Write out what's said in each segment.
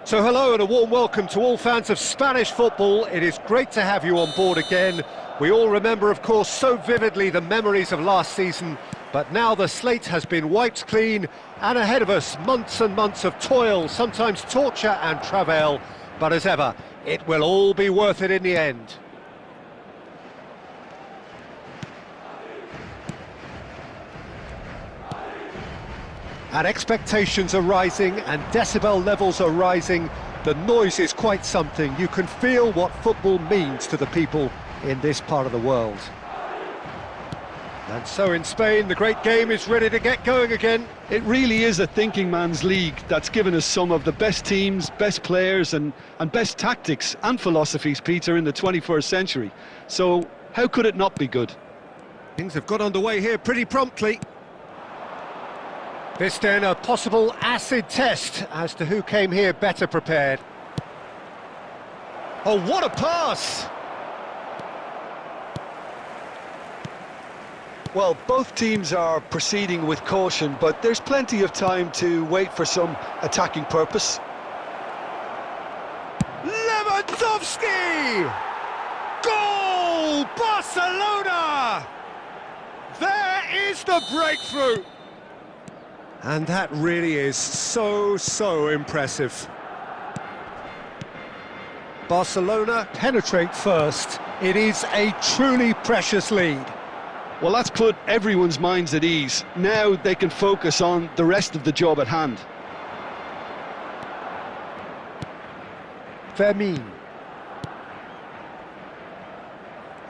So hello and a warm welcome to all fans of Spanish football. It is great to have you on board again. We all remember, of course, so vividly the memories of last season, but now the slate has been wiped clean, and ahead of us, months and months of toil, sometimes torture and travail. But as ever, it will all be worth it in the end. And expectations are rising and decibel levels are rising. The noise is quite something. You can feel what football means to the people in this part of the world. And so in Spain, the great game is ready to get going again. It really is a thinking man's league that's given us some of the best teams, best players and best tactics and philosophies, Peter, in the 21st century. So how could it not be good? Things have got underway here pretty promptly. This then a possible acid test as to who came here better prepared. Oh, what a pass! Well, both teams are proceeding with caution, but there's plenty of time to wait for some attacking purpose. Lewandowski! Goal! Barcelona! There is the breakthrough! And that really is so impressive. Barcelona penetrate first. It is a truly precious lead. Well, that's put everyone's minds at ease. Now they can focus on the rest of the job at hand. Fermin.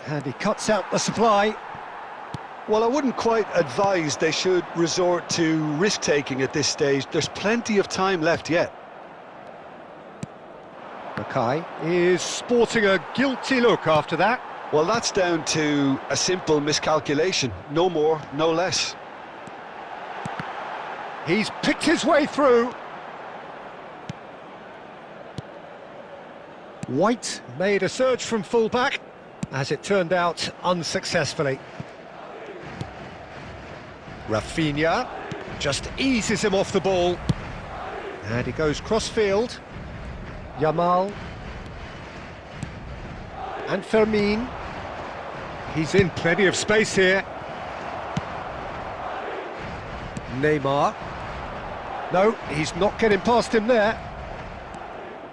And he cuts out the supply. Well, I wouldn't quite advise they should resort to risk-taking at this stage. There's plenty of time left yet. Mackay is sporting a guilty look after that. Well, that's down to a simple miscalculation. No more, no less. He's picked his way through. White made a surge from full-back, as it turned out unsuccessfully. Rafinha just eases him off the ball. And he goes cross-field. Yamal. And Fermin. He's in plenty of space here. Neymar. No, he's not getting past him there.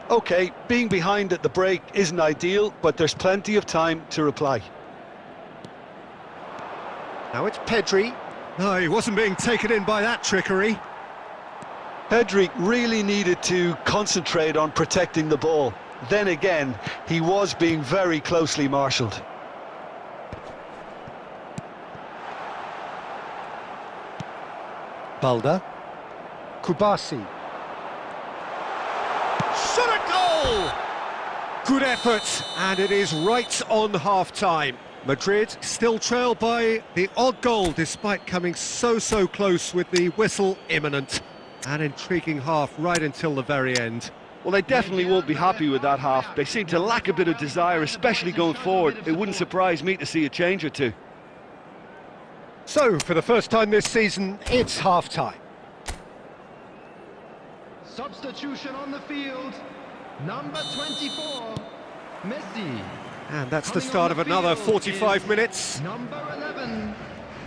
OK, being behind at the break isn't ideal, but there's plenty of time to reply. Now it's Pedri. No, he wasn't being taken in by that trickery. Pedri really needed to concentrate on protecting the ball. Then again, he was being very closely marshalled. Balda. Kubasi. Shot a goal! Good effort, and it is right on half-time. Madrid still trail by the odd goal despite coming so close with the whistle imminent. An intriguing half right until the very end. Well, they definitely won't be happy with that half. They seem to lack a bit of desire, especially going forward. It wouldn't surprise me to see a change or two. So, for the first time this season, it's half-time. Substitution on the field, number 24, Messi. And that's the start of another 45 minutes. Number 11.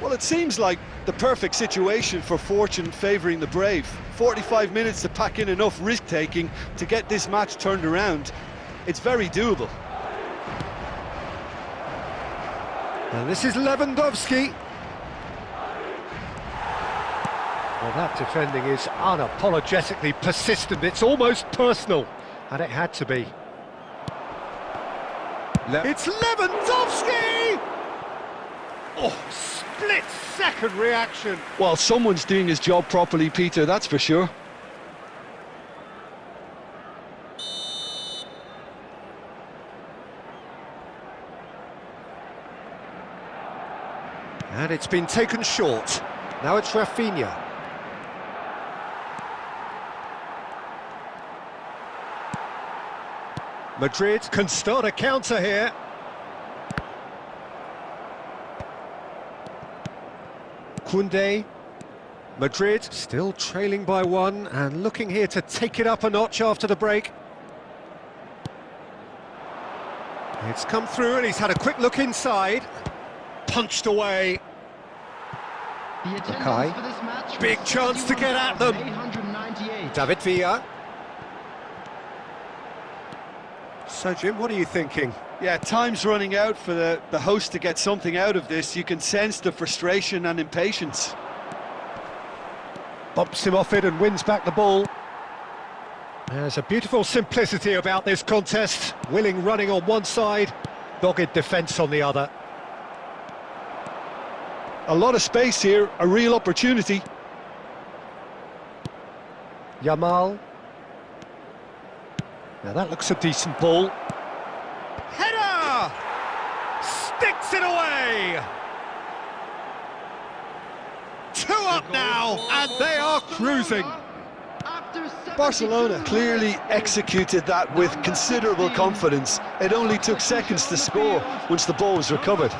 Well, it seems like the perfect situation for fortune favouring the brave. 45 minutes to pack in enough risk-taking to get this match turned around. It's very doable. And this is Lewandowski. Well, that defending is unapologetically persistent. It's almost personal, and it had to be. It's Lewandowski! Oh, split-second reaction. Well, someone's doing his job properly, Peter, that's for sure. And it's been taken short. Now it's Rafinha. Madrid can start a counter here. Koundé. Madrid still trailing by one and looking here to take it up a notch after the break. It's come through and he's had a quick look inside. Punched away. Mackay. Big chance to get at them. David Villa. So, Jim, what are you thinking? Yeah, time's running out for the host to get something out of this. You can sense the frustration and impatience. Bumps him off it and wins back the ball. There's a beautiful simplicity about this contest. Willing running on one side, dogged defence on the other. A lot of space here, a real opportunity. Yamal. Now that looks a decent ball. Header! Sticks it away! 2 up now, and they are cruising. Barcelona clearly executed that with considerable confidence. It only took seconds to score once the ball was recovered.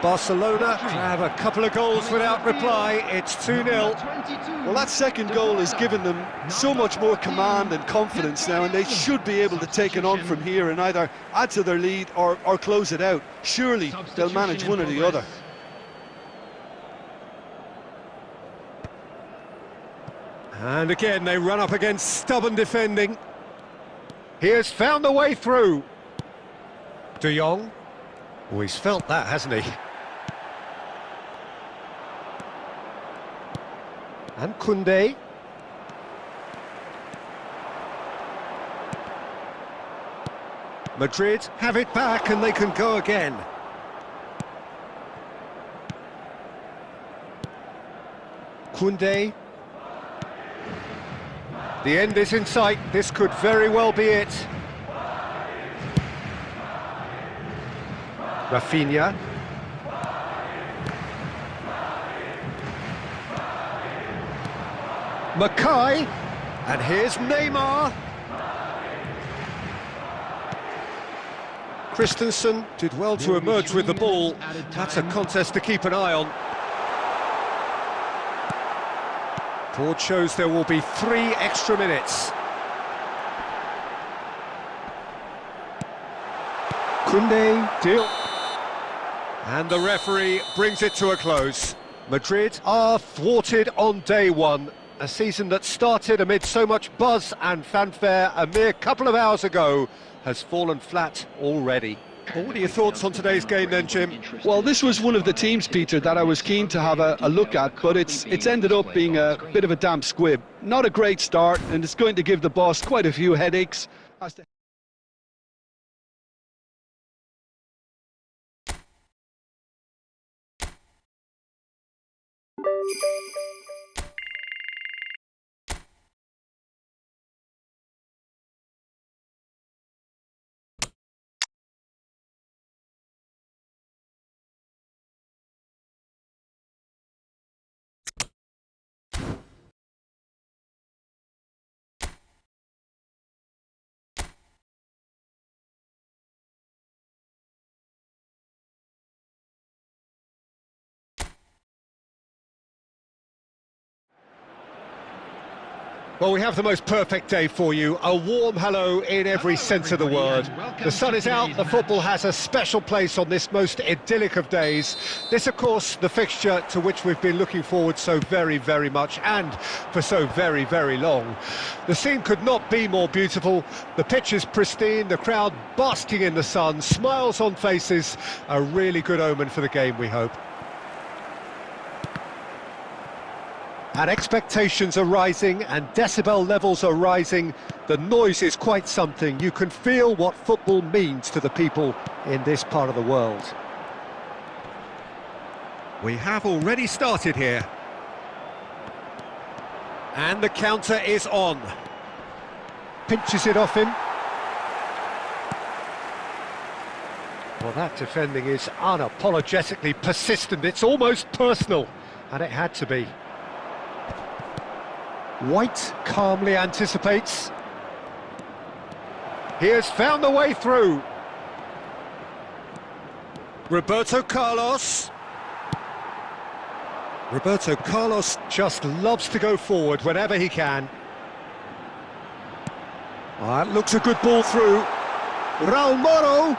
Barcelona have a couple of goals without reply. It's 2-0. Well, that second goal has given them so much more command and confidence now, and they should be able to take it on from here and either add to their lead or close it out. Surely they'll manage one or the other. And again, they run up against stubborn defending. He has found a way through. De Jong. Oh, he's felt that, hasn't he? And Koundé. Madrid have it back and they can go again. Koundé. The end is in sight. This could very well be it. Rafinha. Mackay. And here's Neymar. Christensen did well to emerge with the ball. That's a contest to keep an eye on. Board shows there will be 3 extra minutes. Koundé, deal. And the referee brings it to a close. Madrid are thwarted on day one. A season that started amid so much buzz and fanfare a mere couple of hours ago has fallen flat already. Well, what are your thoughts on today's game then, Jim? Well, this was one of the teams, Peter, that I was keen to have a look at, but it's ended up being a bit of a damp squib. Not a great start, and it's going to give the boss quite a few headaches. Well, we have the most perfect day for you. A warm hello in every sense of the word. The sun is out, the football has a special place on this most idyllic of days. This, of course, the fixture to which we've been looking forward so very, very much, and for so very, very long. The scene could not be more beautiful. The pitch is pristine, the crowd basking in the sun, smiles on faces. A really good omen for the game, we hope. And expectations are rising and decibel levels are rising. The noise is quite something. You can feel what football means to the people in this part of the world. We have already started here. And the counter is on. Pinches it off him. Well, that defending is unapologetically persistent. It's almost personal, and it had to be. White calmly anticipates. He has found the way through. Roberto Carlos. Roberto Carlos just loves to go forward whenever he can. That looks a good ball through. Raul Moro.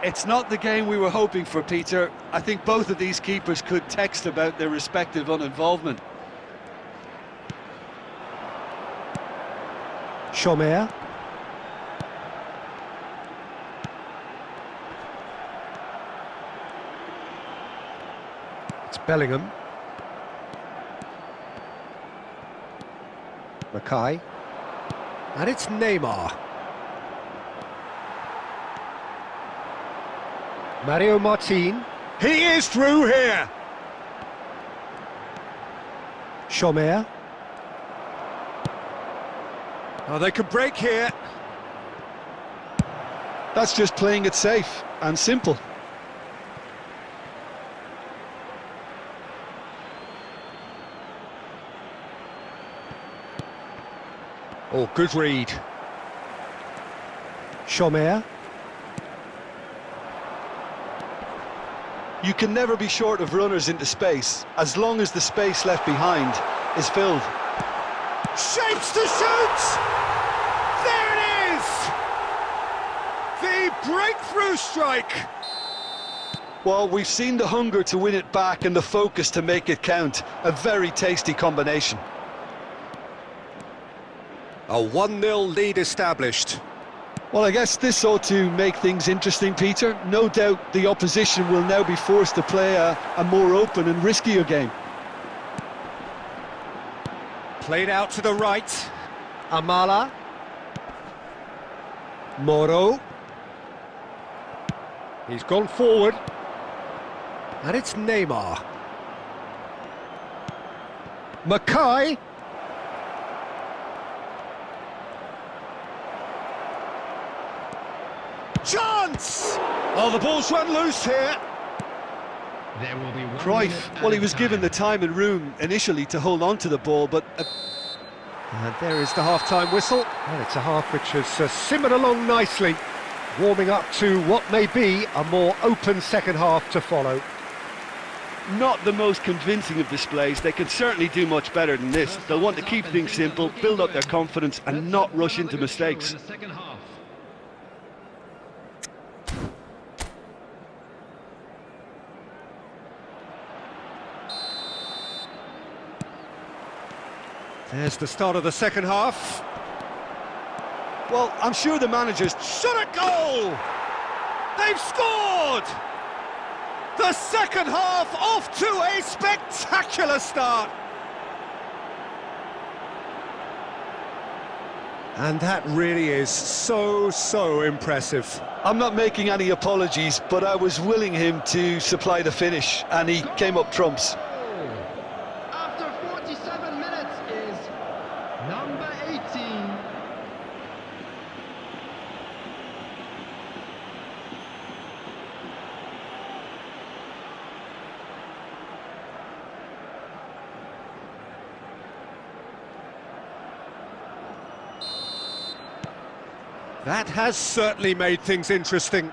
It's not the game we were hoping for, Peter. I think both of these keepers could text about their respective uninvolvement. Chomer. It's Bellingham. Mackay. And it's Neymar. Mario Martin. He is through here. Chomer. Oh, they can break here. That's just playing it safe and simple. Oh, good read. Chomer. You can never be short of runners into space, as long as the space left behind is filled. Shapes to shoot! There it is! The breakthrough strike! Well, we've seen the hunger to win it back and the focus to make it count. A very tasty combination. A 1-0 lead established. Well, I guess this ought to make things interesting, Peter. No doubt the opposition will now be forced to play a more open and riskier game. Played out to the right. Amala. Moro. He's gone forward. And it's Neymar. Mackay. Chance! Oh, the ball's run loose here. There will be 1 Cruyff, minute well, he added was given the time and room initially to hold on to the ball, but... And there is the half-time whistle. And it's a half which has simmered along nicely, warming up to what may be a more open second half to follow. Not the most convincing of displays. They can certainly do much better than this. They'll want to keep things simple, build up their confidence and not rush into mistakes. In the second half. There's the start of the second half. Well, I'm sure the managers... Shot at goal! They've scored! The second half off to a spectacular start. And that really is so impressive. I'm not making any apologies, but I was willing him to supply the finish, and he came up trumps. After 47 minutes is number 18. That has certainly made things interesting.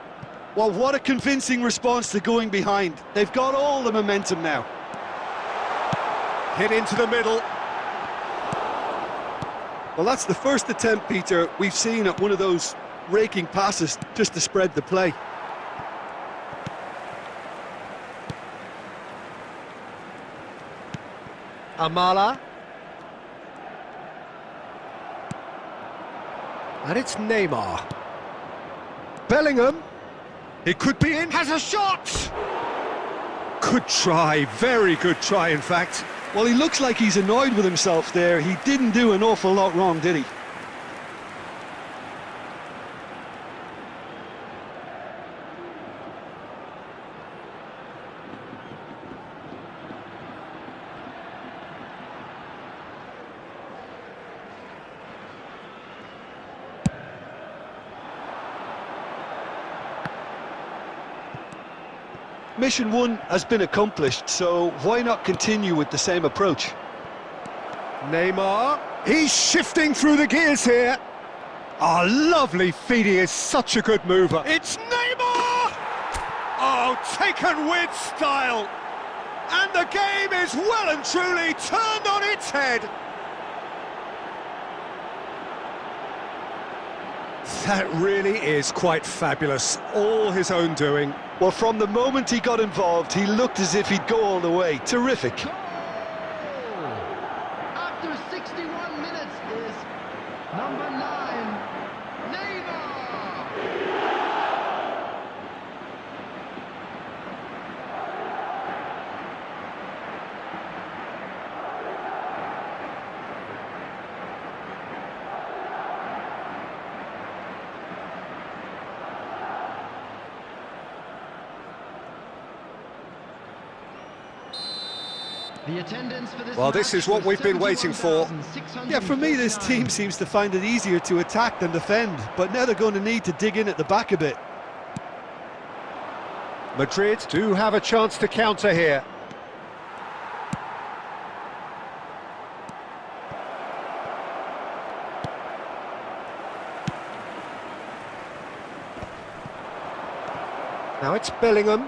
Well, what a convincing response to going behind. They've got all the momentum now. Hit into the middle. Well, that's the first attempt, Peter, we've seen at one of those raking passes just to spread the play. Amala. And it's Neymar. Bellingham. He could be in. Has a shot! Good try, very good try in fact. Well, he looks like he's annoyed with himself there. He didn't do an awful lot wrong, did he? Mission 1 has been accomplished, so why not continue with the same approach? Neymar. He's shifting through the gears here. Oh, lovely feeding is such a good mover. It's Neymar! Oh, taken with style. And the game is well and truly turned on its head. That really is quite fabulous. All his own doing. Well, from the moment he got involved, he looked as if he'd go all the way. Terrific. Goal! After 61 minutes is number 9, Neymar! The attendance for this Well, this match is what was we've been waiting for. 71,649. Yeah, for me, this team seems to find it easier to attack than defend, but now they're going to need to dig in at the back a bit. Madrid do have a chance to counter here. Now it's Bellingham.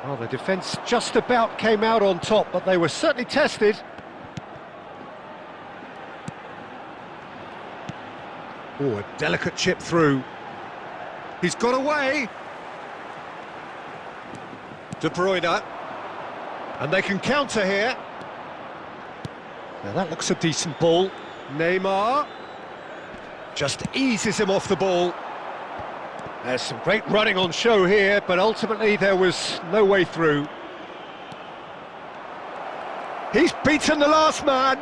Well, the defence just about came out on top, but they were certainly tested. Oh, a delicate chip through. He's got away. De Bruyne. And they can counter here. Now that looks a decent ball. Neymar. Just eases him off the ball. There's some great running on show here, but ultimately there was no way through. He's beaten the last man.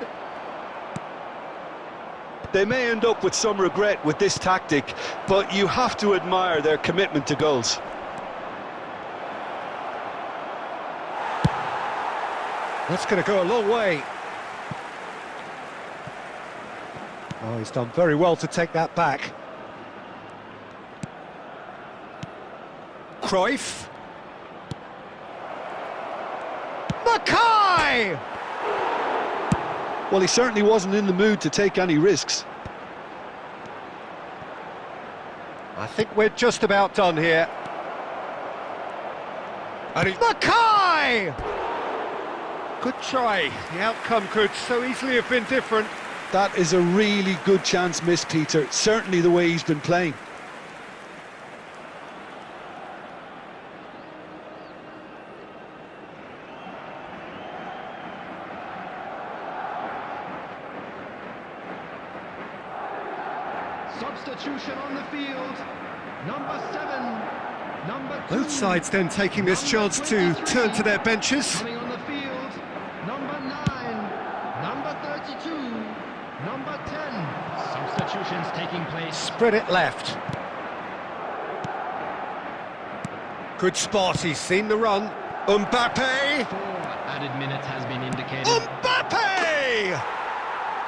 They may end up with some regret with this tactic, but you have to admire their commitment to goals. That's going to go a long way. Oh, he's done very well to take that back. Cruyff. Mackay! Well, he certainly wasn't in the mood to take any risks. I think we're just about done here. And he's Mackay! Good try. The outcome could so easily have been different. That is a really good chance missed, Peter. Certainly the way he's been playing. Substitution on the field. Number 7. Number 2. Both sides then taking this chance to turn to their benches. Coming on the field. Number 9. Number 32. Number 10. Substitutions taking place. Spread it left. Good spot, he's seen the run. Mbappe! 4 added minutes has been indicated. Mbappe!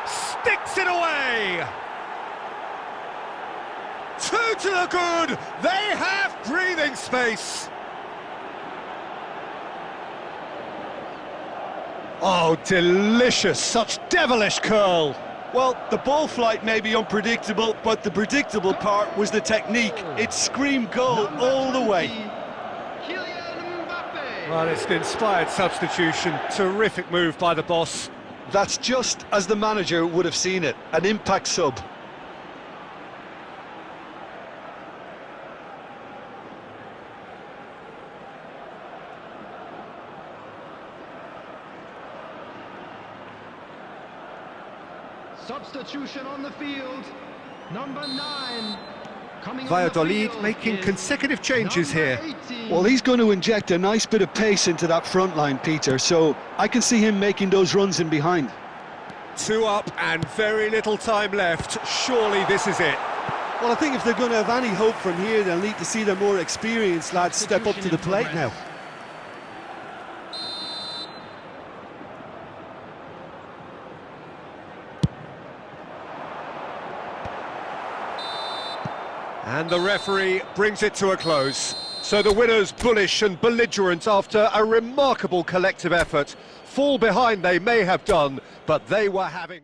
Sticks it away! 2 to the good! They have breathing space! Oh, delicious! Such devilish curl! Well, the ball flight may be unpredictable, but the predictable part was the technique. It screamed goal all the way. Kylian Mbappe. Well, it's an inspired substitution. Terrific move by the boss. That's just as the manager would have seen it, an impact sub. Substitution on the field. Number 9. Coming on the Valladolid field making is consecutive changes number here. 18. Well, he's going to inject a nice bit of pace into that front line, Peter, so I can see him making those runs in behind. 2 up and very little time left. Surely this is it. Well, I think if they're going to have any hope from here, they'll need to see their more experienced lads step up to the plate now. And the referee brings it to a close. So the winners, bullish and belligerent after a remarkable collective effort. Fall behind they may have done, but they were having...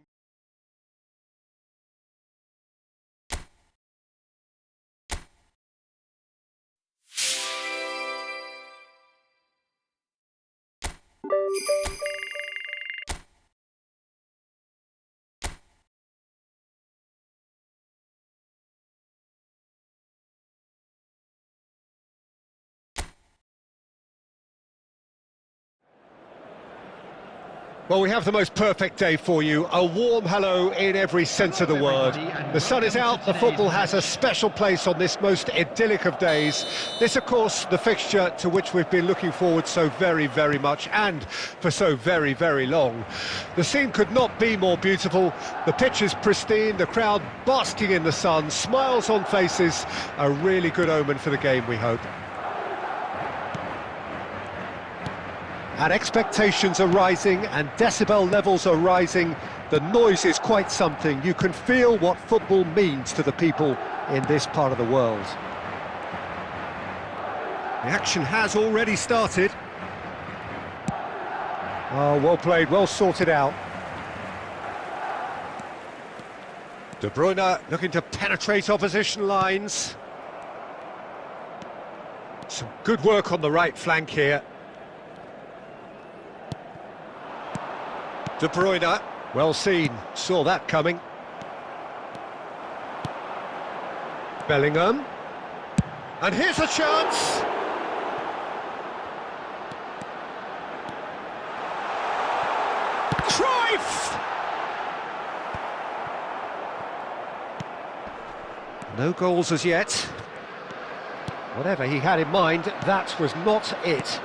Well, we have the most perfect day for you. A warm hello in every sense of the word. The sun is out, the football has a special place on this most idyllic of days. This, of course, the fixture to which we've been looking forward so very, very much, and for so very, very long. The scene could not be more beautiful. The pitch is pristine, the crowd basking in the sun, smiles on faces. A really good omen for the game, we hope. And expectations are rising and decibel levels are rising. The noise is quite something. You can feel what football means to the people in this part of the world. The action has already started. Oh, well played, well sorted out. De Bruyne looking to penetrate opposition lines. Some good work on the right flank here. De Bruyne, well seen, saw that coming. Bellingham. And here's a chance! Cruyff! No goals as yet. Whatever he had in mind, that was not it.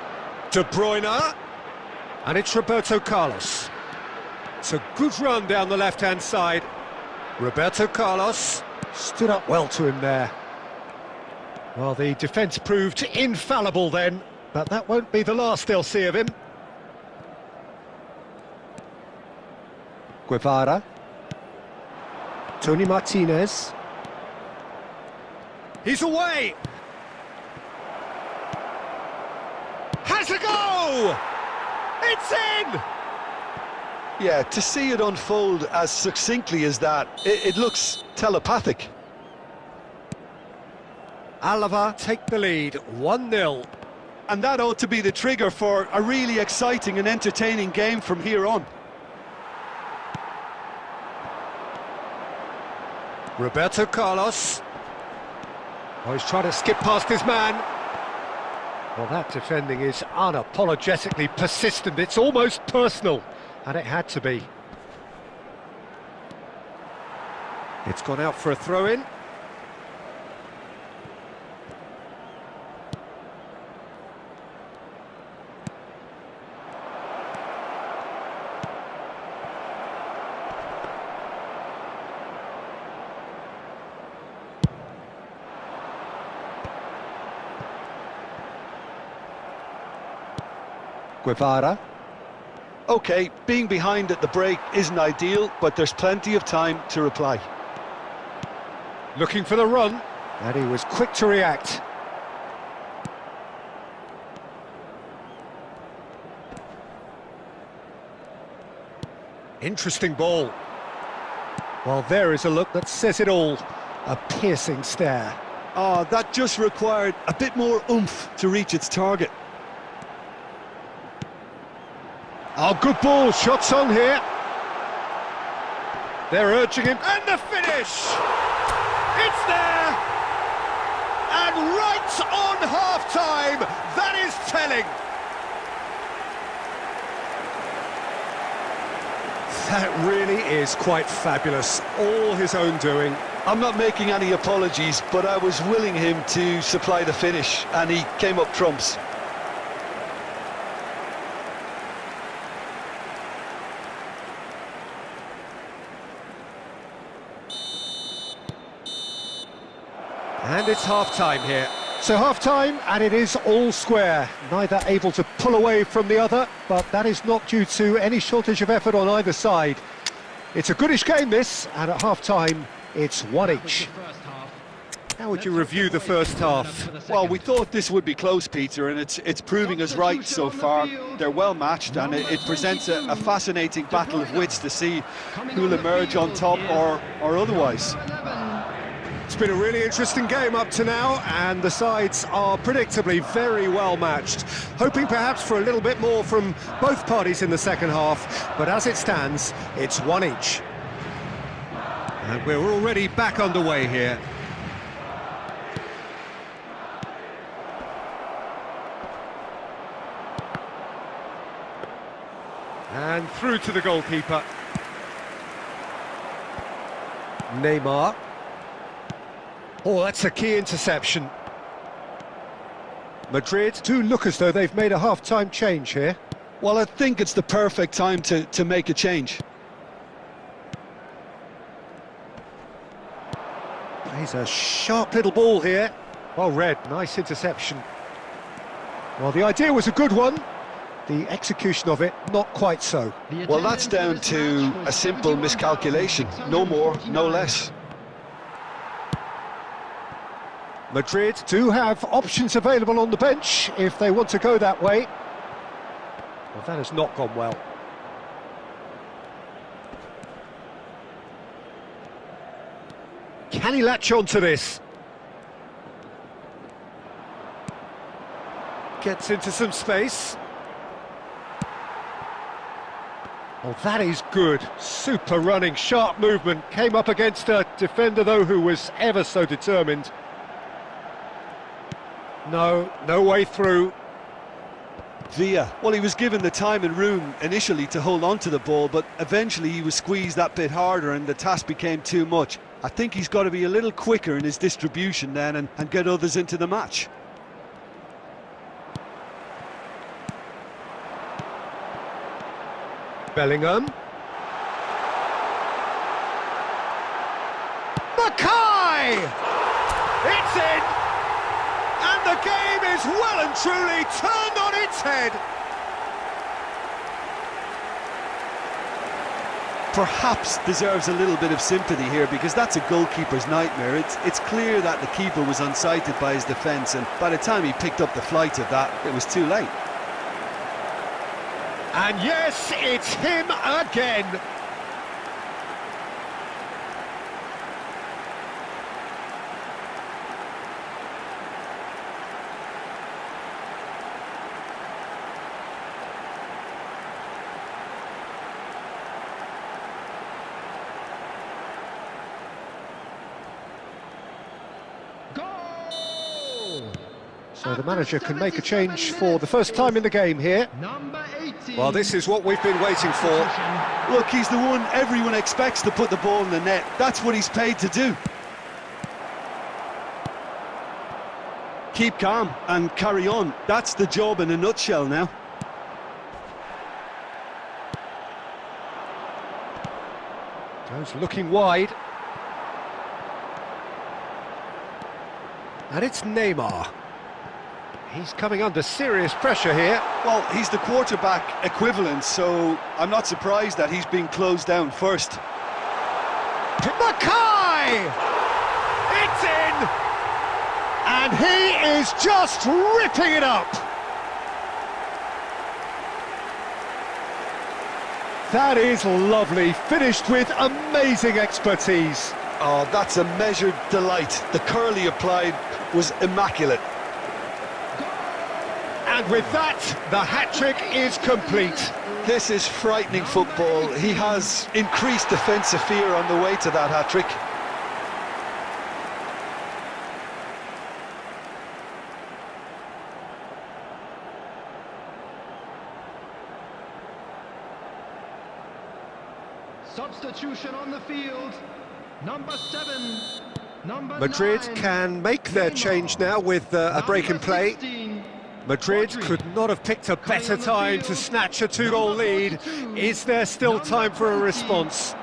De Bruyne. And it's Roberto Carlos. It's a good run down the left-hand side. Roberto Carlos stood up well to him there. Well, the defence proved infallible then, but that won't be the last they'll see of him. Guevara. Tony Martinez. He's away! Has a go! It's in! Yeah, to see it unfold as succinctly as that, it looks telepathic. Alava take the lead, 1-0. And that ought to be the trigger for a really exciting and entertaining game from here on. Roberto Carlos. Oh, he's trying to skip past his man. Well, that defending is unapologetically persistent. It's almost personal. And it had to be. It's gone out for a throw-in. Guevara. OK, being behind at the break isn't ideal, but there's plenty of time to reply. Looking for the run, and he was quick to react. Interesting ball. Well, there is a look that says it all. A piercing stare. Oh, that just required a bit more oomph to reach its target. Oh, good ball, shots on here. They're urging him, and the finish! It's there! And right on half-time, that is telling. That really is quite fabulous, all his own doing. I'm not making any apologies, but I was willing him to supply the finish, and he came up trumps. And it's half-time here. So half-time, and it is all square. Neither able to pull away from the other, but that is not due to any shortage of effort on either side. It's a goodish game, this, and at half-time, it's one each. How would you review the first half? Well, we thought this would be close, Peter, and it's proving us right so far. They're well matched, and it presents a fascinating battle of wits to see who'll emerge on top or otherwise. It's been a really interesting game up to now, and the sides are predictably very well matched. Hoping perhaps for a little bit more from both parties in the second half, but as it stands, it's one each. And we're already back underway here. And through to the goalkeeper. Neymar. Oh, that's a key interception. Madrid do look as though they've made a half-time change here. Well, I think it's the perfect time to make a change. Plays a sharp little ball here. Well read, nice interception. Well, the idea was a good one. The execution of it, not quite so. Well, that's down to a simple miscalculation. No more, no less. Madrid do have options available on the bench if they want to go that way. Well, that has not gone well. Can he latch on to this? Gets into some space. Oh, that is good. Super running, sharp movement. Came up against a defender, though, who was ever so determined. No way through. Villa, well, he was given the time and room initially to hold on to the ball, but eventually he was squeezed that bit harder and the task became too much. I think he's got to be a little quicker in his distribution then and get others into the match. Bellingham. Mackay! It's in! And the game is well and truly turned on its head. Perhaps deserves a little bit of sympathy here because that's a goalkeeper's nightmare. It's clear that the keeper was unsighted by his defence, and by the time he picked up the flight of that, it was too late. And yes, it's him again. So the manager can make a change for the first time in the game here. Number 18. Well, this is what we've been waiting for. Look, he's the one everyone expects to put the ball in the net. That's what he's paid to do. Keep calm and carry on. That's the job in a nutshell now. Goes looking wide. And it's Neymar. He's coming under serious pressure here. Well, he's the quarterback equivalent, so I'm not surprised that he's being closed down first. Mackay! It's in! And he is just ripping it up! That is lovely, finished with amazing expertise. Oh, that's a measured delight. The curl he applied was immaculate. And with that, the hat-trick is complete. This is frightening football. He has increased defensive fear on the way to that hat-trick. Substitution on the field. Number 7. Number Madrid 9. can make their change now with a break in play. 16. Madrid could not have picked a better time to snatch a two-goal lead. Is there still time for a response?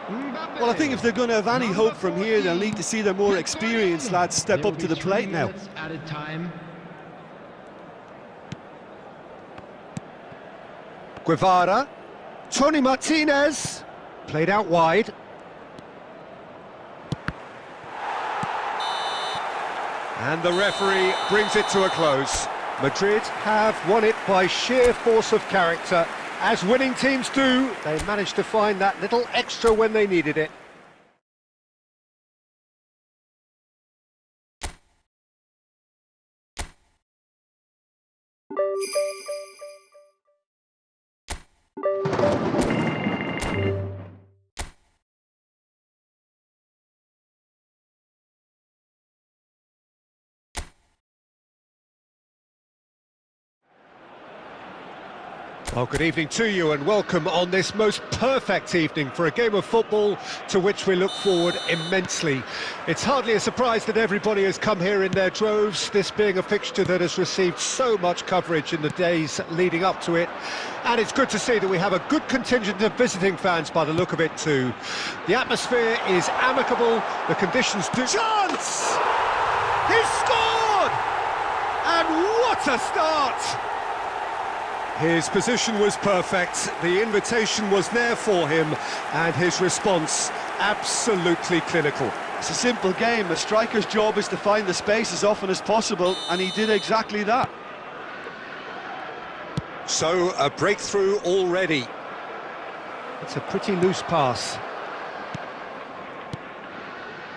Well, I think if they're going to have any hope from here, they'll need to see their more experienced lads step up to the plate now. Added time. Guevara, Tony Martinez, played out wide. And the referee brings it to a close. Madrid have won it by sheer force of character. As winning teams do, they managed to find that little extra when they needed it. Well, good evening to you and welcome on this most perfect evening for a game of football to which we look forward immensely. It's hardly a surprise that everybody has come here in their droves, this being a fixture that has received so much coverage in the days leading up to it. And it's good to see that we have a good contingent of visiting fans by the look of it too. The atmosphere is amicable, the conditions do... Chance! He's scored! And what a start! His position was perfect, the invitation was there for him, and his response absolutely clinical. It's a simple game. A striker's job is to find the space as often as possible, and he did exactly that. So, a breakthrough already. It's a pretty loose pass.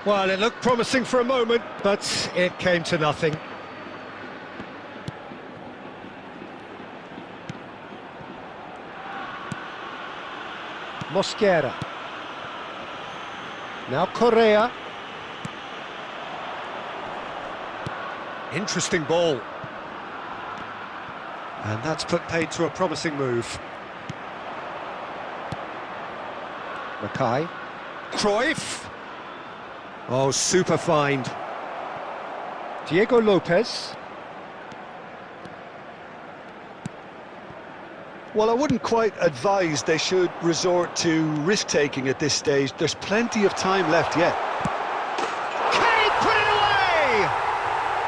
Well, it looked promising for a moment, but it came to nothing. Mosquera. Now Correa. Interesting ball. And that's put paid to a promising move. Mackay. Cruyff. Oh, super find. Diego Lopez. Well, I wouldn't quite advise they should resort to risk-taking at this stage. There's plenty of time left yet. Can he put it away?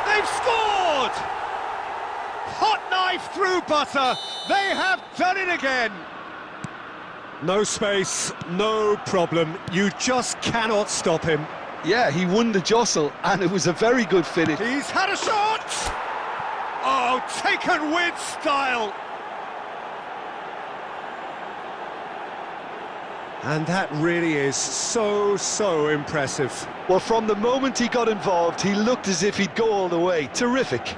They've scored! Hot knife through butter. They have done it again. No space, no problem. You just cannot stop him. Yeah, he won the jostle, and it was a very good finish. He's had a shot! Oh, taken with style! And that really is so impressive. Well, from the moment he got involved, he looked as if he'd go all the way. Terrific.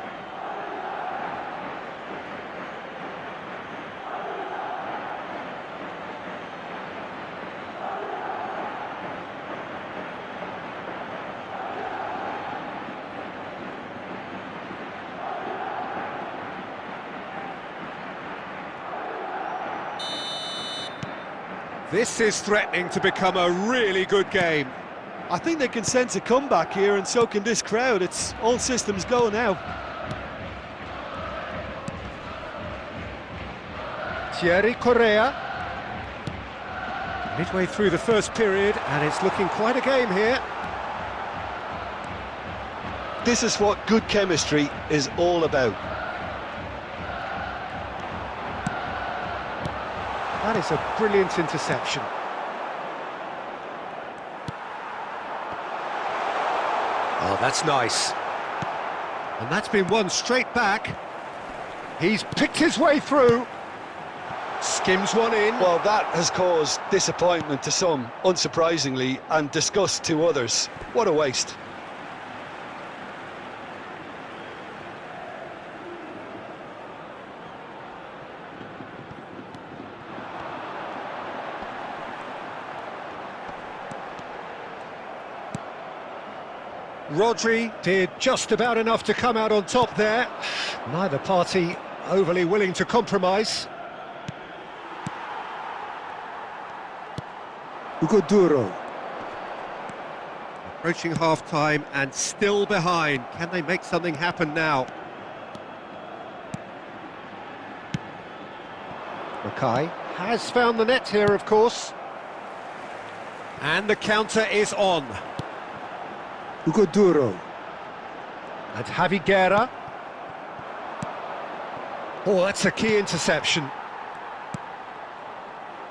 This is threatening to become a really good game. I think they can sense a comeback here, and so can this crowd. It's all systems go now. Thierry Correa. Midway through the first period, and it's looking quite a game here. This is what good chemistry is all about. That is a brilliant interception. Oh, that's nice. And that's been won straight back. He's picked his way through. Skims one in. Well, that has caused disappointment to some, unsurprisingly, and disgust to others. What a waste. Rodri did just about enough to come out on top there. Neither party overly willing to compromise. Hugo Duro. Approaching half-time and still behind. Can they make something happen now? Mackay has found the net here, of course. And the counter is on. Hugo Duro. And Javi Guerra. Oh, that's a key interception.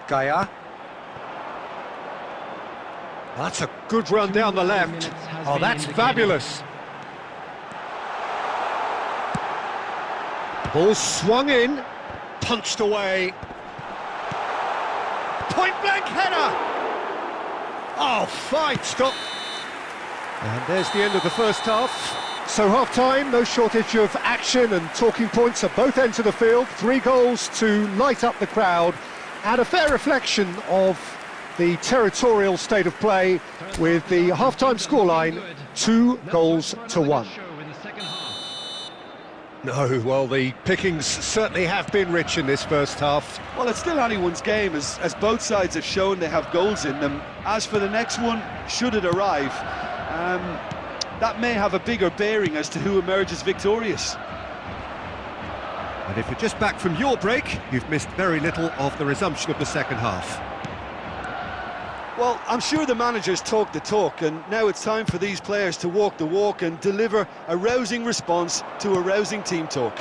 Gaia. That's a good run down the left. Oh, that's fabulous. Ball swung in, punched away. Point-blank header. Oh, fine stop. And there's the end of the first half. So half-time, no shortage of action and talking points at both ends of the field. 3 goals to light up the crowd, and a fair reflection of the territorial state of play, with the half-time scoreline 2-1. No, well, the pickings certainly have been rich in this first half. Well, it's still anyone's game, as both sides have shown they have goals in them. As for the next one, should it arrive, that may have a bigger bearing as to who emerges victorious. And if you're just back from your break, you've missed very little of the resumption of the second half. Well, I'm sure the managers talk the talk, and now it's time for these players to walk the walk and deliver a rousing response to a rousing team talk.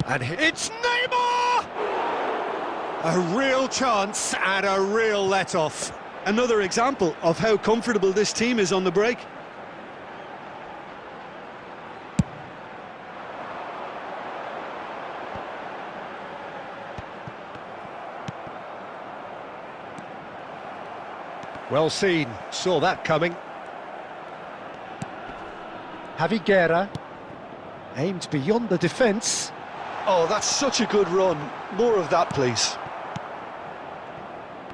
And it's Neymar! A real chance and a real let-off. Another example of how comfortable this team is on the break. Well seen, saw that coming. Javi Guerra, aimed beyond the defence. Oh, that's such a good run. More of that, please.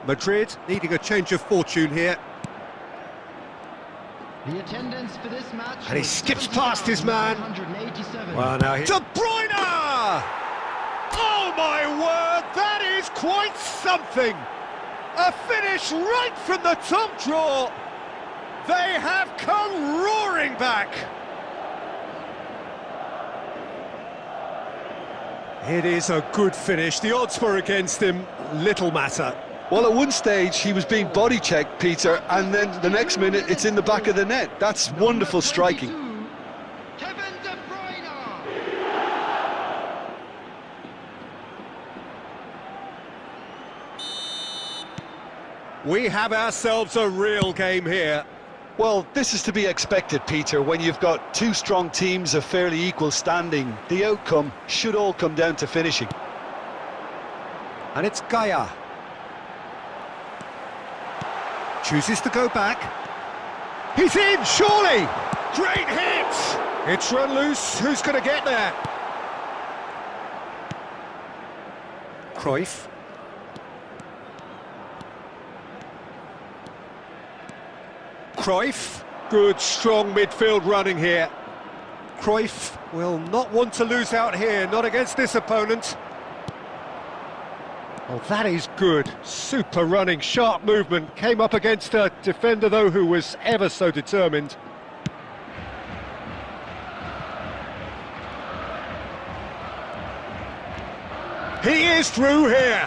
Madrid needing a change of fortune here. The attendance for this match. And he skips past his man. Well, now De Bruyne! Oh my word, that is quite something! A finish right from the top drawer. They have come roaring back. It is a good finish. The odds were against him. Little matter. Well, at one stage he was being body checked, Peter, and then the next minute it's in the back of the net. That's wonderful striking. Kevin De Bruyne. We have ourselves a real game here. Well, this is to be expected, Peter, when you've got two strong teams of fairly equal standing. The outcome should all come down to finishing. And it's Gaia. Chooses to go back. He's in, surely! Great hit! It's run loose. Who's going to get there? Cruyff. Cruyff. Good, strong midfield running here. Cruyff will not want to lose out here, not against this opponent. Oh, that is good. Super running, sharp movement. Came up against a defender, though, who was ever so determined. He is through here.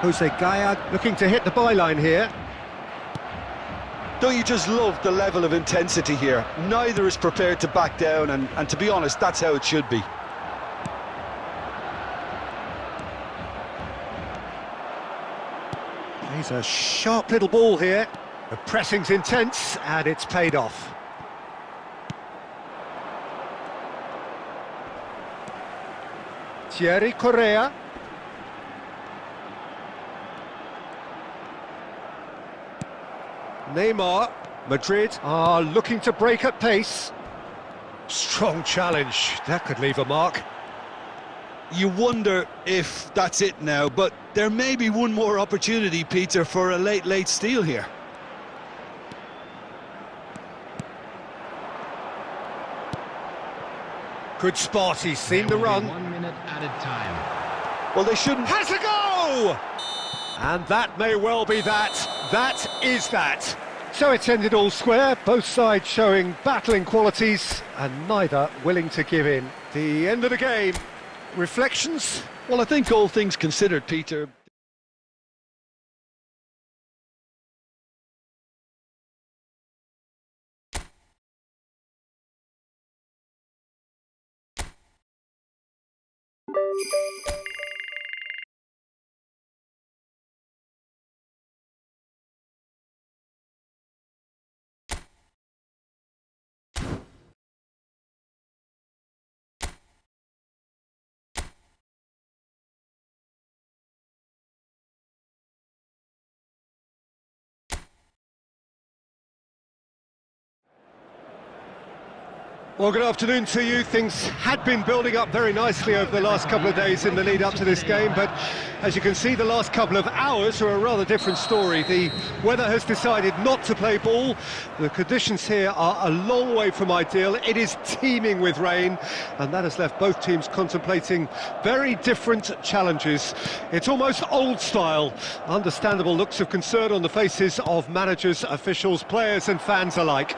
Jose Gaia looking to hit the byline here. Don't you just love the level of intensity here? Neither is prepared to back down, and to be honest, that's how it should be. He's a sharp little ball here. The pressing's intense, and it's paid off. Thierry Correa. Neymar. Madrid are looking to break at pace. Strong challenge. That could leave a mark. You wonder if that's it now, but there may be one more opportunity, Peter, for a late steal here. Good spot, he's seen the run. 1 minute added time. Well, they shouldn't... Has a go! And that may well be that. That is that. So it's ended all square, both sides showing battling qualities and neither willing to give in. The end of the game. Reflections? Well, I think all things considered, Peter... Well, good afternoon to you. Things had been building up very nicely over the last couple of days in the lead up to this game, but as you can see, the last couple of hours are a rather different story. The weather has decided not to play ball. The conditions here are a long way from ideal. It is teeming with rain, and that has left both teams contemplating very different challenges. It's almost old style. Understandable looks of concern on the faces of managers, officials, players and fans alike.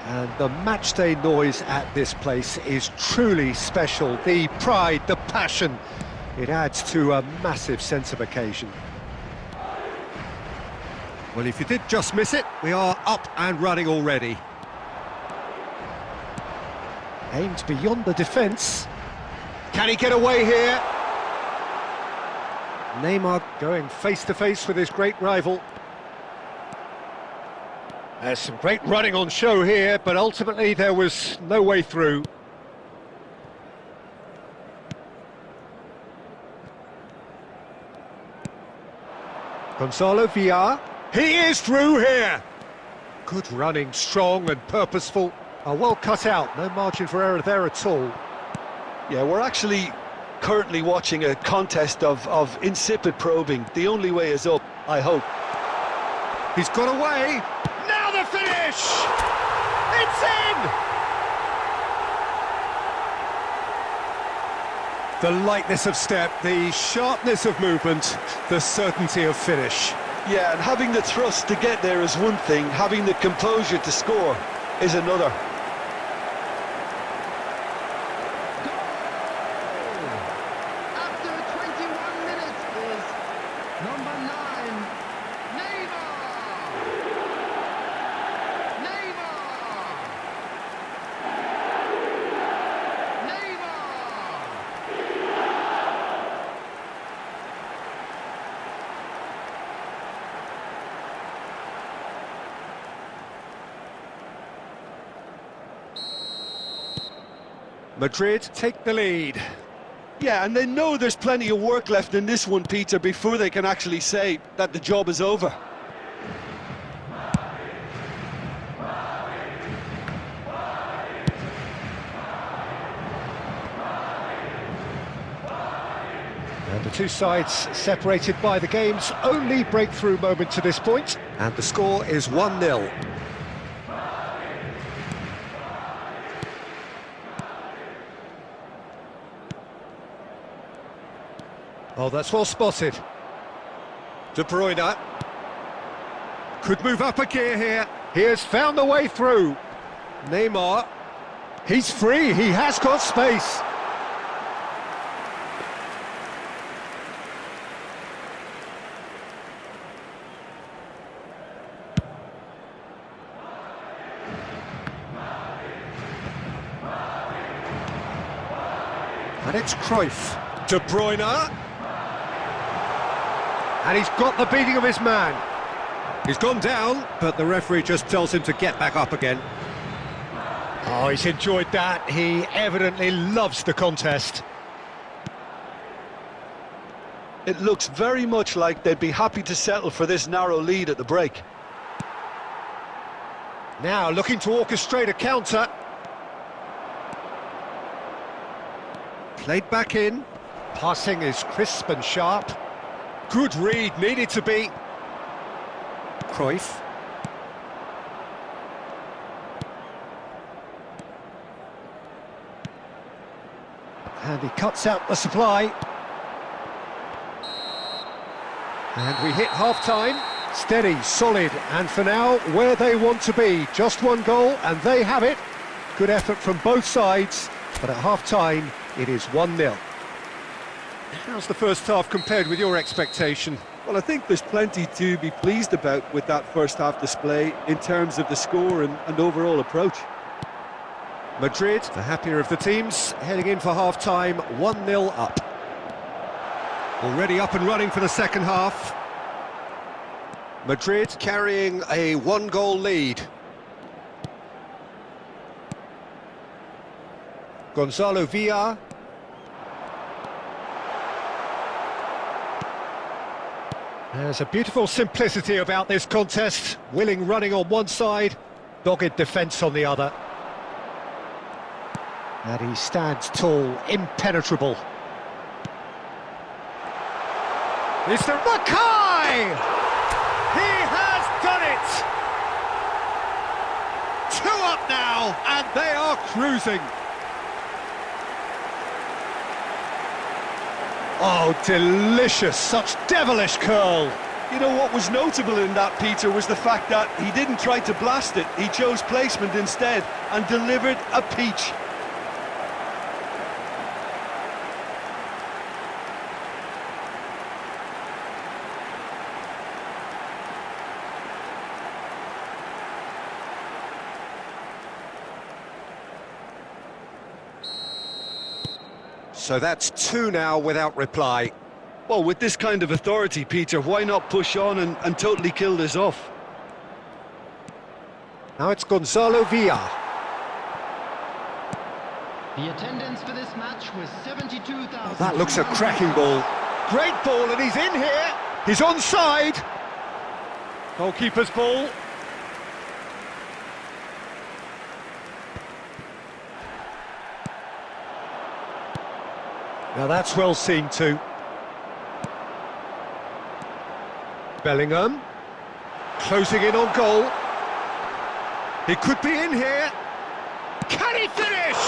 And the matchday noise at this place is truly special. The pride, the passion, it adds to a massive sense of occasion. Well, if you did just miss it, we are up and running already. Aimed beyond the defence. Can he get away here? Neymar going face-to-face with his great rival. There's some great running on show here, but ultimately there was no way through. Gonzalo Villar. He is through here! Good running, strong and purposeful. Well cut out, no margin for error there at all. Yeah, we're actually currently watching a contest of insipid probing. The only way is up, I hope. He's got away! Now the finish! It's in! The lightness of step, the sharpness of movement, the certainty of finish. Yeah, and having the thrust to get there is one thing, having the composure to score is another. After 21 minutes is number 9, Neymar! Neymar! Madrid take the lead. Yeah, and they know there's plenty of work left in this one, Peter, before they can actually say that the job is over. And the two sides separated by the game's only breakthrough moment to this point, and the score is 1-0. Oh, that's well spotted. De Bruyne could move up a gear here. He has found a way through. Neymar, he's free, he has got space. And it's Cruyff. De Bruyne. And he's got the beating of his man. He's gone down, but the referee just tells him to get back up again. Oh, he's enjoyed that. He evidently loves the contest. It looks very much like they'd be happy to settle for this narrow lead at the break. Now looking to orchestrate a counter. Played back in. Passing is crisp and sharp. Good read, needed to be. Cruyff. And he cuts out the supply. And we hit half-time. Steady, solid, and for now, where they want to be. Just one goal, and they have it. Good effort from both sides, but at half-time, it is 1-0. How's the first half compared with your expectation? Well, I think there's plenty to be pleased about with that first half display in terms of the score and overall approach. Madrid, the happier of the teams, heading in for half-time, 1-0 up. Already up and running for the second half. Madrid carrying a one-goal lead. Gonzalo Villar. There's a beautiful simplicity about this contest. Willing running on one side, Dogged defence on the other. And he stands tall, impenetrable. It's the Mackay! He has done it! 2 up now, and they are cruising. Oh, delicious, such devilish curl. You know what was notable in that, Peter, was the fact that he didn't try to blast it. He chose placement instead and delivered a peach. So that's 2 now without reply. Well, with this kind of authority, Peter, why not push on and totally kill this off? Now it's Gonzalo Villa. The attendance for this match was 72,000. That looks a cracking ball. Great ball, and he's in here. He's onside. Goalkeeper's ball. Now that's well seen too. Bellingham, closing in on goal. He could be in here. Can he finish?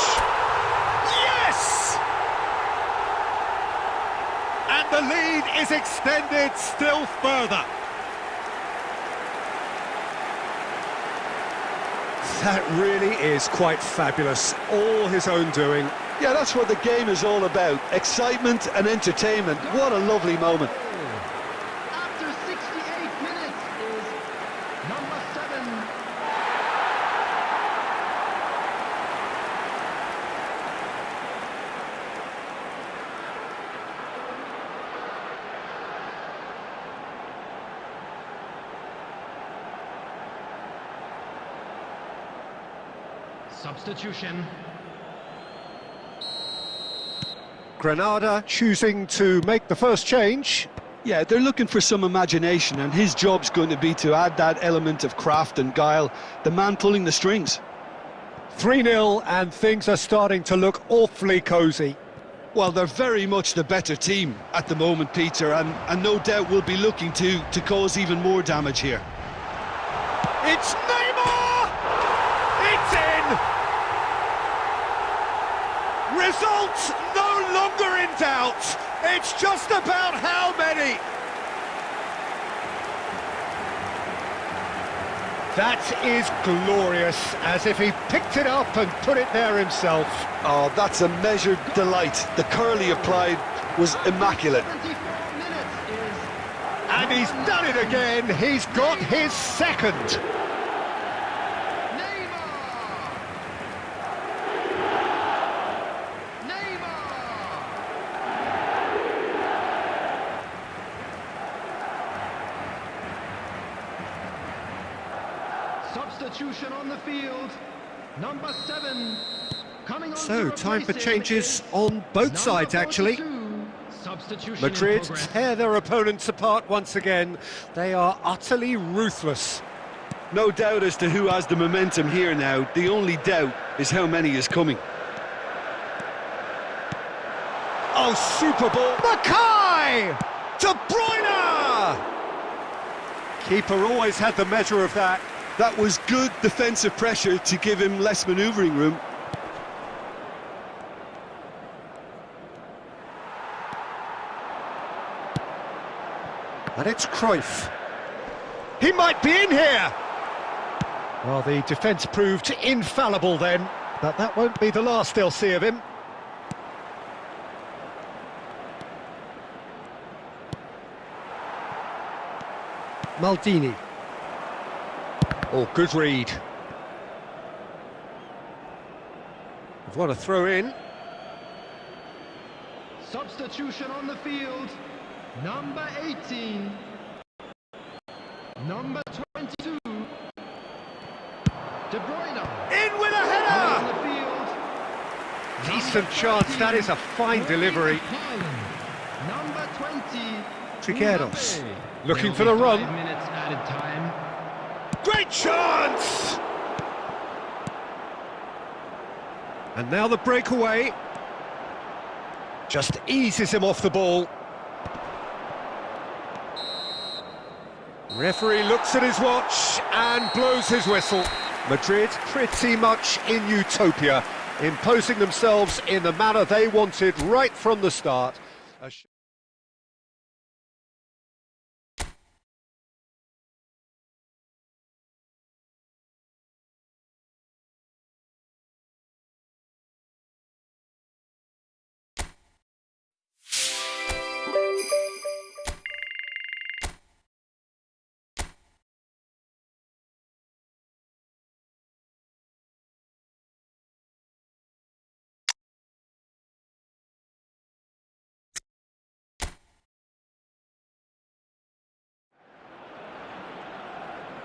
Yes! And the lead is extended still further. That really is quite fabulous. All his own doing. Yeah, that's what the game is all about. Excitement and entertainment. What a lovely moment. After 68 minutes is number 7. Substitution. Granada choosing to make the first change. Yeah, they're looking for some imagination, and his job's going to be to add that element of craft and guile, the man pulling the strings. 3-0, and things are starting to look awfully cosy. Well, they're very much the better team at the moment, Peter, and no doubt will be looking to cause even more damage here. It's Neymar! It's in! Results no longer in doubt. It's just about how many. That is glorious, as if he picked it up and put it there himself. Oh, that's a measured delight. The curl he applied was immaculate. 24 minutes is... And he's done it again. He's got his second. Substitution on the field, number 7. Coming on So, to time for replace him changes is on both sides, actually. 42. Substitution Madrid in progress. tear their opponents apart once again. They are utterly ruthless. No doubt as to who has the momentum here now. The only doubt is how many is coming. Oh, super ball. Mackay! De Bruyne! Keeper always had the measure of that. That was good defensive pressure to give him less manoeuvring room. And it's Cruyff. He might be in here! Well, the defence proved infallible then, but that won't be the last they'll see of him. Maldini. Oh, good read. We've got a throw in. Substitution on the field, number 18. Number 22. De Bruyne. In with a On header! the field. Decent chance, that is a fine delivery. Number 20. Trigueros, Mbappe. looking There'll for the be run. 5 minutes added time. Great chance! And now the breakaway. Just eases him off the ball. Referee looks at his watch and blows his whistle. Madrid pretty much in utopia, imposing themselves in the manner they wanted right from the start.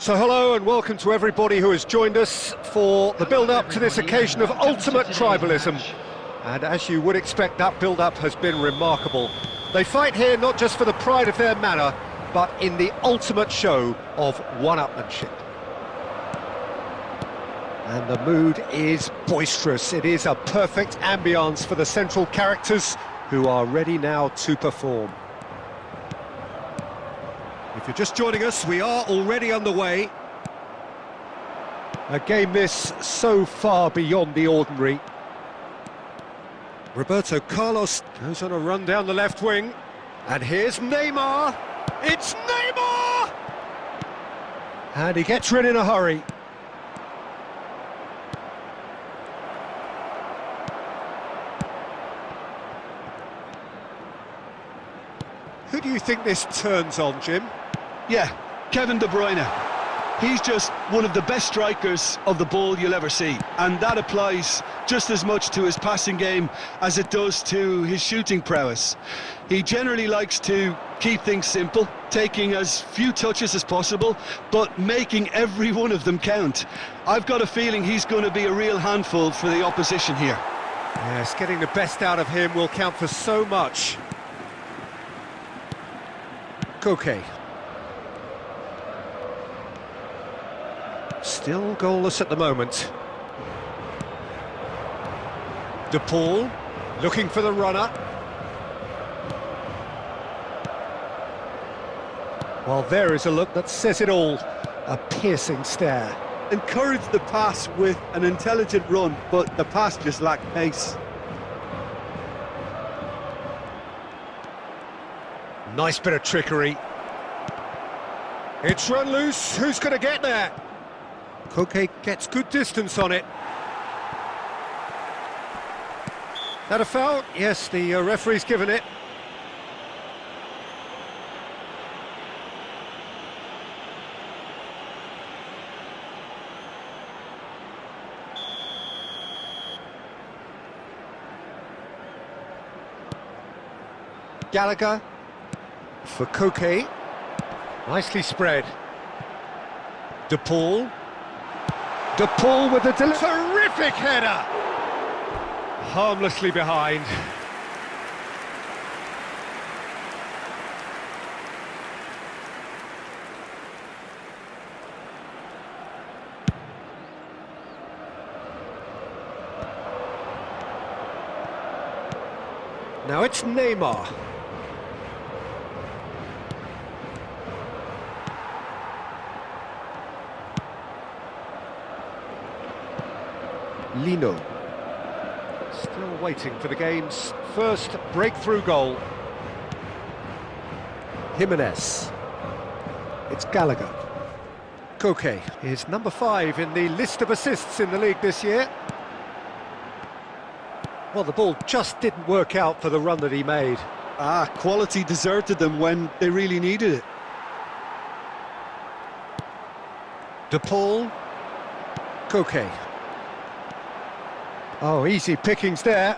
So hello and welcome to everybody who has joined us for the build-up to this occasion of ultimate tribalism. And as you would expect, that build-up has been remarkable. They fight here not just for the pride of their manor, but in the ultimate show of one-upmanship. And the mood is boisterous. It is a perfect ambience for the central characters who are ready now to perform. If you're just joining us, we are already underway. A game this so far beyond the ordinary. Roberto Carlos goes on a run down the left wing. And here's Neymar. It's Neymar! And he gets rid in a hurry. Who do you think this turns on, Jim? Yeah, Kevin De Bruyne. He's just one of the best strikers of the ball you'll ever see, and that applies just as much to his passing game as it does to his shooting prowess. He generally likes to keep things simple, taking as few touches as possible, but making every one of them count. I've got a feeling he's going to be a real handful for the opposition here. Yes, getting the best out of him will count for so much. Koke. Still goalless at the moment. De Paul, looking for the runner. Well, there is a look that says it all. A piercing stare. Encouraged the pass with an intelligent run, but the pass just lacked pace. Nice bit of trickery. It's run loose. Who's going to get there? Koke gets good distance on it. That a foul? Yes, the referee's given it. Gallagher for Koke. Nicely spread. De Paul. De Paul with a terrific header. Harmlessly behind. Now it's Neymar. Lino. Still waiting for the game's first breakthrough goal. Jimenez. It's Gallagher. Koke is number 5 in the list of assists in the league this year. Well, the ball just didn't work out for the run that he made. Quality deserted them when they really needed it. De Paul. Koke. Oh, easy pickings there.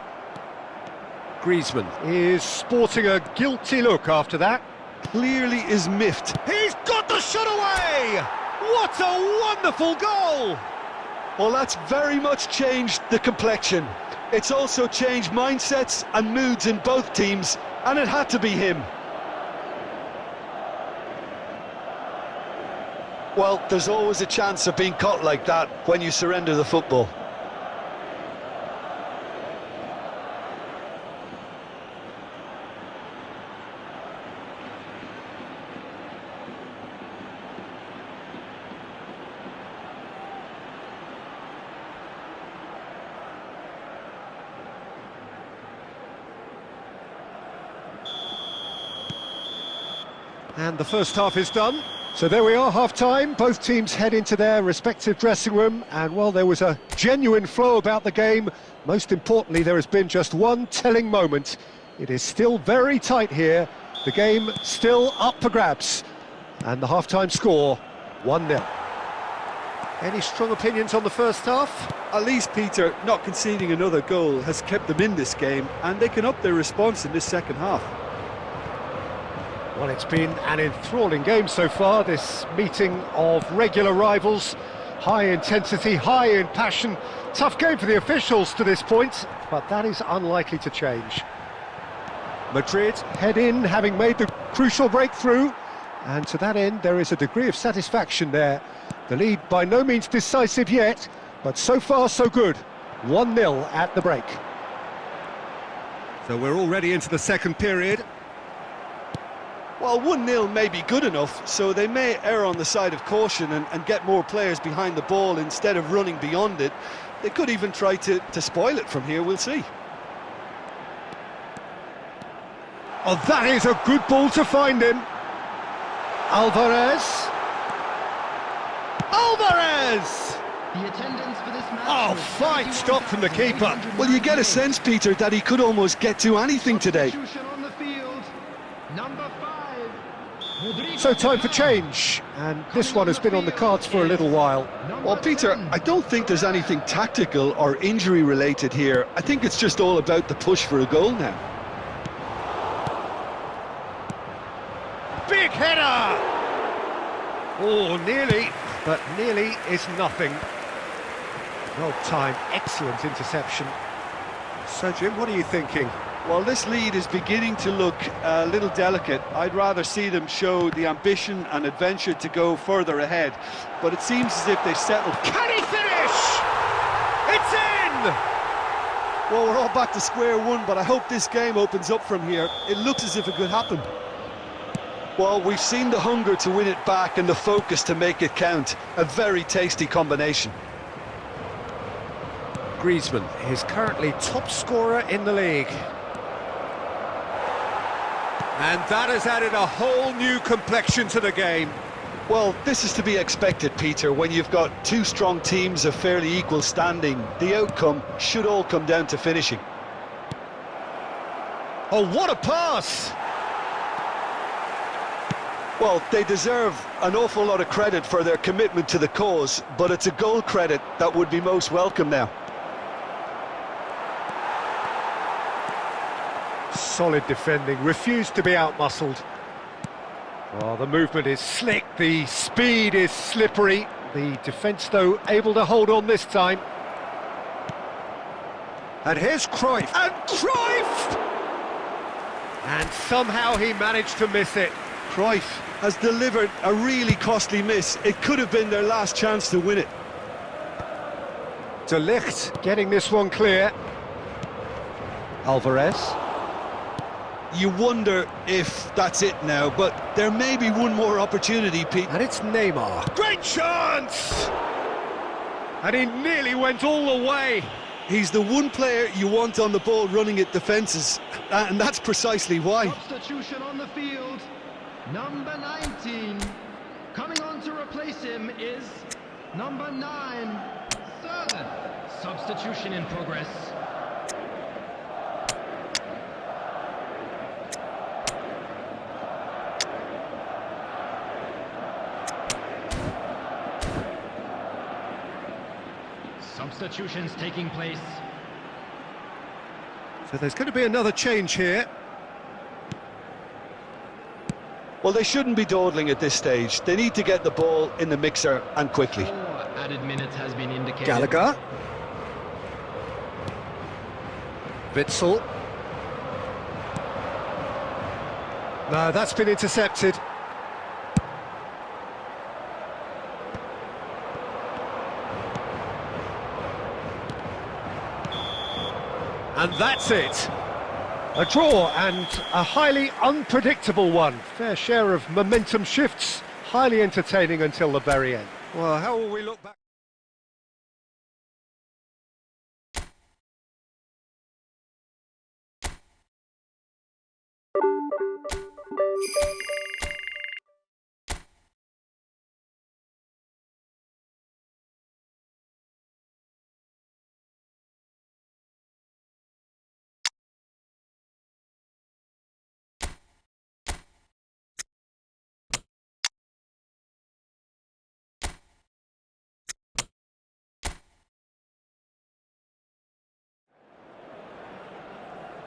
Griezmann is sporting a guilty look after that. Clearly is miffed. He's got the shot away! What a wonderful goal! Well, that's very much changed the complexion. It's also changed mindsets and moods in both teams, and it had to be him. Well, there's always a chance of being caught like that when you surrender the football. And the first half is done. So there we are, half-time. Both teams head into their respective dressing room, and well, there was a genuine flow about the game. Most importantly, there has been just one telling moment. It is still very tight here. The game still up for grabs. And the half-time score, 1-0. Any strong opinions on the first half? At least, Peter, not conceding another goal has kept them in this game, and they can up their response in this second half. Well, it's been an enthralling game so far, this meeting of regular rivals. High intensity, high in passion. Tough game for the officials to this point, but that is unlikely to change. Madrid head in, having made the crucial breakthrough, and to that end there is a degree of satisfaction there. The lead by no means decisive yet, but so far so good. 1-0 at the break. So we're already into the second period. Well, 1-0 may be good enough, so they may err on the side of caution and get more players behind the ball instead of running beyond it. They could even try to spoil it from here, we'll see. Oh, that is a good ball to find him. Alvarez! The attendance for this match. Oh, fine stop from the keeper. Well, you get a sense, Peter, that he could almost get to anything today. Substitution on the field. Number 5. So time for change, and this one has been on the cards for a little while. Well, Peter, I don't think there's anything tactical or injury related here. I think it's just all about the push for a goal now. Big header! Oh, nearly, but nearly is nothing. Well timed, excellent interception. So, Jim, what are you thinking? Well, this lead is beginning to look a little delicate. I'd rather see them show the ambition and adventure to go further ahead. But it seems as if they've settled. Can he finish? It's in! Well, we're all back to square one, but I hope this game opens up from here. It looks as if it could happen. Well, we've seen the hunger to win it back and the focus to make it count. A very tasty combination. Griezmann is currently top scorer in the league. And that has added a whole new complexion to the game. Well, this is to be expected, Peter. When you've got two strong teams of fairly equal standing, the outcome should all come down to finishing. Oh, what a pass! Well, they deserve an awful lot of credit for their commitment to the cause, but it's a goal credit that would be most welcome now. Solid defending, refused to be outmuscled. Well, the movement is slick, the speed is slippery. The defence, though, able to hold on this time. And here's Cruyff. And Cruyff! And somehow he managed to miss it. Cruyff has delivered a really costly miss. It could have been their last chance to win it. De Ligt getting this one clear. Alvarez. You wonder if that's it now, but there may be one more opportunity, Pete. And it's Neymar. Great chance! And he nearly went all the way. He's the one player you want on the ball running at defences, and that's precisely why. Substitution on the field. Number 19. Coming on to replace him is number 9. Third substitution in progress. Substitutions taking place. So there's going to be another change here. Well, they shouldn't be dawdling at this stage. They need to get the ball in the mixer and quickly. 4 added minutes has been indicated. Gallagher. Witsel. No, that's been intercepted. And that's it. A draw, and a highly unpredictable one. Fair share of momentum shifts, highly entertaining until the very end. Well, how will we look back?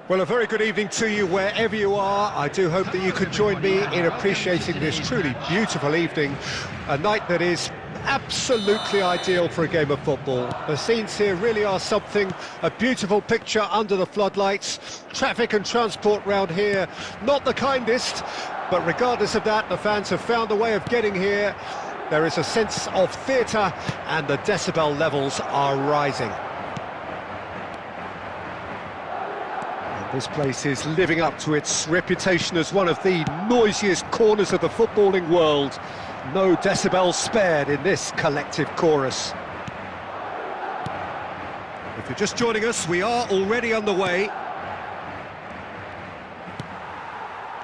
Well, a very good evening to you wherever you are. I do hope that you can join me in appreciating this truly beautiful evening, a night that is absolutely ideal for a game of football. The scenes here really are something, a beautiful picture under the floodlights. Traffic and transport round here, not the kindest, but regardless of that, the fans have found a way of getting here. There is a sense of theatre and the decibel levels are rising. This place is living up to its reputation as one of the noisiest corners of the footballing world. No decibels spared in this collective chorus. If you're just joining us, we are already underway.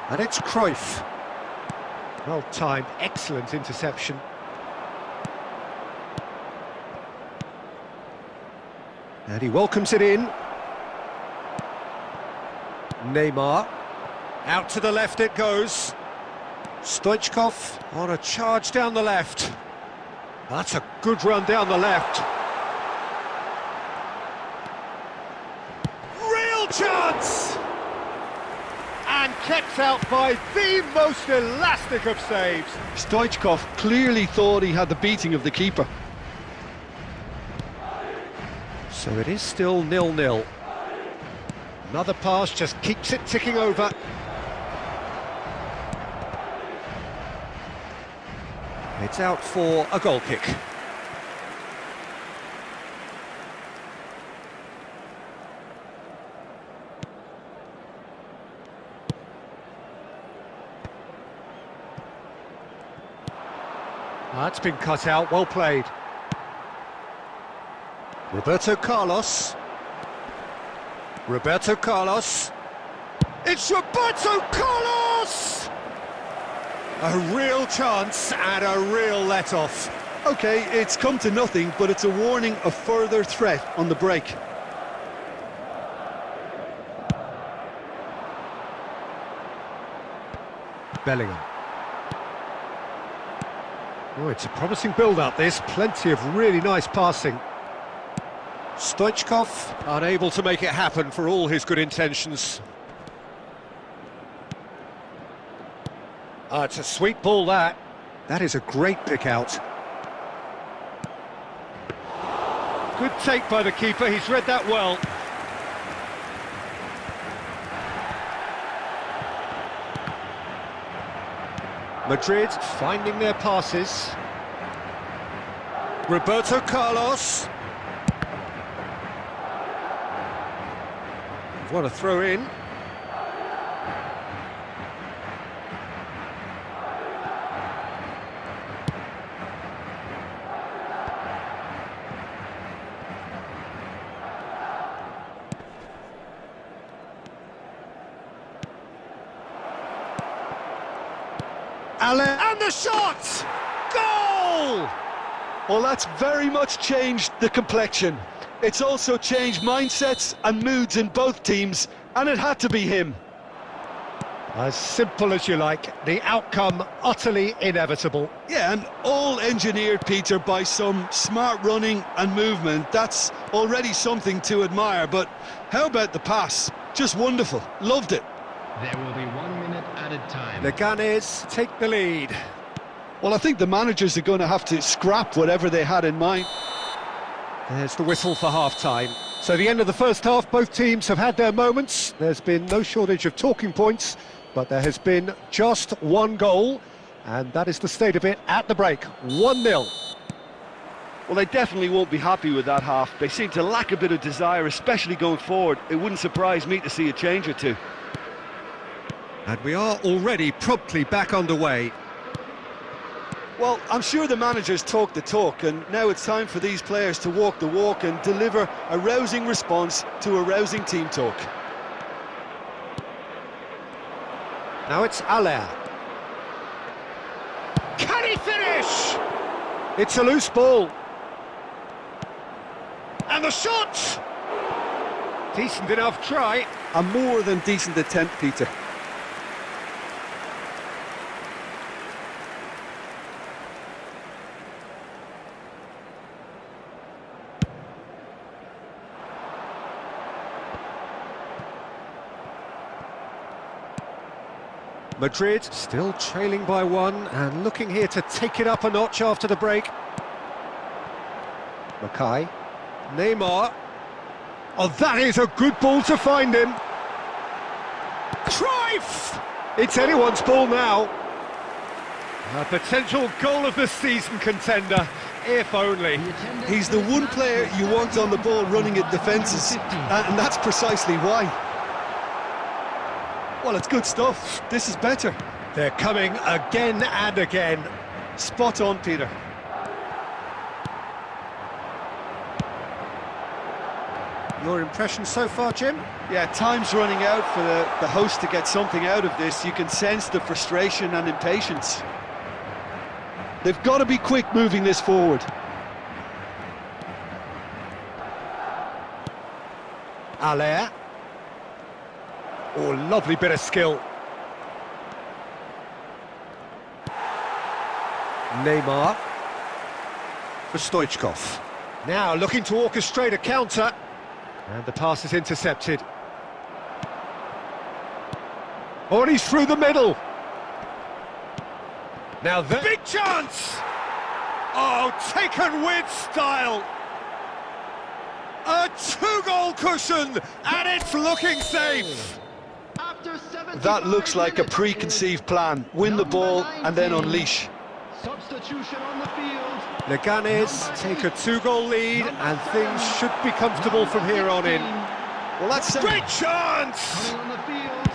And it's Cruyff. Well-timed, excellent interception. And he welcomes it in. Neymar, out to the left it goes. Stoichkov on a charge down the left. That's a good run down the left. Real chance! And kept out by the most elastic of saves. Stoichkov clearly thought he had the beating of the keeper. So it is still 0-0. Another pass just keeps it ticking over. It's out for a goal kick. That's been cut out, well played. Roberto Carlos. Roberto Carlos. It's Roberto Carlos! A real chance and a real let-off. Okay, it's come to nothing, but it's a warning of further threat on the break. Bellingham. Oh, it's a promising build-up, this. Plenty of really nice passing. Stoichkov, unable to make it happen for all his good intentions. It's a sweet ball, that. That is a great pick out. Good take by the keeper, he's read that well. Madrid finding their passes. Roberto Carlos. What a throw in. And the shot! Goal! Well, that's very much changed the complexion. It's also changed mindsets and moods in both teams, and it had to be him. As simple as you like, the outcome utterly inevitable. Yeah, and all engineered, Peter, by some smart running and movement. That's already something to admire, but how about the pass? Just wonderful. Loved it. There will be 1 minute added time. The Gunners take the lead. Well, I think the managers are going to have to scrap whatever they had in mind. There's the whistle for half-time. So the end of the first half, both teams have had their moments. There's been no shortage of talking points, but there has been just one goal, and that is the state of it at the break. 1-0. Well, they definitely won't be happy with that half. They seem to lack a bit of desire, especially going forward. It wouldn't surprise me to see a change or two. And we are already promptly back underway. Well, I'm sure the managers talk the talk, and now it's time for these players to walk the walk and deliver a rousing response to a rousing team talk. Now it's Allaire. Can he finish? It's a loose ball. And the shot! Decent enough try. A more than decent attempt, Peter. Madrid still trailing by one and looking here to take it up a notch after the break. Mackay. Neymar. Oh, that is a good ball to find him. Cruyff! It's anyone's ball now. A potential goal of the season contender, if only. He's the one player you want on the ball running at defences, and that's precisely why. Well, it's good stuff. This is better. They're coming again and again. Spot on, Peter. Your impression so far, Jim? Yeah, time's running out for the host to get something out of this. You can sense the frustration and impatience. They've got to be quick moving this forward. Allaire. Oh, lovely bit of skill. Neymar. For Stoichkov. Now looking to orchestrate a counter. And the pass is intercepted. Oh, and he's through the middle. Now the big chance! Oh, taken with style. A two-goal cushion, and it's looking safe. That looks like a preconceived plan. Win the ball and then unleash. Substitution on the field. Leganes take a two-goal lead, and things should be comfortable from here on in. Well, that's Great chance! Coming on the field,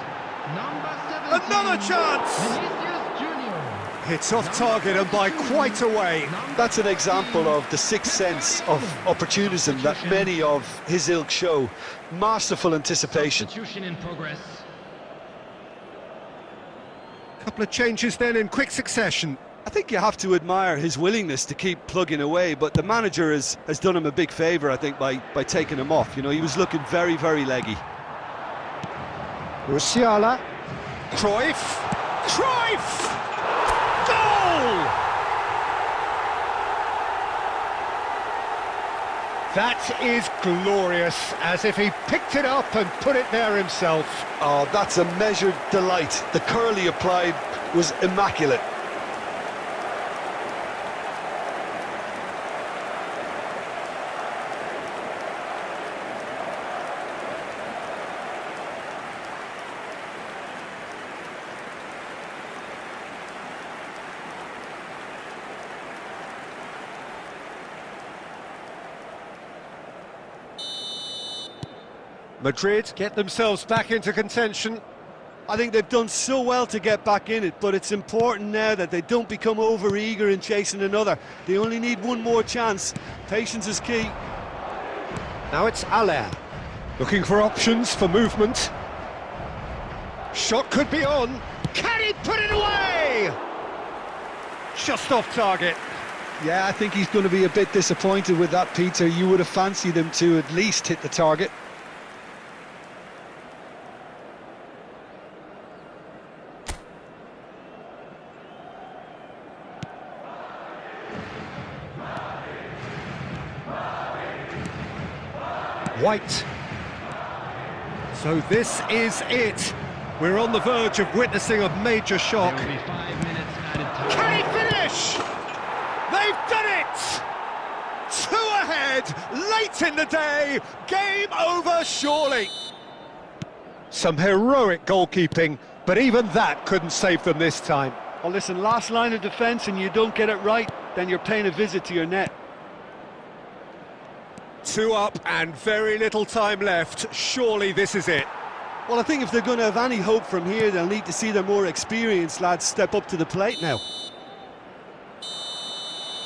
number 17. Another chance! Vinicius Junior. It's off target and by quite a way. That's an example of the sixth sense of opportunism that many of his ilk show. Masterful anticipation. Substitution in progress. Couple of changes then in quick succession. I think you have to admire his willingness to keep plugging away, but the manager has done him a big favour, I think, by taking him off. You know, he was looking very, very leggy. Musiala. Cruyff. Cruyff! Goal! That is glorious, as if he picked it up and put it there himself. Oh, that's a measured delight. The curl he applied was immaculate. Madrid get themselves back into contention. I think they've done so well to get back in it, but it's important now that they don't become over-eager in chasing another. They only need one more chance. Patience is key. Now it's Allaire, looking for options for movement. Shot could be on. Can he put it away? Just off target. Yeah, I think he's going to be a bit disappointed with that, Peter. You would have fancied him to at least hit the target. White. So this is it. We're on the verge of witnessing a major shock. There will be 5 minutes added time. Can he finish? They've done it! 2 ahead, late in the day, game over surely. Some heroic goalkeeping, but even that couldn't save them this time. Well, listen, last line of defence and you don't get it right, then you're paying a visit to your net. 2 up and very little time left. Surely this is it. Well, I think if they're going to have any hope from here, they'll need to see their more experienced lads step up to the plate now.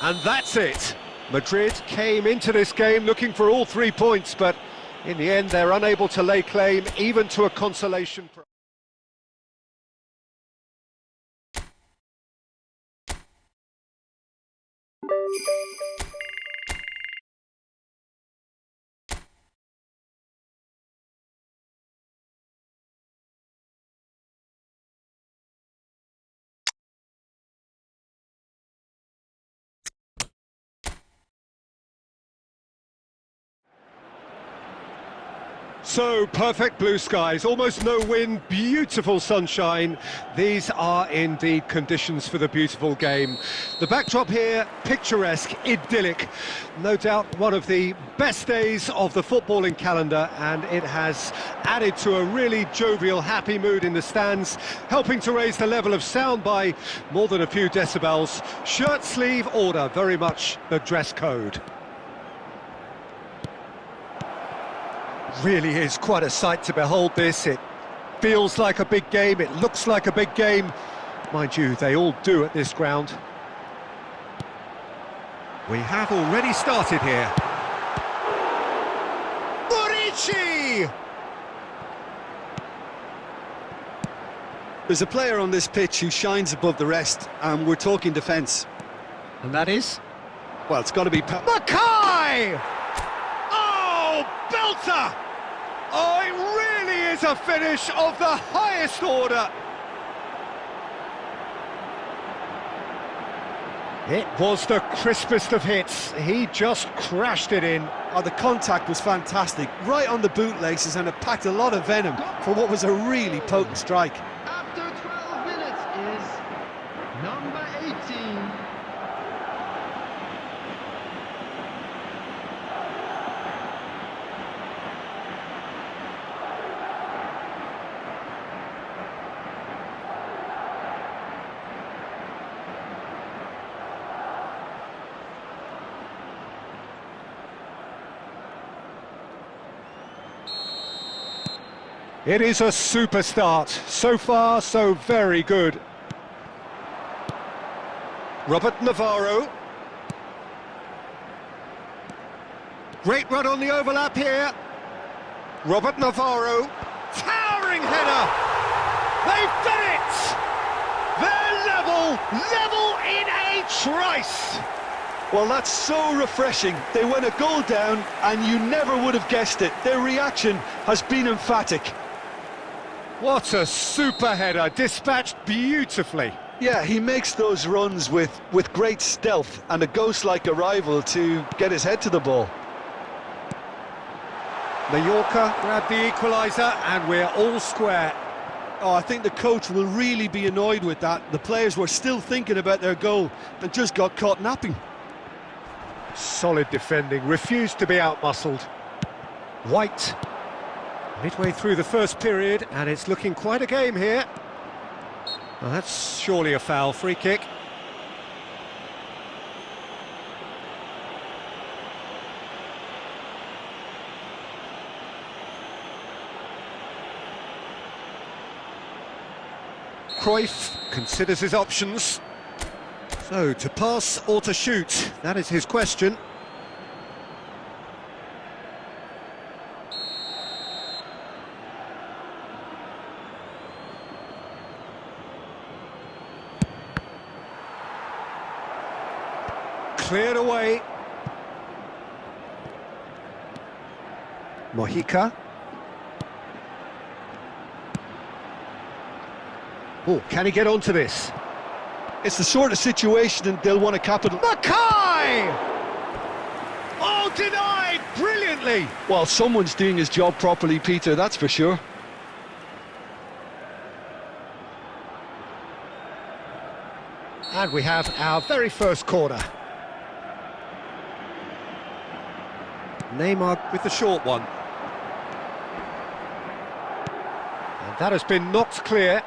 And that's it. Madrid came into this game looking for all 3 points, but in the end they're unable to lay claim even to a consolation prize. So, perfect blue skies, almost no wind, beautiful sunshine. These are indeed conditions for the beautiful game. The backdrop here, picturesque, idyllic. No doubt one of the best days of the footballing calendar, and it has added to a really jovial, happy mood in the stands, helping to raise the level of sound by more than a few decibels. Shirt sleeve order, very much the dress code. Really is quite a sight to behold this. It feels like a big game, it looks like a big game. Mind you, they all do at this ground. We have already started here. Murici! There's a player on this pitch who shines above the rest, and we're talking defence. And that is? Well, it's got to be... Mackay! Oh, belter! Oh, it really is a finish of the highest order. It was the crispest of hits. He just crashed it in. Oh, the contact was fantastic, right on the bootlaces, and it packed a lot of venom for what was a really potent strike. After 12 minutes is number 18. It is a super start. So far, so very good. Robert Navarro. Great run on the overlap here. Robert Navarro. Towering header. They've done it! They're level in a trice. Well, that's so refreshing. They went a goal down, and you never would have guessed it. Their reaction has been emphatic. What a super header, dispatched beautifully. Yeah, he makes those runs with great stealth and a ghost-like arrival to get his head to the ball. Mallorca grabbed the equaliser, and we're all square. Oh, I think the coach will really be annoyed with that. The players were still thinking about their goal and just got caught napping. Solid defending, refused to be outmuscled. White. Midway through the first period, and it's looking quite a game here. Well, that's surely a foul. Free kick. Cruyff considers his options. So, to pass or to shoot? That is his question. Cleared away. Mojica. Oh, can he get onto this? It's the sort of situation and they'll want to capital. Mackay! Oh, denied brilliantly. Well, someone's doing his job properly, Peter, that's for sure. And we have our very first corner. Neymar with the short one. And that has been knocked clear.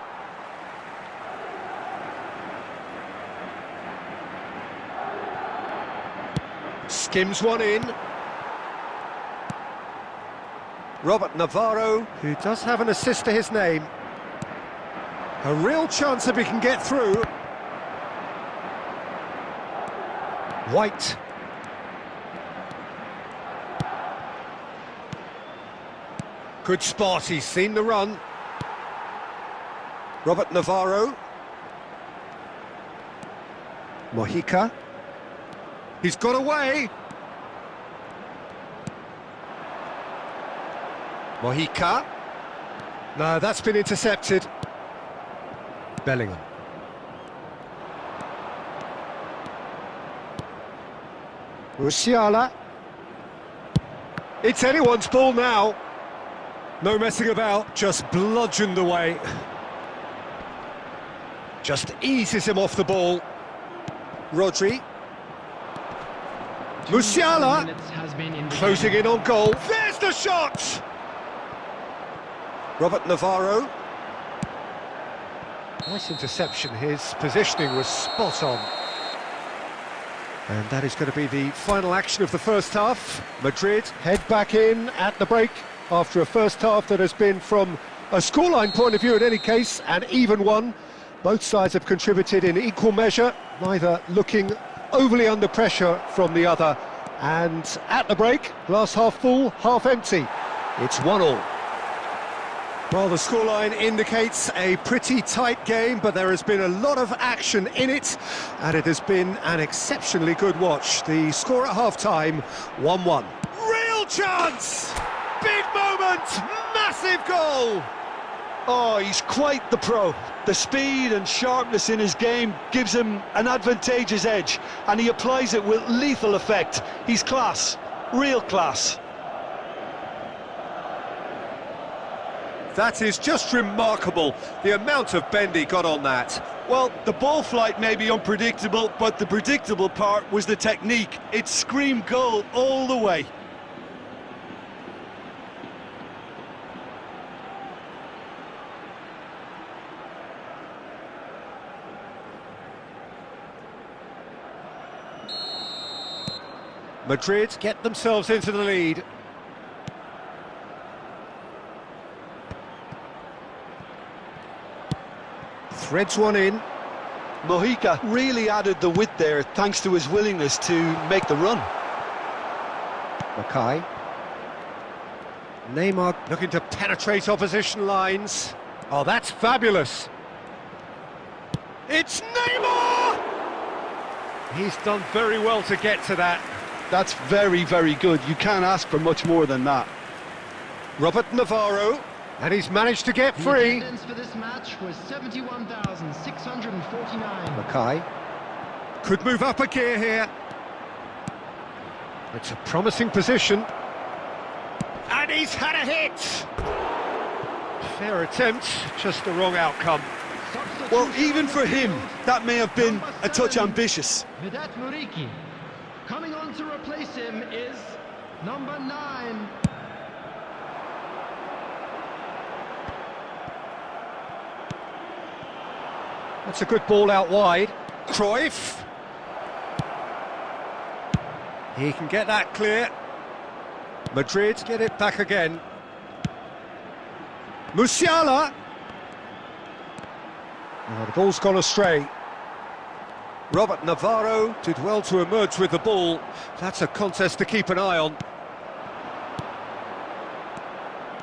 Skims one in. Robert Navarro, who does have an assist to his name. A real chance if he can get through. White. Good spot, he's seen the run. Robert Navarro. Mojica. He's got away. Mojica. No, that's been intercepted. Bellingham. Musiala. It's anyone's ball now. No messing about, just bludgeoned away. Just eases him off the ball. Rodri. Musiala. Closing in on goal. There's the shot! Robert Navarro. Nice interception. His positioning was spot on. And that is going to be the final action of the first half. Madrid head back in at the break after a first half that has been, from a scoreline point of view in any case, an even one. Both sides have contributed in equal measure, neither looking overly under pressure from the other. And at the break, glass half full, half empty. It's 1-1. Well, the scoreline indicates a pretty tight game, but there has been a lot of action in it, and it has been an exceptionally good watch. The score at half-time, 1-1. Real chance! Big moment! Massive goal! Oh, he's quite the pro. The speed and sharpness in his game gives him an advantageous edge, and he applies it with lethal effect. He's class, real class. That is just remarkable, the amount of bend he got on that. Well, the ball flight may be unpredictable, but the predictable part was the technique. It screamed goal all the way. Madrid get themselves into the lead. Threads one in. Mojica really added the width there thanks to his willingness to make the run. Mackay. Neymar looking to penetrate opposition lines. Oh, that's fabulous. It's Neymar! He's done very well to get to that. That's very, very good. You can't ask for much more than that. Robert Navarro, and he's managed to get free. The attendance for this match was 71,649. Mackay could move up a gear here. It's a promising position. And he's had a hit! Fair attempt, just the wrong outcome. Well, even for him, that may have been a touch ambitious. Vedat Muriqi. Coming on to replace him is number 9. That's a good ball out wide. Cruyff. He can get that clear. Madrid get it back again. Musiala. Oh, the ball's gone astray. Robert Navarro did well to emerge with the ball. That's a contest to keep an eye on.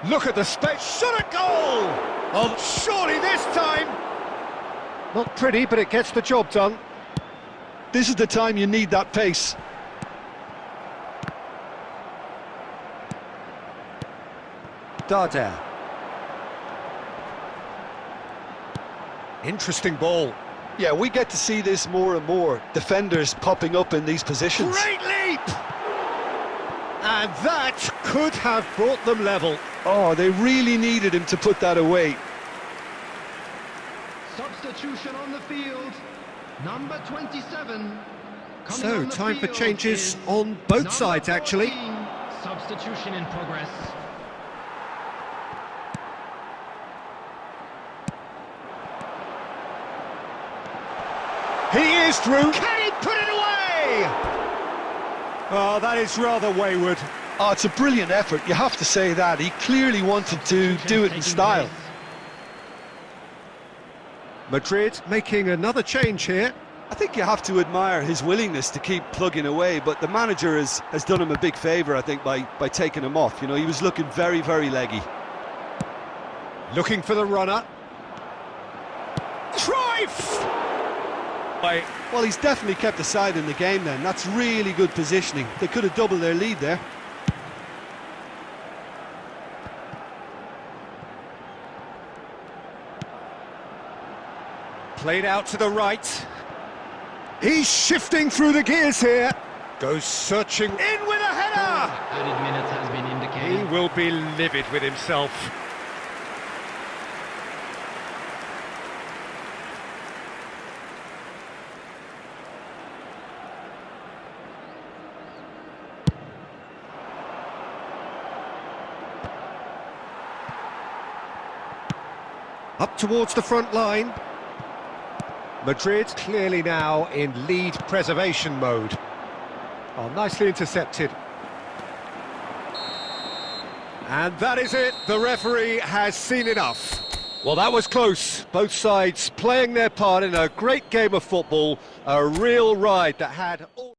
Look at the space. Shot at goal! Oh, surely this time! Not pretty, but it gets the job done. This is the time you need that pace. Darder. Interesting ball. Yeah, we get to see this more and more. Defenders popping up in these positions. Great leap! And that could have brought them level. Oh, they really needed him to put that away. Substitution on the field, number 27. So, time for changes on both sides, actually. Substitution in progress. He is through. Can he put it away? Oh, that is rather wayward. Oh, it's a brilliant effort, you have to say that. He clearly wanted to do it in style. Madrid making another change here. I think you have to admire his willingness to keep plugging away, but the manager has done him a big favour, I think, by taking him off. You know, he was looking very, very leggy. Looking for the runner. Cruyff! Well, he's definitely kept the side in the game then. That's really good positioning. They could have doubled their lead there. Played out to the right. He's shifting through the gears here. Goes searching in with a header. Added minutes has been indicated. He will be livid with himself. Up towards the front line. Madrid clearly now in lead preservation mode. Oh, nicely intercepted. And that is it. The referee has seen enough. Well, that was close. Both sides playing their part in a great game of football. A real ride that had all...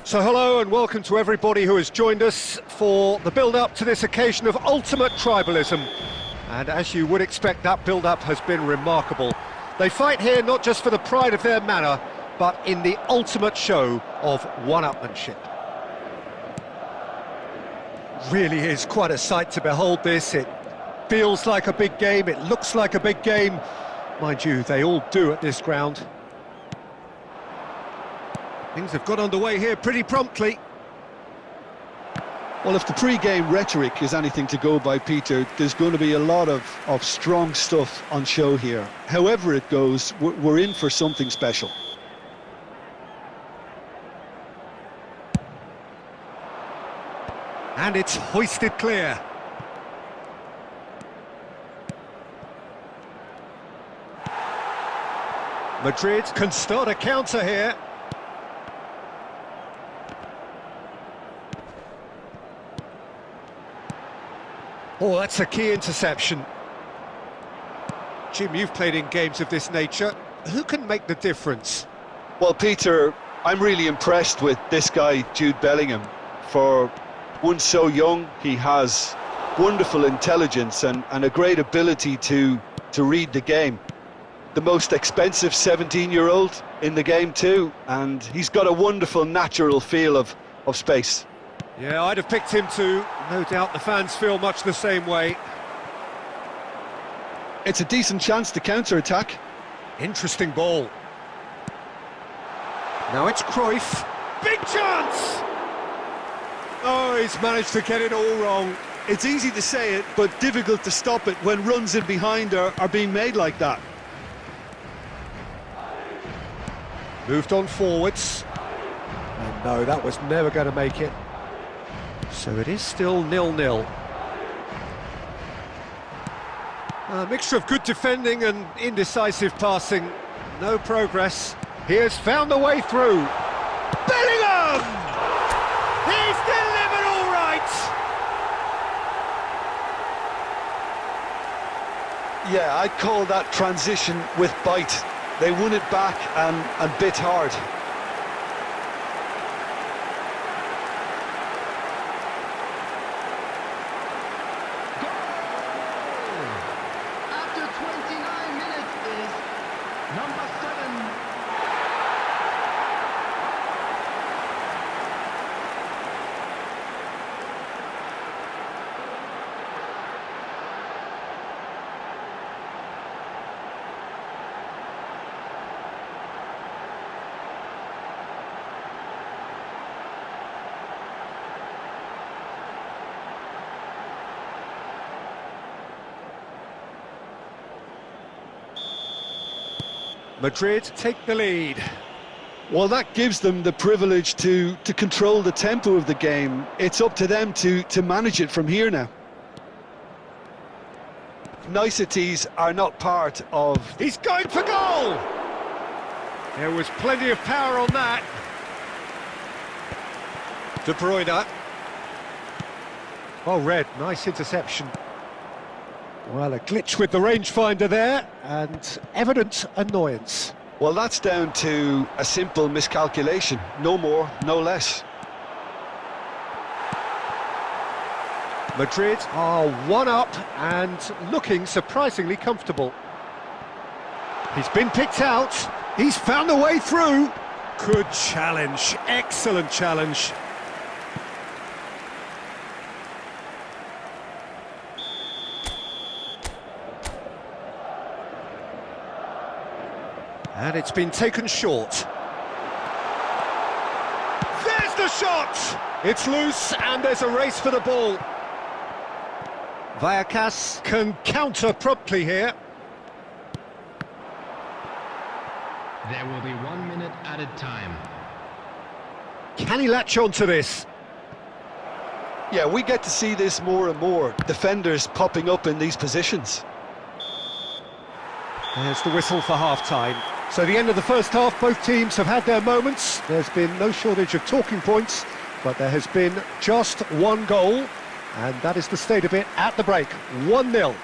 So hello and welcome to everybody who has joined us for the build-up to this occasion of ultimate tribalism. And as you would expect, that build-up has been remarkable. They fight here not just for the pride of their manor, but in the ultimate show of one-upmanship. Really is quite a sight to behold this. It feels like a big game, it looks like a big game. Mind you, they all do at this ground. Things have got underway here pretty promptly. Well, if the pre-game rhetoric is anything to go by, Peter, there's going to be a lot of strong stuff on show here. However it goes, we're in for something special. And it's hoisted clear. Madrid can start a counter here. Oh, that's a key interception. Jim, you've played in games of this nature. Who can make the difference? Well, Peter, I'm really impressed with this guy, Jude Bellingham. For one so young, he has wonderful intelligence and a great ability to read the game. The most expensive 17-year-old in the game too, and he's got a wonderful natural feel of space. Yeah, I'd have picked him too. No doubt the fans feel much the same way. It's a decent chance to counter-attack. Interesting ball. Now it's Cruyff. Big chance! Oh, he's managed to get it all wrong. It's easy to say it, but difficult to stop it when runs in behind are being made like that. Moved on forwards. And no, that was never going to make it. So it is still 0-0. A mixture of good defending and indecisive passing. No progress. He has found a way through. Bellingham! He's delivered all right! Yeah, I'd call that transition with bite. They won it back and bit hard. After 29 minutes is number 7. Madrid take the lead. Well, that gives them the privilege to control the tempo of the game. It's up to them to manage it from here now. Niceties are not part of... He's going for goal! There was plenty of power on that. De Bruyne. Oh, Red, nice interception. Well, a glitch with the rangefinder there, and evident annoyance. Well, that's down to a simple miscalculation. No more, no less. Madrid are one up and looking surprisingly comfortable. He's been picked out. He's found a way through. Good challenge. Excellent challenge. And it's been taken short. There's the shot! It's loose and there's a race for the ball. Vallecas can counter promptly here. There will be 1 minute added time. Can he latch on to this? Yeah, we get to see this more and more. Defenders popping up in these positions. There's the whistle for half-time. So the end of the first half, both teams have had their moments. There's been no shortage of talking points, but there has been just one goal, and that is the state of it at the break. 1-0.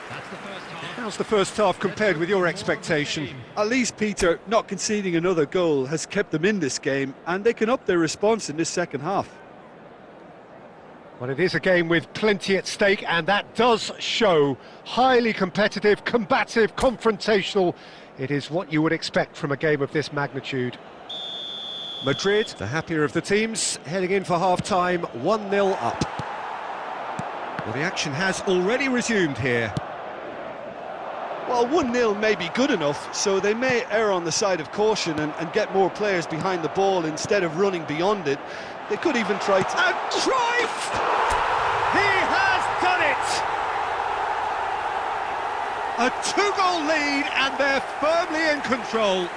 That's the first half. How's the first half compared with your expectation? At least, Peter, not conceding another goal has kept them in this game, and they can up their response in this second half. Well, it is a game with plenty at stake, and that does show. Highly competitive, combative, confrontational. It is what you would expect from a game of this magnitude. Madrid, the happier of the teams, heading in for half-time, 1-0 up. Well, the action has already resumed here. Well, 1-0 may be good enough, so they may err on the side of caution and get more players behind the ball instead of running beyond it. They could even try to... And Cruyff! He has done it! A two-goal lead, and they're firmly in control.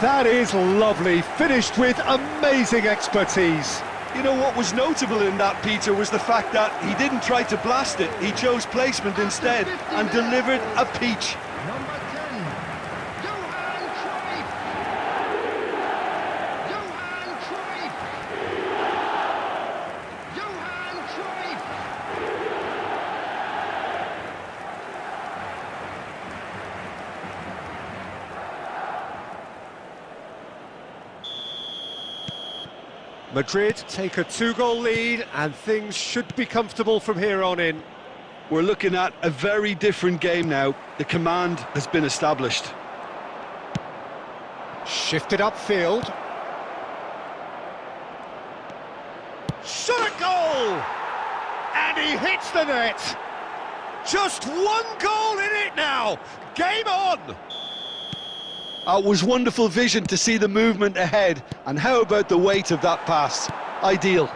That is lovely, finished with amazing expertise. You know, what was notable in that, Peter, was the fact that he didn't try to blast it. He chose placement instead and delivered a peach. Number 10, Johan Cruyff! Johan Cruyff! Johan Cruyff! Madrid take a two-goal lead, and things should be comfortable from here on in. We're looking at a very different game now. The command has been established. Shifted upfield. Shot a goal! And he hits the net! Just one goal in it now! Game on! It was wonderful vision to see the movement ahead, and how about the weight of that pass? Ideal.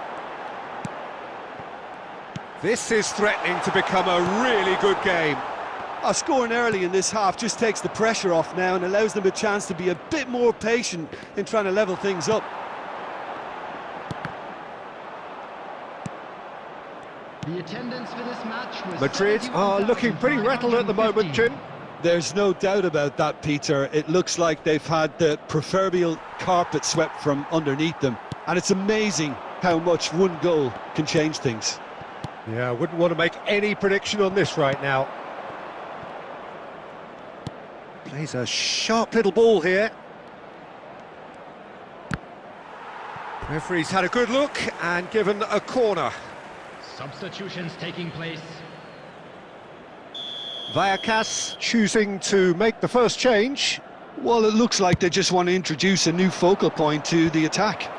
This is threatening to become a really good game. Scoring early in this half just takes the pressure off now and allows them a chance to be a bit more patient in trying to level things up. The attendance for this match was Madrid are looking pretty rattled at the moment, Jim. There's no doubt about that, Peter. It looks like they've had the proverbial carpet swept from underneath them. And it's amazing how much one goal can change things. Yeah, I wouldn't want to make any prediction on this right now. Plays a sharp little ball here. Referee's had a good look and given a corner. Substitutions taking place. Vallecas choosing to make the first change. Well, it looks like they just want to introduce a new focal point to the attack.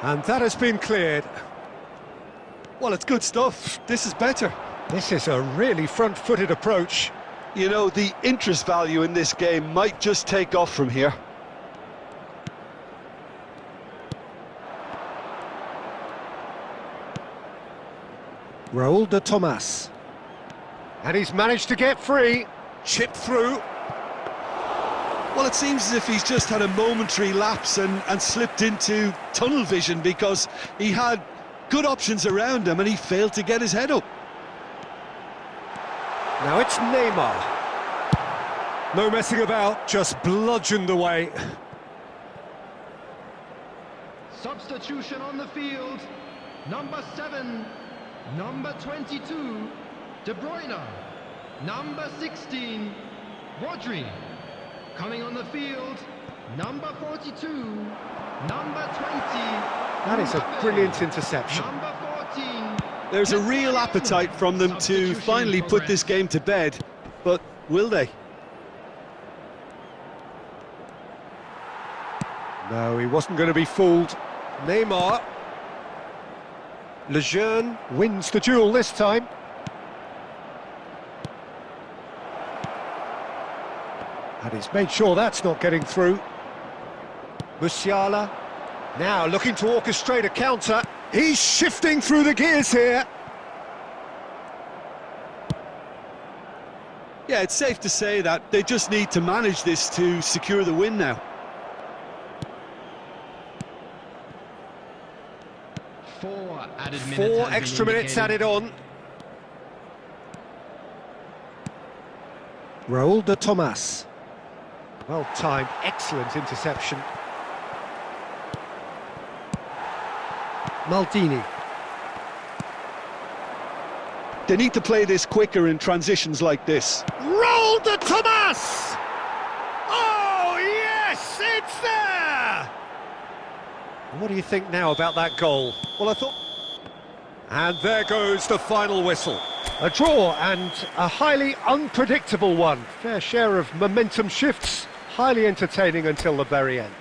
And that has been cleared. Well, it's good stuff. This is better. This is a really front-footed approach. You know, the interest value in this game might just take off from here. Raúl de Tomás. And he's managed to get free. Chipped through. Well, it seems as if he's just had a momentary lapse and slipped into tunnel vision, because he had good options around him and he failed to get his head up. Now it's Neymar. No messing about, just bludgeoned away. Substitution on the field. Number 7, number 22, De Bruyne. Number 16, Rodri. Coming on the field, number 42, number 20. That is a brilliant interception. Number 14, There's a real appetite from them to finally put this game to bed, but will they? No, he wasn't going to be fooled. Neymar. Lejeune wins the duel this time. And he's made sure that's not getting through. Musiala. Now looking to orchestrate a counter. He's shifting through the gears here. Yeah, it's safe to say that they just need to manage this to secure the win now. Four extra minutes added on. Raúl de Tomàs. Well timed, excellent interception. Maldini. They need to play this quicker in transitions like this. Raúl de Tomàs! Oh, yes, it's there! What do you think now about that goal? Well, I thought... And there goes the final whistle. A draw and a highly unpredictable one. Fair share of momentum shifts, highly entertaining until the very end.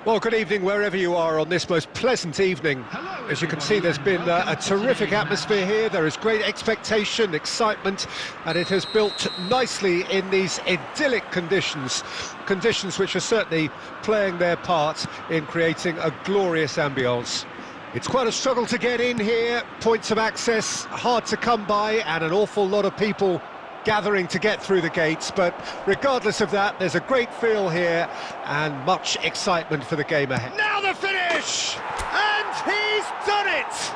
Well, good evening wherever you are on this most pleasant evening. As you can see, there's been a terrific atmosphere here. There is great expectation, excitement, and it has built nicely in these idyllic conditions. Conditions which are certainly playing their part in creating a glorious ambience. It's quite a struggle to get in here, points of access hard to come by, and an awful lot of people gathering to get through the gates, but regardless of that, there's a great feel here and much excitement for the game ahead. Now the finish! And he's done it!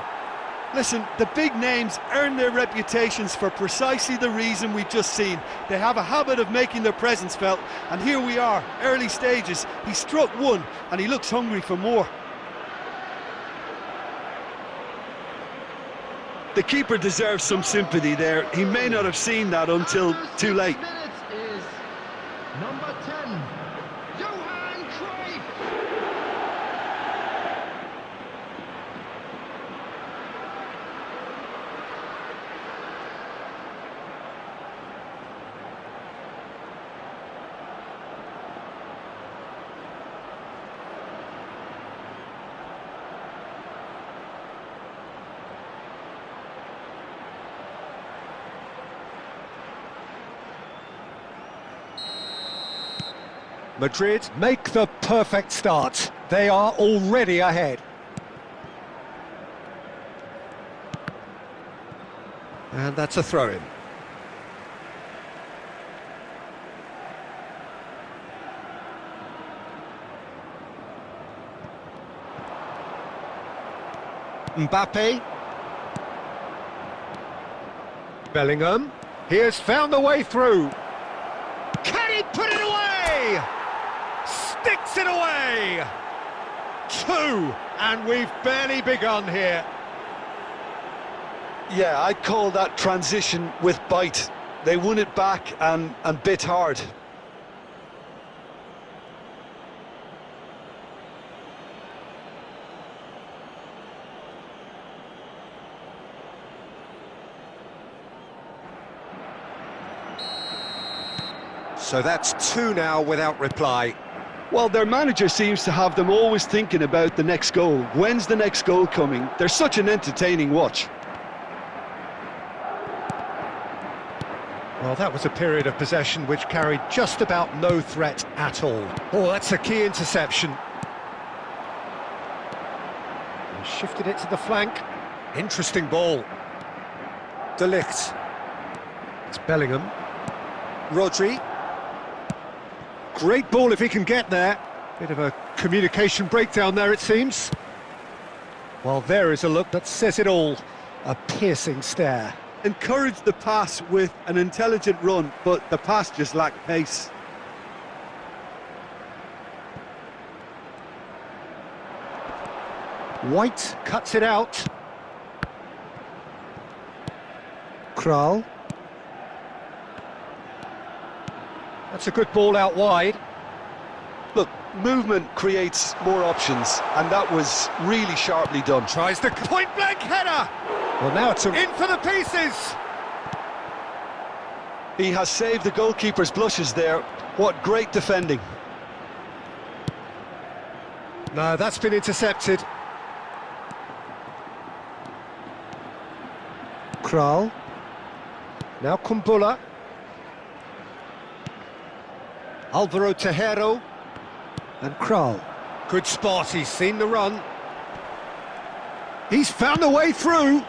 Listen, the big names earn their reputations for precisely the reason we've just seen. They have a habit of making their presence felt, and here we are, early stages. He struck one, and he looks hungry for more. The keeper deserves some sympathy there. He may not have seen that until too late. Is number 10, Johan Cruyff. Madrid make the perfect start. They are already ahead. And that's a throw-in. Mbappe. Bellingham. He has found the way through. Can he put it away? Sticks it away! 2, and we've barely begun here. Yeah, I'd call that transition with bite. They won it back and bit hard. So that's 2 now without reply. Well, their manager seems to have them always thinking about the next goal. When's the next goal coming? They're such an entertaining watch. Well, that was a period of possession which carried just about no threat at all. Oh, that's a key interception. He shifted it to the flank. Interesting ball. De Ligt. It's Bellingham. Rodri. Great ball if he can get there. Bit of a communication breakdown there, it seems. Well, there is a look that says it all. A piercing stare. Encouraged the pass with an intelligent run, but the pass just lacked pace. White cuts it out. Kral. That's a good ball out wide. Look, movement creates more options, and that was really sharply done. Tries the point-blank header. Well, now it's in for the pieces. He has saved the goalkeeper's blushes there. What great defending. No, that's been intercepted. Kral. Now Kumbula. Alvaro Tejero. And Kral. Good spot, he's seen the run. He's found a way through.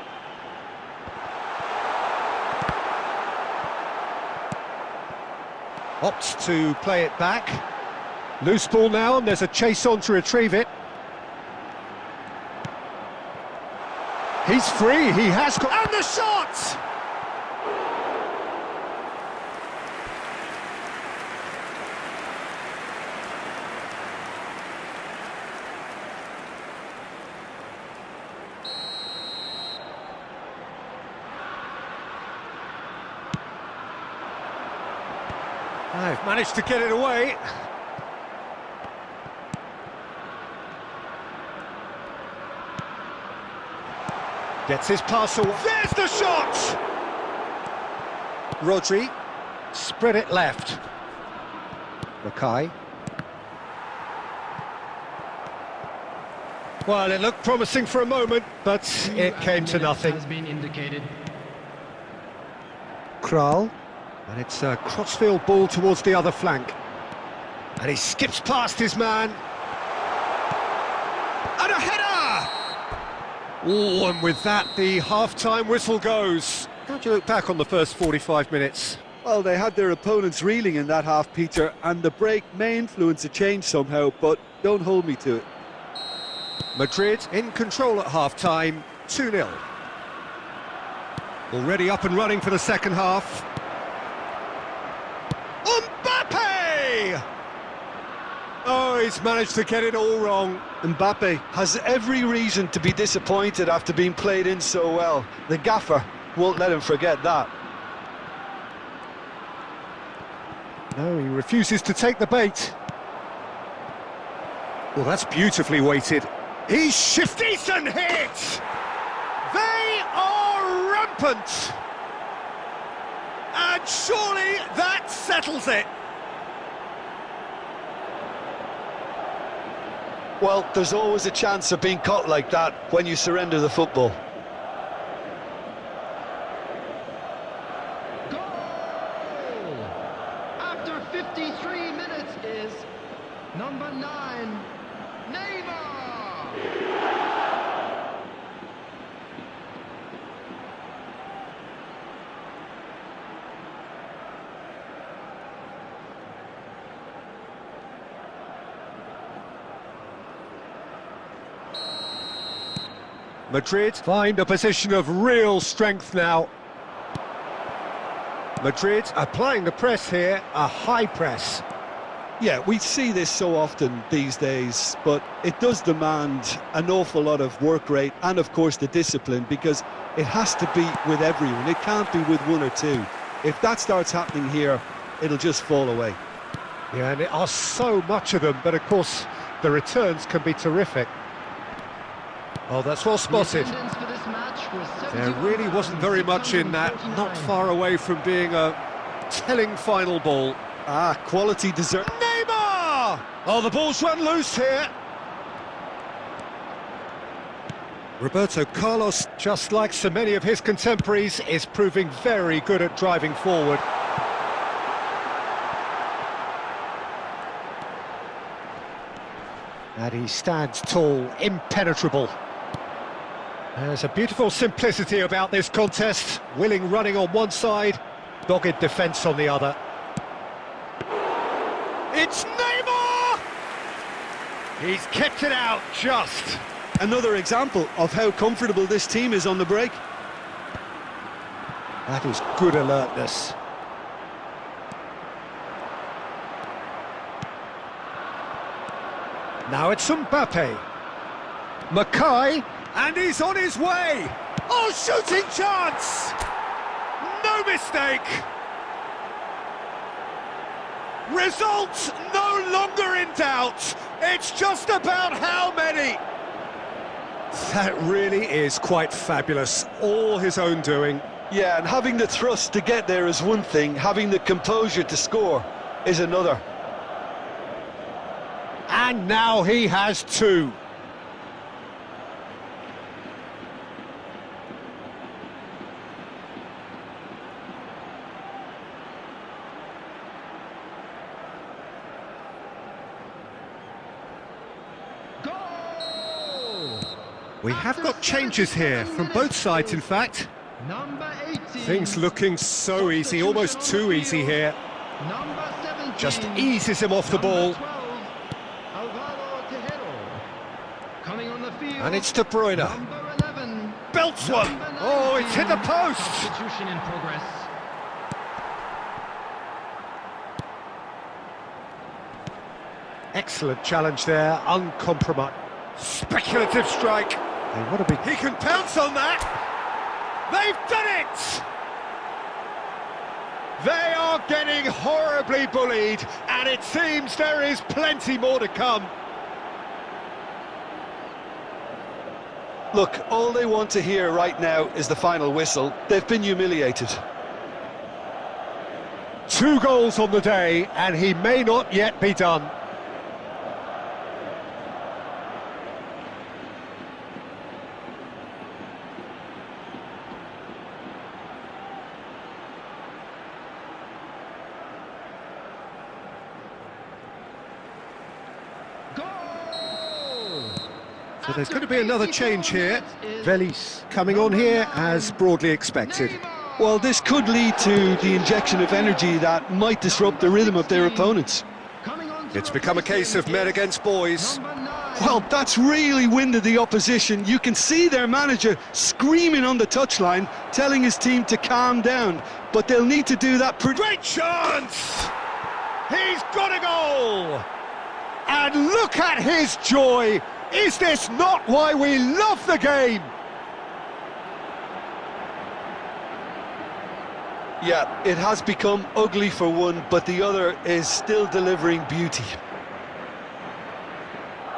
Opts to play it back. Loose ball now, and there's a chase on to retrieve it. He's free, he has got... And the shot! I've managed to get it away. Gets his pass away. There's the shot! Rodri. Spread it left. Mackay. Well, it looked promising for a moment, but it came to nothing. Has been indicated. Kral. And it's a crossfield ball towards the other flank. And he skips past his man. And a header! Oh, and with that, the half-time whistle goes. How do you look back on the first 45 minutes? Well, they had their opponents reeling in that half, Peter, and the break may influence a change somehow, but don't hold me to it. Madrid in control at half-time, 2-0. Already up and running for the second half. Mbappe! Oh, he's managed to get it all wrong. Mbappe has every reason to be disappointed after being played in so well. The gaffer won't let him forget that. No, he refuses to take the bait. Well, that's beautifully weighted. He's decent hit! They are rampant! And surely that settles it. Well, there's always a chance of being caught like that when you surrender the football. Goal! After 53 minutes is number 9, Neymar! Madrid find a position of real strength now. Madrid applying the press here, a high press. Yeah, we see this so often these days, but it does demand an awful lot of work rate and, of course, the discipline, because it has to be with everyone. It can't be with one or two. If that starts happening here, it'll just fall away. Yeah, and there are so much of them, but of course the returns can be terrific. Oh, that's well spotted. There really wasn't very much in that, not far away from being a telling final ball. Ah, quality dessert. Neymar! Oh, the ball's run loose here. Roberto Carlos, just like so many of his contemporaries, is proving very good at driving forward. And he stands tall, impenetrable. There's a beautiful simplicity about this contest. Willing running on one side, dogged defence on the other. It's Neymar! He's kept it out just. Another example of how comfortable this team is on the break. That is good alertness. Now it's Mbappe. Mackay, and he's on his way. Oh, shooting chance! No mistake! Result no longer in doubt. It's just about how many. That really is quite fabulous. All his own doing. Yeah, and having the thrust to get there is one thing, having the composure to score is another. And now he has two. We have got changes here, from both sides in fact. Number 18. Things looking so easy, almost too easy here. Number 17. Just eases him off the ball. Number 12, Alvaro Tejero. Coming on the field. And it's De Bruyne. Number 11. Belts one. Number Oh, it's hit the 19. post. Substitution in progress. Excellent challenge there, uncompromised. Speculative strike. Hey, what a big... He can pounce on that. They've done it! They are getting horribly bullied, and it seems there is plenty more to come. Look, all they want to hear right now is the final whistle. They've been humiliated. 2 goals on the day, and he may not yet be done. So there's going to be another change here. Velis coming on here as broadly expected. Well, this could lead to the injection of energy that might disrupt the rhythm of their opponents. It's become a case of men against boys. Well, that's really winded the opposition. You can see their manager screaming on the touchline, telling his team to calm down. But they'll need to do that. Great chance! He's got a goal! And look at his joy! Is this not why we love the game? Yeah, it has become ugly for one, but the other is still delivering beauty.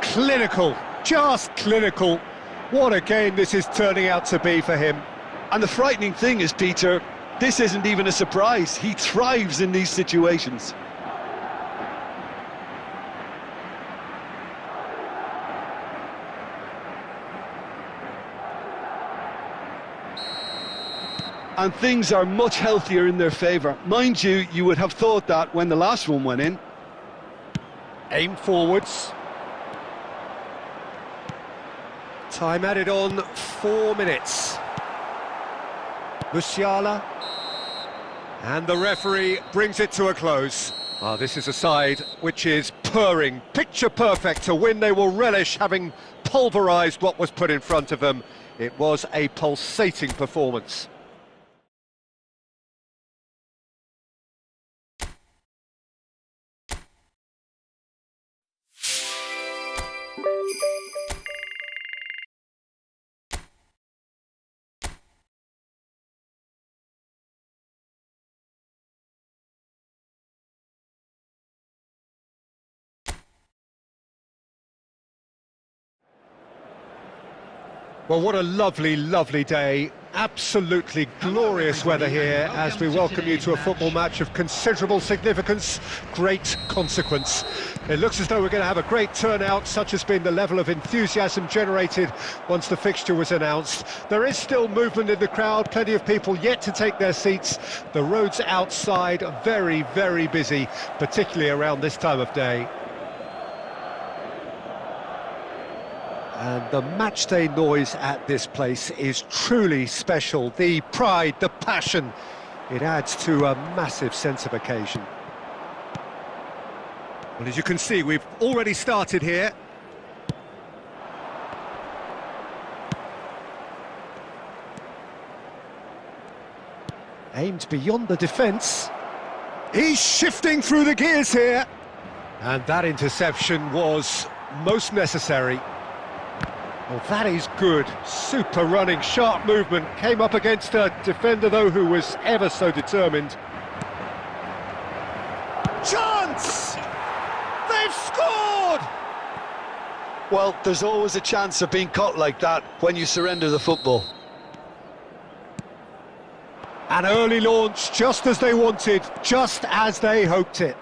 Clinical, just clinical. What a game this is turning out to be for him. And the frightening thing is, Peter, this isn't even a surprise. He thrives in these situations. And things are much healthier in their favour. Mind you, you would have thought that when the last one went in. Aim forwards. Time added on, 4 minutes. Musiala. And the referee brings it to a close. Ah, this is a side which is purring, picture perfect to win. They will relish having pulverised what was put in front of them. It was a pulsating performance. Well, what a lovely, lovely day. Absolutely glorious weather here as we welcome you to a football match of considerable significance, great consequence. It looks as though we're going to have a great turnout, such has been the level of enthusiasm generated once the fixture was announced. There is still movement in the crowd, plenty of people yet to take their seats. The roads outside are very, very busy, particularly around this time of day. And the matchday noise at this place is truly special. The pride, the passion, it adds to a massive sense of occasion. Well, as you can see, we've already started here. Aimed beyond the defence. He's shifting through the gears here. And that interception was most necessary. Well, that is good. Super running, sharp movement. Came up against a defender, though, who was ever so determined. Chance! They've scored! Well, there's always a chance of being caught like that when you surrender the football. An early launch, just as they wanted, just as they hoped it.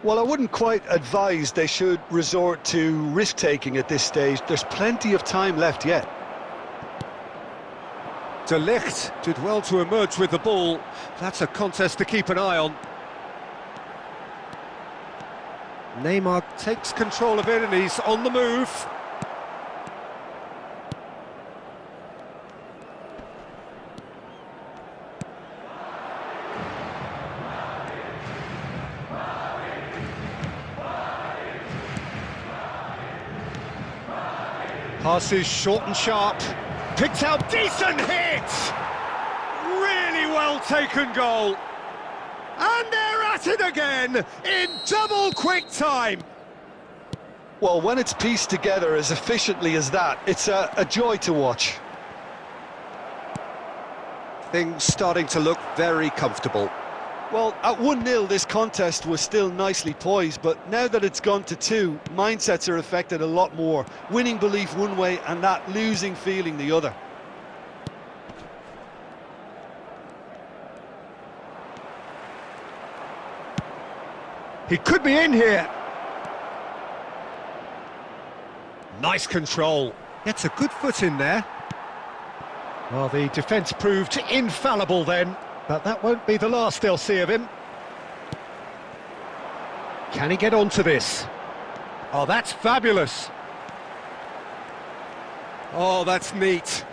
Well, I wouldn't quite advise they should resort to risk-taking at this stage. There's plenty of time left yet. De Ligt did well to emerge with the ball. That's a contest to keep an eye on. Neymar takes control of it and he's on the move. Passes short and sharp. Picked out, decent hit! Really well taken goal. And they're at it again in double quick time. Well, when it's pieced together as efficiently as that, it's a joy to watch. Things starting to look very comfortable. Well, at 1-0 this contest was still nicely poised, but now that it's gone to 2, mindsets are affected a lot more. Winning belief one way and that losing feeling the other. He could be in here. Nice control. Gets a good foot in there. Well, the defence proved infallible then. But that won't be the last they'll see of him. Can he get onto this? Oh, that's fabulous. Oh, that's neat.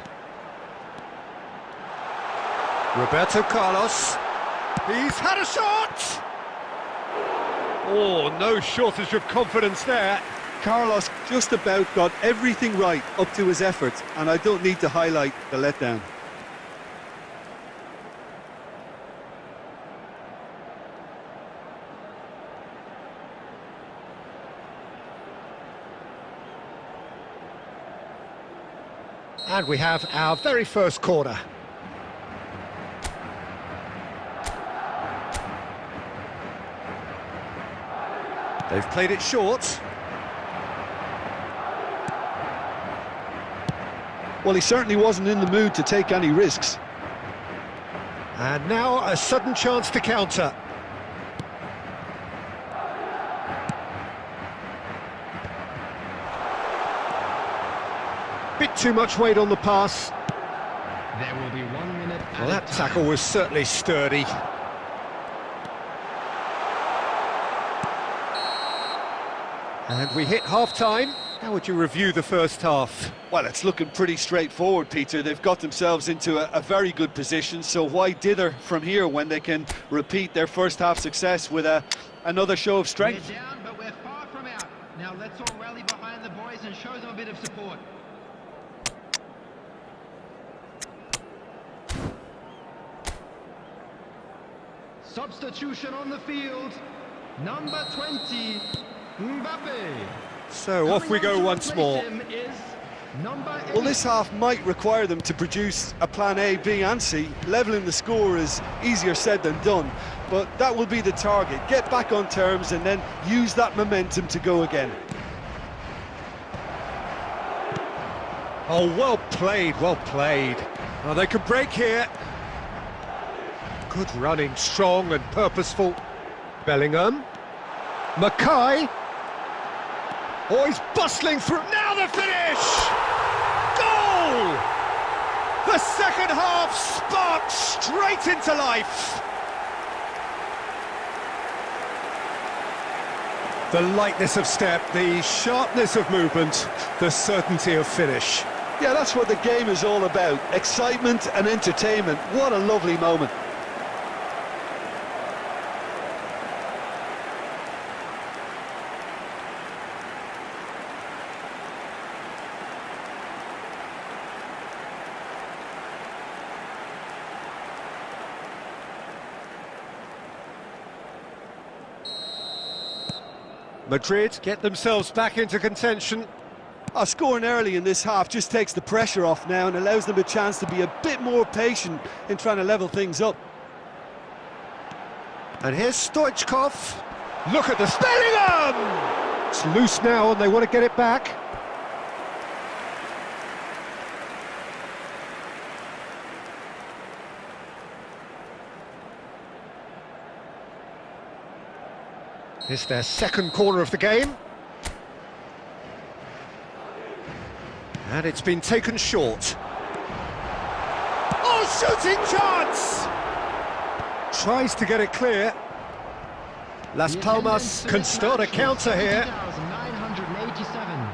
Roberto Carlos. He's had a shot! Oh, no shortage of confidence there. Carlos just about got everything right up to his effort, and I don't need to highlight the letdown. And we have our very first corner. They've played it short. Well, he certainly wasn't in the mood to take any risks. And now a sudden chance to counter. Bit too much weight on the pass. There will be 1 minute. Well, that tackle was certainly sturdy. And we hit half-time. How would you review the first half? Well, it's looking pretty straightforward, Peter. They've got themselves into a very good position, so why dither from here when they can repeat their first half success with another show of strength? We're down, but we're far from out. Now let's all rally behind the boys and show them a bit of support. Substitution on the field. Number 20, Mbappe. So off we go once more. Well, this half might require them to produce a plan A, B and C. Levelling the score is easier said than done, but that will be the target. Get back on terms and then use that momentum to go again. Oh, well played, well played. Oh, they could break here. Good running, strong and purposeful. Bellingham. Mackay. Oh, he's bustling through. Now the finish! Goal! The second half sparked straight into life. The lightness of step, the sharpness of movement, the certainty of finish. Yeah, that's what the game is all about. Excitement and entertainment. What a lovely moment. Madrid get themselves back into contention. Scoring early in this half just takes the pressure off now and allows them a chance to be a bit more patient in trying to level things up. And here's Stoichkov. Look at the Bellingham! It's loose now and they want to get it back. It's their second corner of the game. And it's been taken short. Oh, shooting chance! Tries to get it clear. Las Palmas can start a counter here. 987.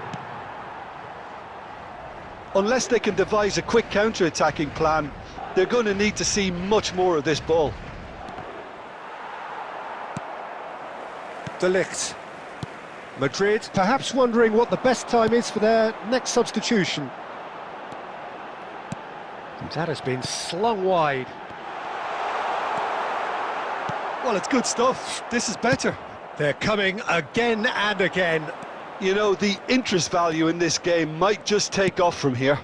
Unless they can devise a quick counter-attacking plan, they're going to need to see much more of this ball. De Ligt. Madrid perhaps wondering what the best time is for their next substitution. And that has been slung wide. Well, it's good stuff. This is better. They're coming again and again. You know, the interest value in this game might just take off from here.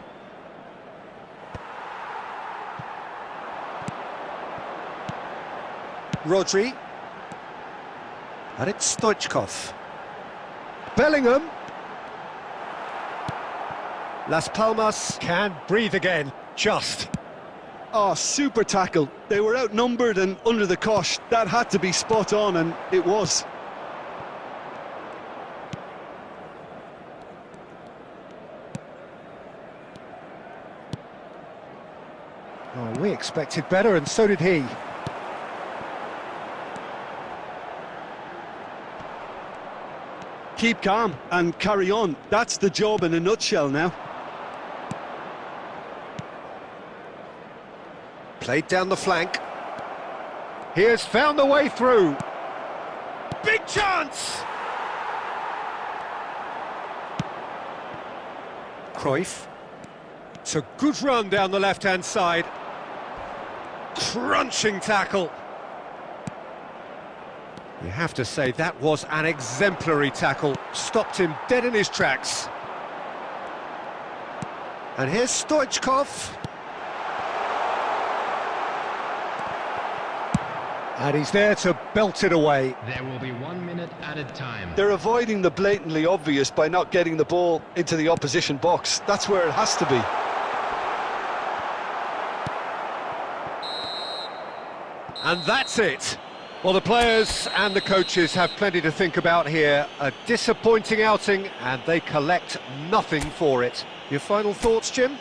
Rodri. And it's Stoichkov. Bellingham. Las Palmas can breathe again, just. Oh, super tackle. They were outnumbered and under the cosh. That had to be spot on, and it was. Oh, we expected better, and so did he. Keep calm and carry on. That's the job in a nutshell now. Played down the flank. He has found the way through. Big chance! Cruyff. It's a good run down the left-hand side. Crunching tackle. You have to say that was an exemplary tackle. Stopped him dead in his tracks. And here's Stoichkov. And he's there to belt it away. There will be 1 minute added time. They're avoiding the blatantly obvious by not getting the ball into the opposition box. That's where it has to be. And that's it. Well, the players and the coaches have plenty to think about here. A disappointing outing, and they collect nothing for it. Your final thoughts, Jim?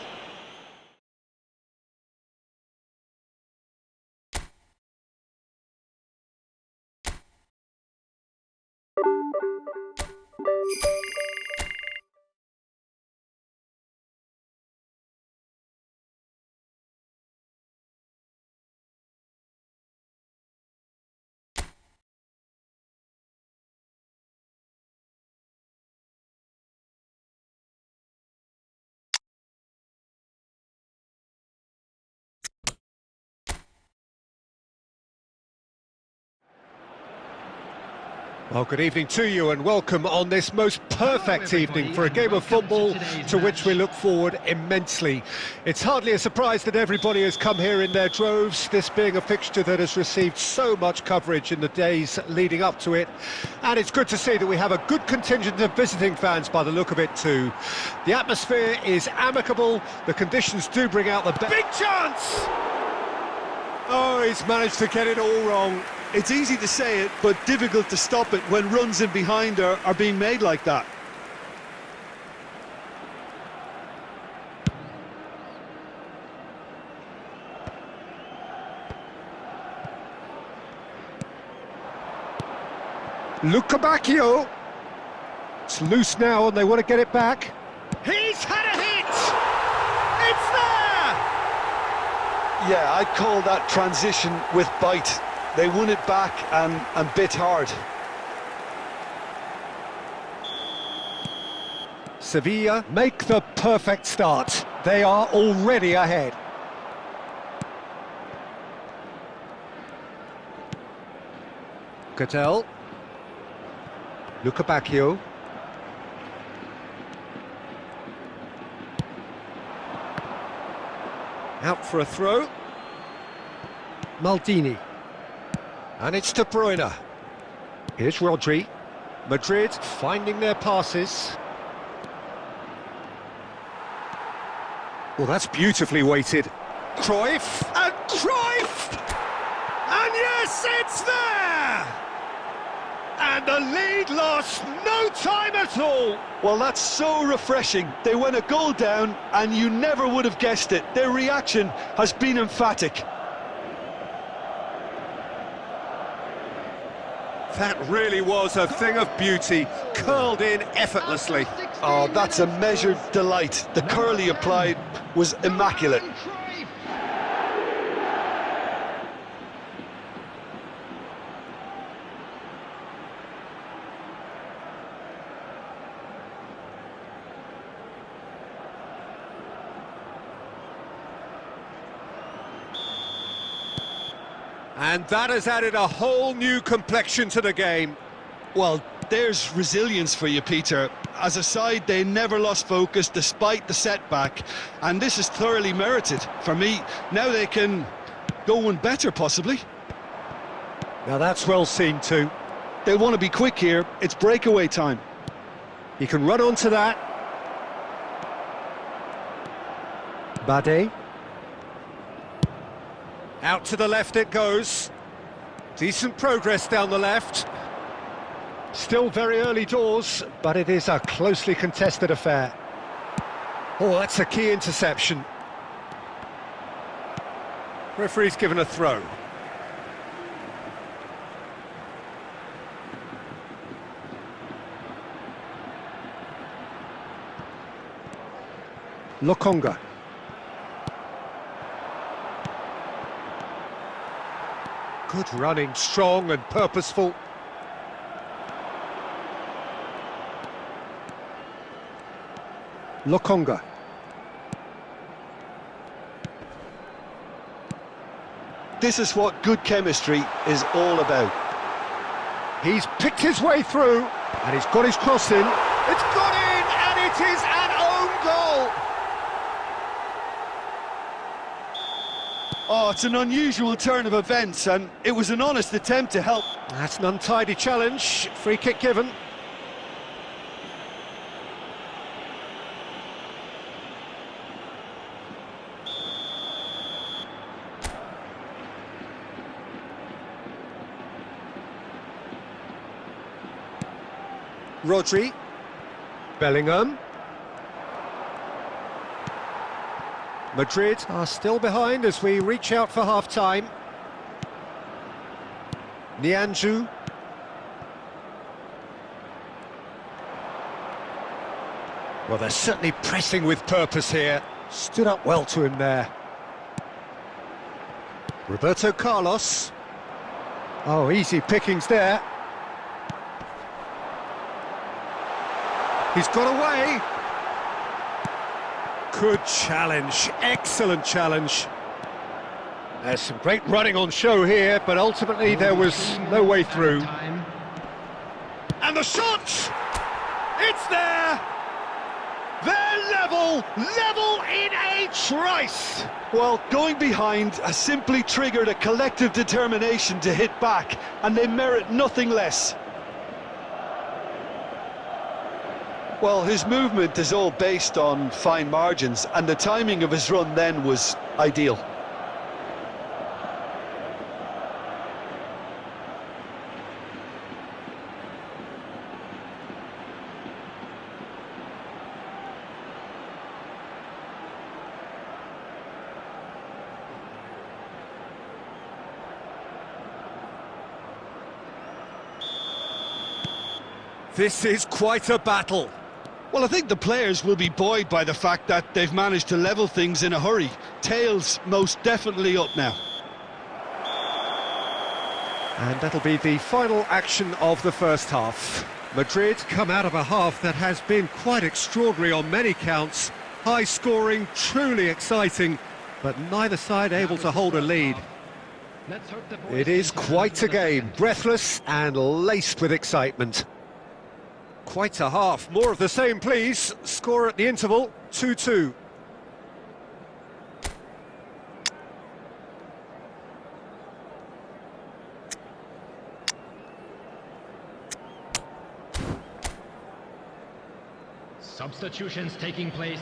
Well, good evening to you and welcome on this most perfect evening for a game of football to which we look forward immensely. It's hardly a surprise that everybody has come here in their droves, this being a fixture that has received so much coverage in the days leading up to it. And it's good to see that we have a good contingent of visiting fans by the look of it too. The atmosphere is amicable, the conditions do bring out the best. Big chance! Oh, he's managed to get it all wrong. It's easy to say it, but difficult to stop it when runs in behind are being made like that. Luca Bacchio. It's loose now and they want to get it back. He's had a hit! It's there! Yeah, I'd call that transition with bite. They won it back and bit hard. Sevilla make the perfect start. They are already ahead. Cattell. Luca Bacchio. Out for a throw. Maldini. And it's De Bruyne. Here's Rodri. Madrid finding their passes. Well, that's beautifully weighted. Cruyff, and Cruyff! And yes, it's there! And the lead lost no time at all. Well, that's so refreshing. They went a goal down and you never would have guessed it. Their reaction has been emphatic. That really was a thing of beauty, curled in effortlessly. Oh, that's a measured delight. The curl he applied was immaculate. And that has added a whole new complexion to the game. Well, there's resilience for you, Peter. As a side, they never lost focus despite the setback, and this is thoroughly merited. For me, now they can go one better, possibly. Now that's well seen too. They'll want to be quick here. It's breakaway time. He can run onto that. Bade. Out to the left it goes. Decent progress down the left. Still very early doors, but it is a closely contested affair. Oh, that's a key interception. Referee's given a throw. Lokonga. Good running, strong and purposeful. Lokonga. This is what good chemistry is all about. He's picked his way through, and he's got his cross in. It's got in, and it is an own goal! Oh, it's an unusual turn of events, and it was an honest attempt to help. That's an untidy challenge. Free kick given. Rodri. Bellingham. Madrid are still behind as we reach out for half-time. Nianzou. Well, they're certainly pressing with purpose here. Stood up well to him there. Roberto Carlos. Oh, easy pickings there. He's got away. Good challenge, excellent challenge. There's some great running on show here, but ultimately there was no way through. And the shot! It's there! They're level in a trice! Well, going behind has simply triggered a collective determination to hit back, and they merit nothing less. Well, his movement is all based on fine margins, and the timing of his run then was ideal. This is quite a battle. Well, I think the players will be buoyed by the fact that they've managed to level things in a hurry. Tails most definitely up now. And that'll be the final action of the first half. Madrid come out of a half that has been quite extraordinary on many counts. High scoring, truly exciting, but neither side able to hold a lead. It is quite a game, breathless and laced with excitement. Quite a half, more of the same please. Score at the interval, 2-2. Substitutions taking place.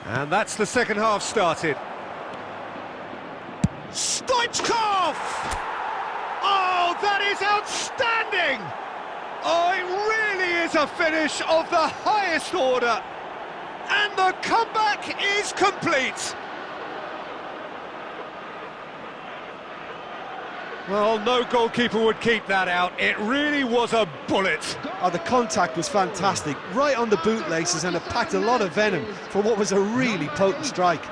And that's the second half started. Stoichkov! Oh, that is outstanding! Oh, it really is a finish of the highest order. And the comeback is complete. Well, no goalkeeper would keep that out. It really was a bullet. Oh, the contact was fantastic, right on the bootlaces, and it packed a lot of venom for what was a really potent strike.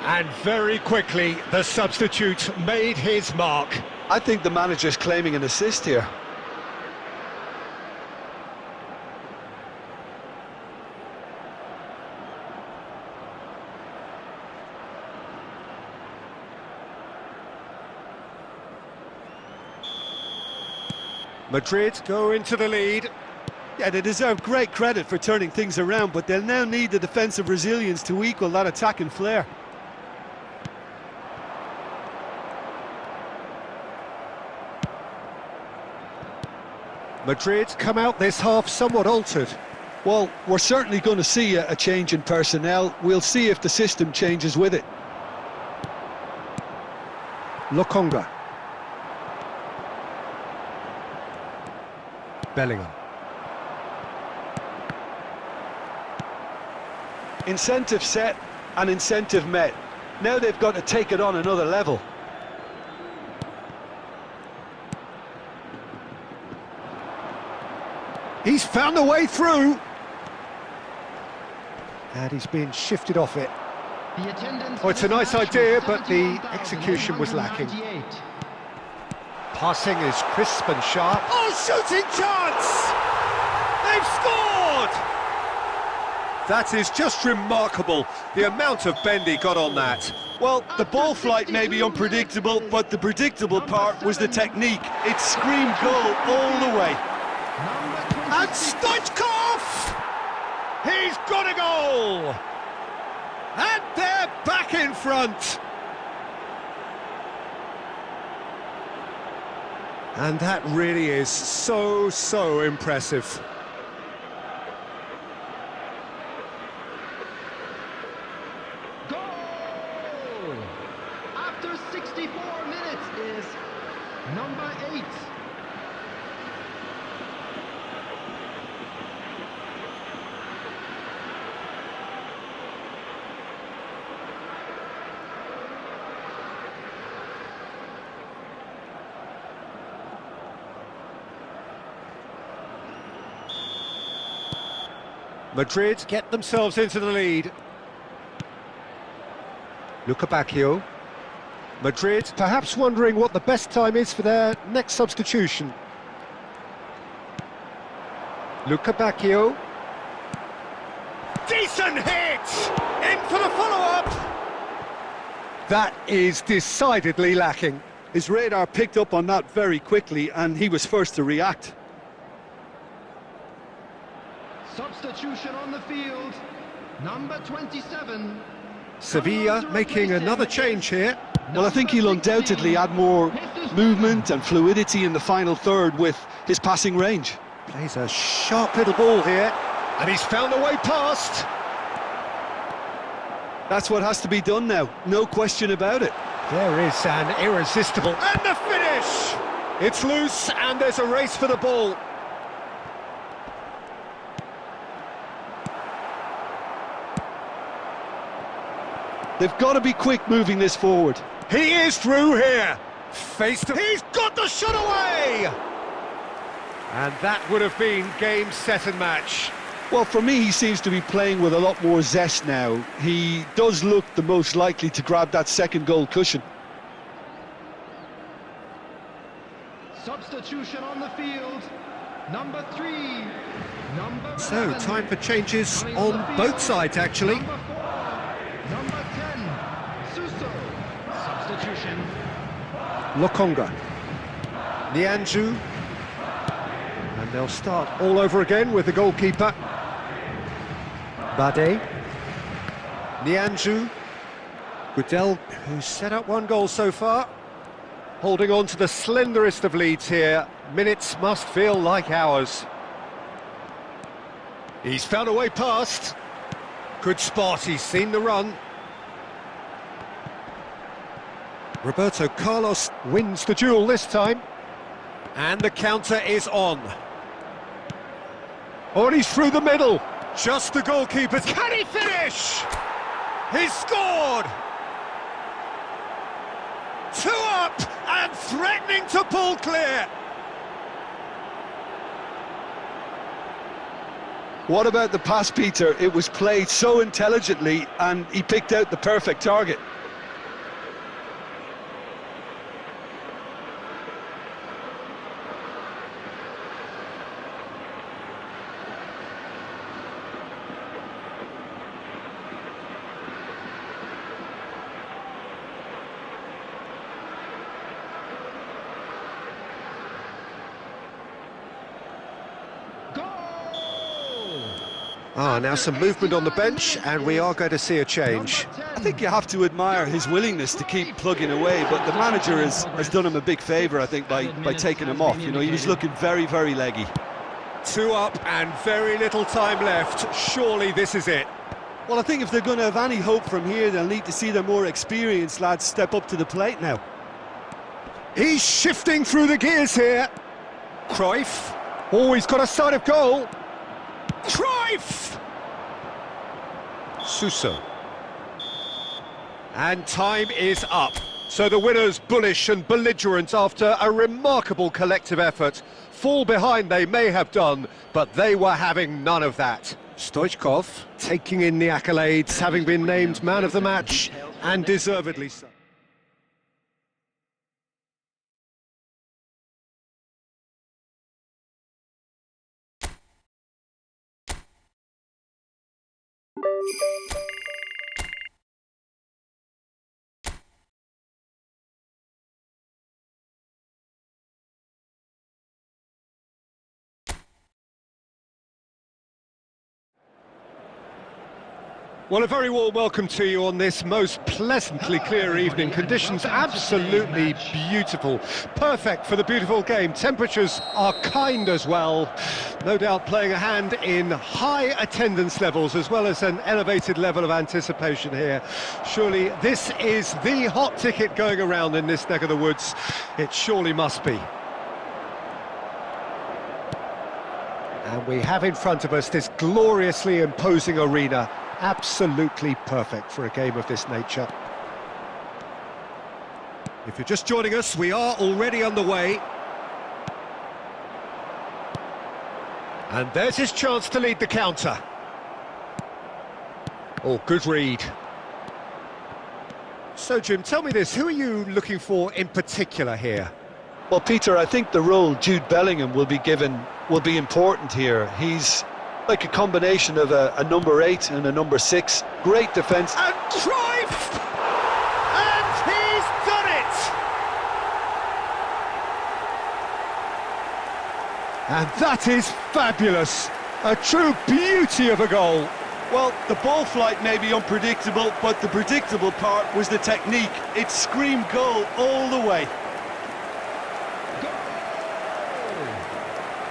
And very quickly, the substitute made his mark. I think the manager's claiming an assist here. Madrid go into the lead. Yeah, they deserve great credit for turning things around, but they'll now need the defensive resilience to equal that attacking flair. Madrid come out this half somewhat altered. Well, we're certainly going to see a change in personnel. We'll see if the system changes with it. Lokonga. Bellingham. Incentive set and incentive met. Now they've got to take it on another level. He's found a way through. And he's been shifted off it. Oh, it's a nice idea, but the execution was lacking. Passing is crisp and sharp. Oh, shooting chance! They've scored! That is just remarkable, the amount of bend he got on that. Well, the ball flight may be unpredictable, but the predictable part was the technique. It screamed goal all the way. And Stoichkov! He's got a goal! And they're back in front! And that really is so impressive. Goal! After 64 minutes is number 8. Madrid get themselves into the lead. Luca Bacchio. Madrid perhaps wondering what the best time is for their next substitution. Luca Bacchio. Decent hit! In for the follow-up! That is decidedly lacking. His radar picked up on that very quickly, and he was first to react. Substitution on the field, number 27. Sevilla making another change here. Well, I think he'll undoubtedly add more movement and fluidity in the final third with his passing range. Plays a sharp little ball here, and he's found a way past. That's what has to be done now, no question about it. There is an irresistible, and the finish! It's loose, and there's a race for the ball. They've got to be quick moving this forward. He is through here. He's got the shot away! And that would have been game, set and match. Well, for me, he seems to be playing with a lot more zest now. He does look the most likely to grab that second goal cushion. Substitution on the field, number 3. So, 11. time for changes Coming on the field, both sides, actually. Number 4, number 10, Suso. Substitution. Lokonga. Nianzou. And they'll start all over again with the goalkeeper. Bade. Nianzou. Gudel, who's set up one goal so far. Holding on to the slenderest of leads here. Minutes must feel like hours. He's found a way past. Good spot, he's seen the run. Roberto Carlos wins the duel this time. And the counter is on. Oh, and he's through the middle. Just the goalkeeper. Can he finish? He's scored! 2 up and threatening to pull clear. What about the pass, Peter? It was played so intelligently, and he picked out the perfect target. Now some movement on the bench, and we are going to see a change. I think you have to admire his willingness to keep plugging away, but the manager has done him a big favour, I think, by taking him off. You know, he was looking very, very leggy. 2 up and very little time left. Surely this is it. Well, I think if they're going to have any hope from here, they'll need to see their more experienced lads step up to the plate now. He's shifting through the gears here. Cruyff. Oh, he's got a sight of goal. Cruyff! Suso. And time is up. So the winners, bullish and belligerent after a remarkable collective effort. Fall behind they may have done, but they were having none of that. Stoichkov taking in the accolades, having been named man of the match, and deservedly so. Well, a very warm welcome to you on this most pleasantly clear evening. Conditions absolutely beautiful. Perfect for the beautiful game. Temperatures are kind as well. No doubt playing a hand in high attendance levels as well as an elevated level of anticipation here. Surely this is the hot ticket going around in this neck of the woods. It surely must be. And we have in front of us this gloriously imposing arena. Absolutely perfect for a game of this nature. If you're just joining us, we are already underway. And there's his chance to lead the counter. Oh, good read. So, Jim, tell me this, who are you looking for in particular here? Well, Peter, I think the role Jude Bellingham will be given will be important here. He's like a combination of a number 8 and a number 6. Great defence. And Cruyff! And he's done it! And that is fabulous. A true beauty of a goal. Well, the ball flight may be unpredictable, but the predictable part was the technique. It screamed goal all the way.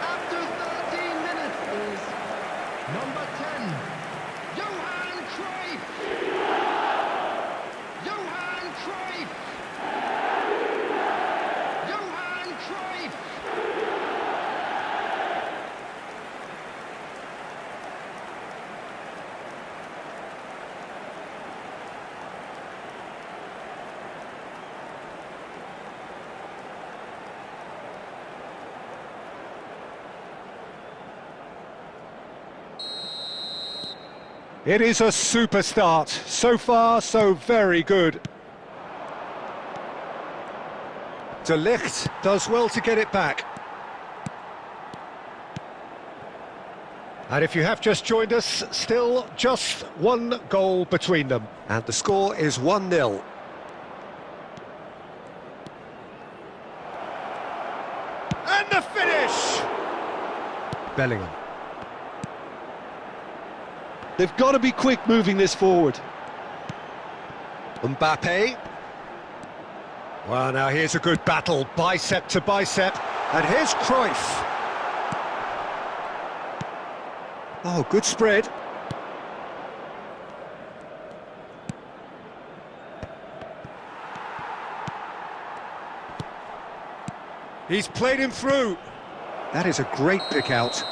After 13 minutes is number 10, Johan Cruyff. Johan Cruyff. Johan Cruyff. It is a super start. So far, so very good. De Ligt does well to get it back. And if you have just joined us, still just one goal between them. And the score is 1-0. And the finish! Bellingham. They've got to be quick moving this forward. Mbappe. Well, now here's a good battle, bicep to bicep. And here's Cruyff. Oh, good spread. He's played him through. That is a great pick out.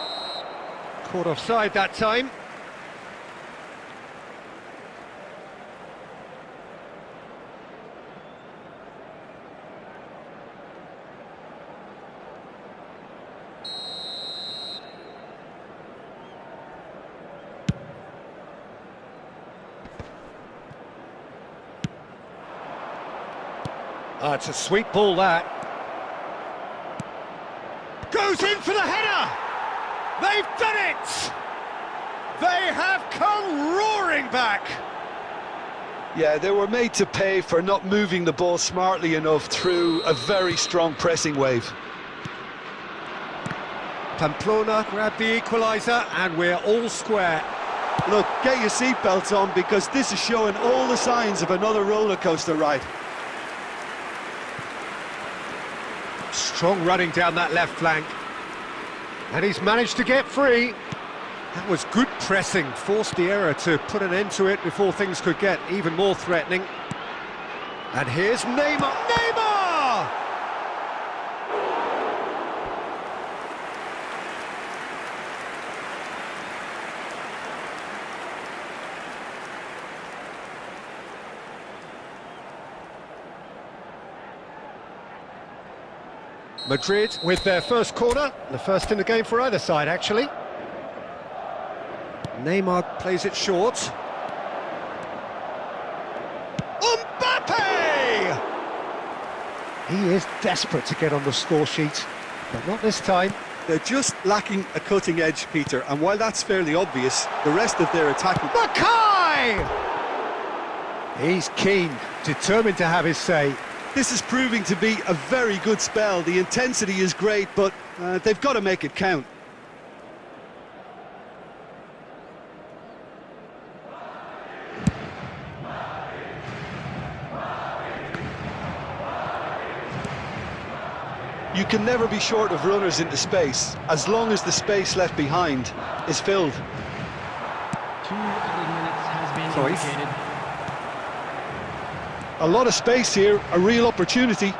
Caught offside that time. It's a sweet ball, that. Goes in for the header! They've done it! They have come roaring back! Yeah, they were made to pay for not moving the ball smartly enough through a very strong pressing wave. Pamplona grabbed the equaliser, and we're all square. Look, get your seatbelts on, because this is showing all the signs of another roller coaster ride. Strong running down that left flank. And he's managed to get free. That was good pressing, forced the error to put an end to it before things could get even more threatening. And here's Neymar. Neymar! Madrid with their first corner, the first in the game for either side, actually. Neymar plays it short. Mbappe! He is desperate to get on the score sheet, but not this time. They're just lacking a cutting edge, Peter, and while that's fairly obvious, the rest of their attacking... Mackay! He's keen, determined to have his say. This is proving to be a very good spell. The intensity is great, but they've got to make it count. You can never be short of runners into space, as long as the space left behind is filled. 2 added minutes has been indicated. A lot of space here, a real opportunity.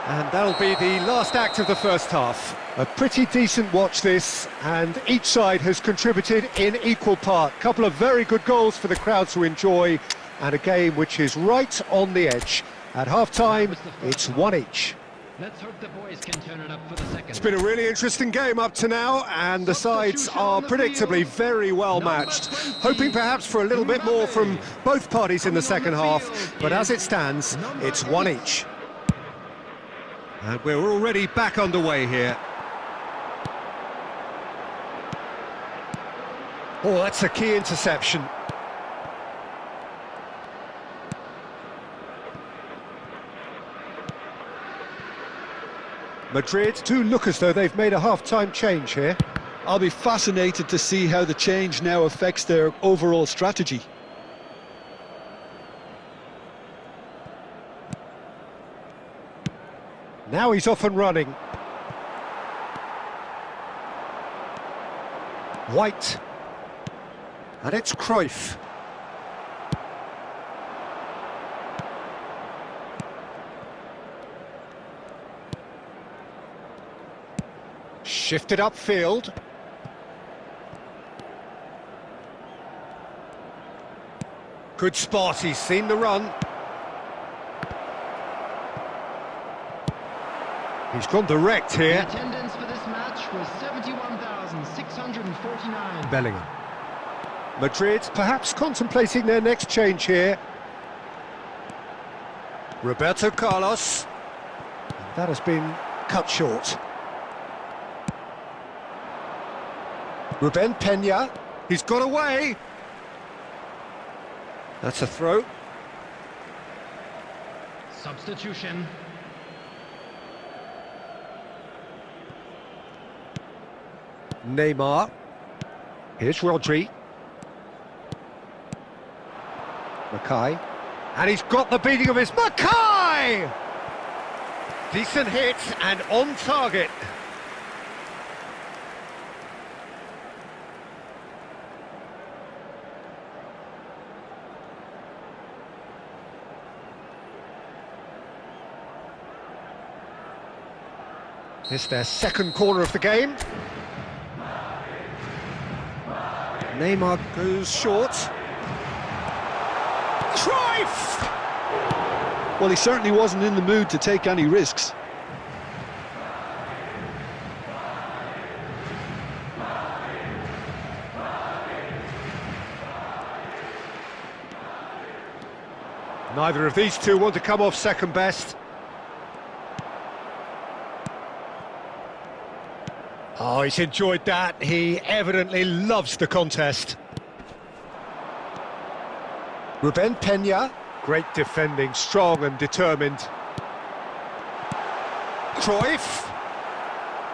And that'll be the last act of the first half. A pretty decent watch this, and each side has contributed in equal part. Couple of very good goals for the crowd to enjoy, and a game which is right on the edge. At half-time, it's 1 each. Let's hope the boys can turn it up for the second. It's been a really interesting game up to now, and the sides are predictably very well matched. Hoping perhaps for a little bit more from both parties in the second half, but as it stands, it's 1 each. And we're already back underway here. Oh, that's a key interception. Madrid do look as though they've made a half-time change here. I'll be fascinated to see how the change now affects their overall strategy. Now he's off and running. White. And it's Cruyff. Shifted upfield. Good spot, he's seen the run. He's gone direct here. The attendance for this match was 71,649. Bellingham. Madrid perhaps contemplating their next change here. Roberto Carlos. That has been cut short. Ruben Peña. He's got away. That's a throw. Substitution. Neymar. Here's Rodri. Mackay. And he's got the beating of his... Mackay! Decent hit and on target. It's their second corner of the game. Neymar goes short. Cruyff! Well, he certainly wasn't in the mood to take any risks. Neither of these two want to come off second best. Oh, he's enjoyed that. He evidently loves the contest. Ruben Peña. Great defending, strong and determined. Cruyff.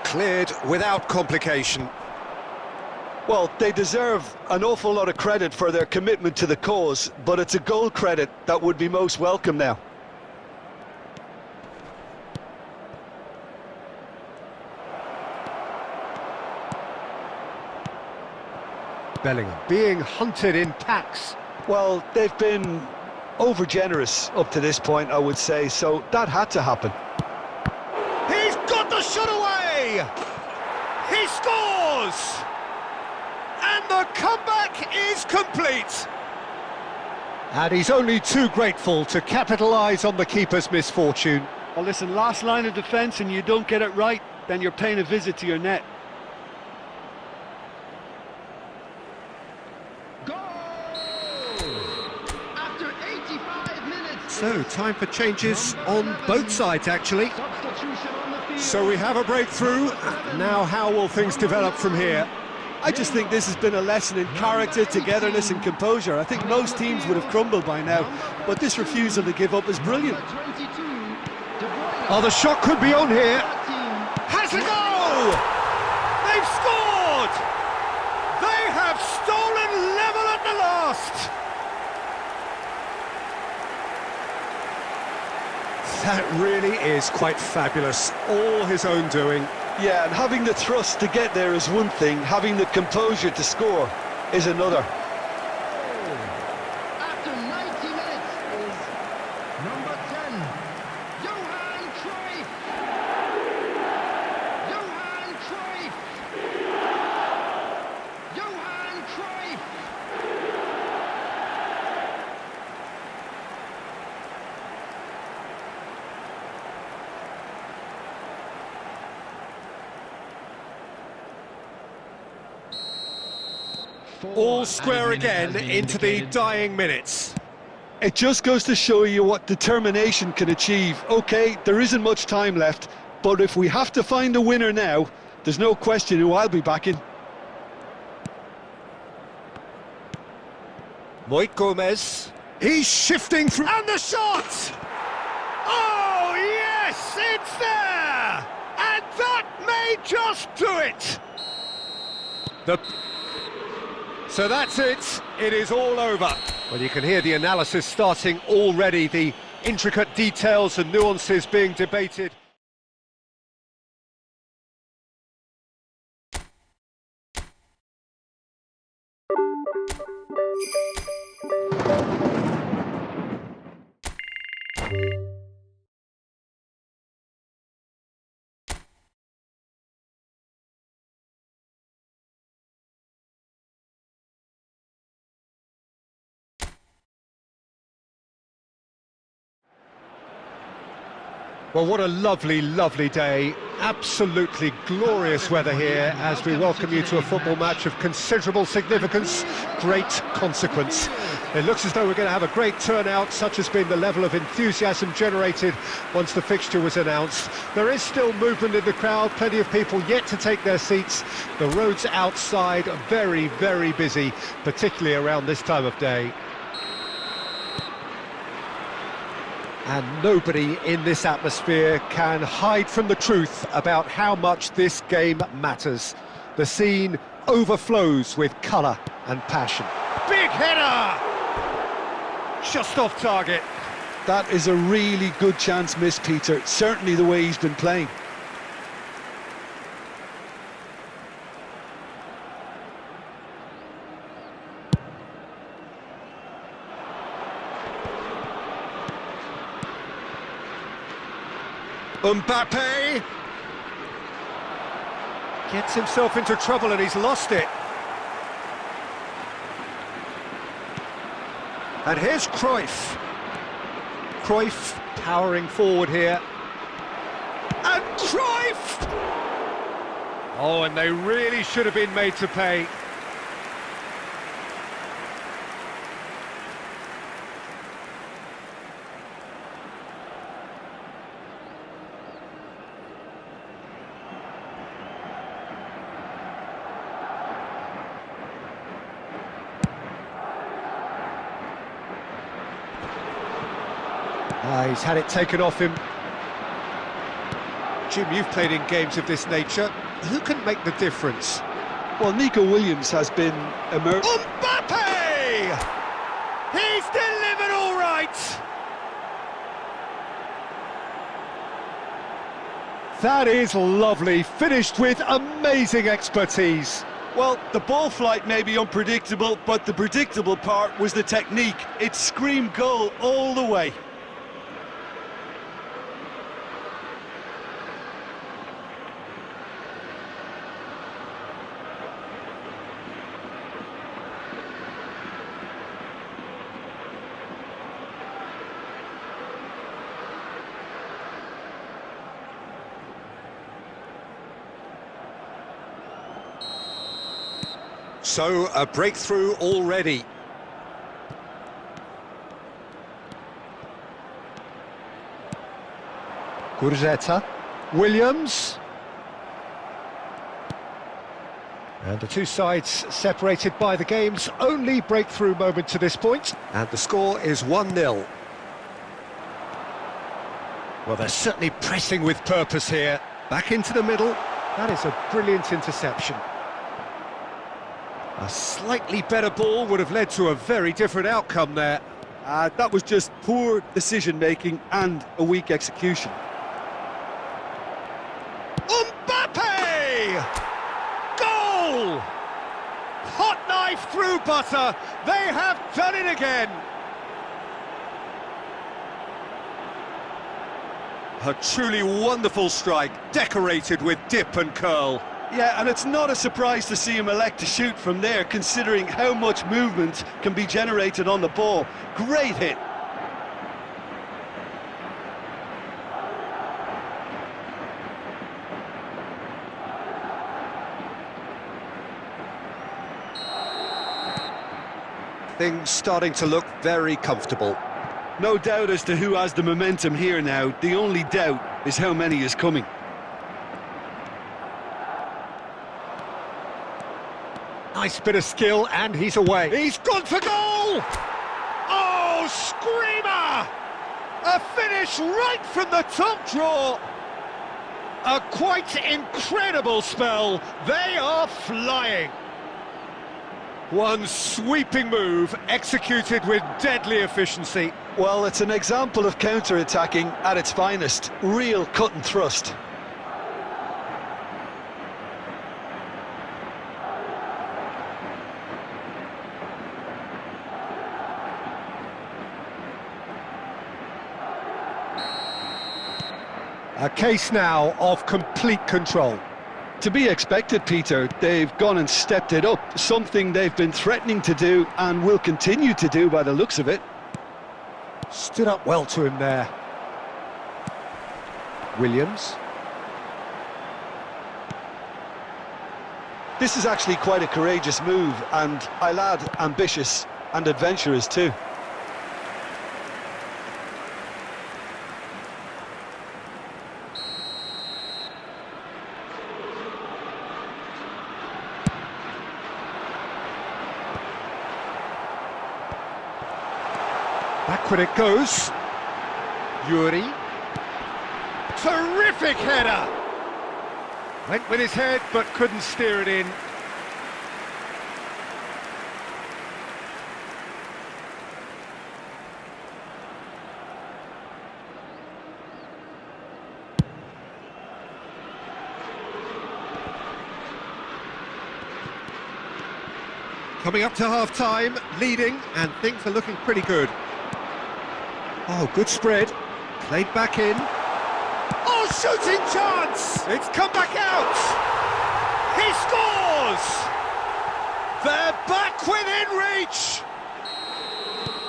Cleared without complication. Well, they deserve an awful lot of credit for their commitment to the cause, but it's a goal credit that would be most welcome now. Bellingham being hunted in packs. Well, they've been over-generous up to this point, I would say, so that had to happen. He's got the shot away! He scores! And the comeback is complete! And he's only too grateful to capitalise on the keeper's misfortune. Well, listen, last line of defence and you don't get it right, then you're paying a visit to your net. So, time for changes on both sides, actually. So we have a breakthrough. Now, how will things develop from here? I just think this has been a lesson in character, togetherness and composure. I think most teams would have crumbled by now, but this refusal to give up is brilliant. Oh, the shot could be on here. Has a goal! They've scored! They have stolen level at the last! That really is quite fabulous. All his own doing. Yeah, and having the thrust to get there is one thing, having the composure to score is another. After 90 minutes is number 10, Johan Cruyff. Johan Cruyff. Johan Cruyff. All square again into the dying minutes. It just goes to show you what determination can achieve. Okay, there isn't much time left, but if we have to find a winner now, there's no question who I'll be backing. Moit Gomez. He's shifting through. And the shot! Oh, yes, it's there! And that may just do it! So that's it. It is all over. Well, you can hear the analysis starting already, the intricate details and nuances being debated. Well, what a lovely, lovely day. Absolutely glorious weather here as we welcome you to a football match of considerable significance, great consequence. It looks as though we're going to have a great turnout, such has been the level of enthusiasm generated once the fixture was announced. There is still movement in the crowd, plenty of people yet to take their seats. The roads outside are very, very busy, particularly around this time of day. And nobody in this atmosphere can hide from the truth about how much this game matters. The scene overflows with colour and passion. Big header! Just off target. That is a really good chance missed, Peter. Certainly the way he's been playing. Mbappe gets himself into trouble and he's lost it. And here's Cruyff. Cruyff powering forward here. And Cruyff! Oh, and they really should have been made to pay. He's had it taken off him. Jim, you've played in games of this nature. Who can make the difference? Well, Nico Williams has been Mbappe! He's delivered all right! That is lovely, finished with amazing expertise. Well, the ball flight may be unpredictable, but the predictable part was the technique. It screamed goal all the way. So, a breakthrough already. Gurjeta, Williams. And the two sides separated by the game's only breakthrough moment to this point. And the score is 1-0. Well, they're certainly pressing with purpose here. Back into the middle. That is a brilliant interception. A slightly better ball would have led to a very different outcome there. that was just poor decision-making and a weak execution. Mbappe! Goal! Hot knife through butter. They have done it again. A truly wonderful strike, decorated with dip and curl. Yeah, and it's not a surprise to see him elect to shoot from there, considering how much movement can be generated on the ball. Great hit. Things starting to look very comfortable. No doubt as to who has the momentum here now. The only doubt is how many is coming. Nice bit of skill, and he's away. He's gone for goal! Oh, screamer! A finish right from the top draw. A quite incredible spell. They are flying. One sweeping move, executed with deadly efficiency. Well, it's an example of counter-attacking at its finest. Real cut and thrust. A case now of complete control. To be expected, Peter. They've gone and stepped it up, something they've been threatening to do and will continue to do by the looks of it. Stood up well to him there. Williams. This is actually quite a courageous move, and I'll add ambitious and adventurous too. Backward it goes. Yuri. Terrific header! Went with his head, but couldn't steer it in. Coming up to half-time, leading, and things are looking pretty good. Oh, good spread. Played back in. Oh, shooting chance! It's come back out! He scores! They're back within reach!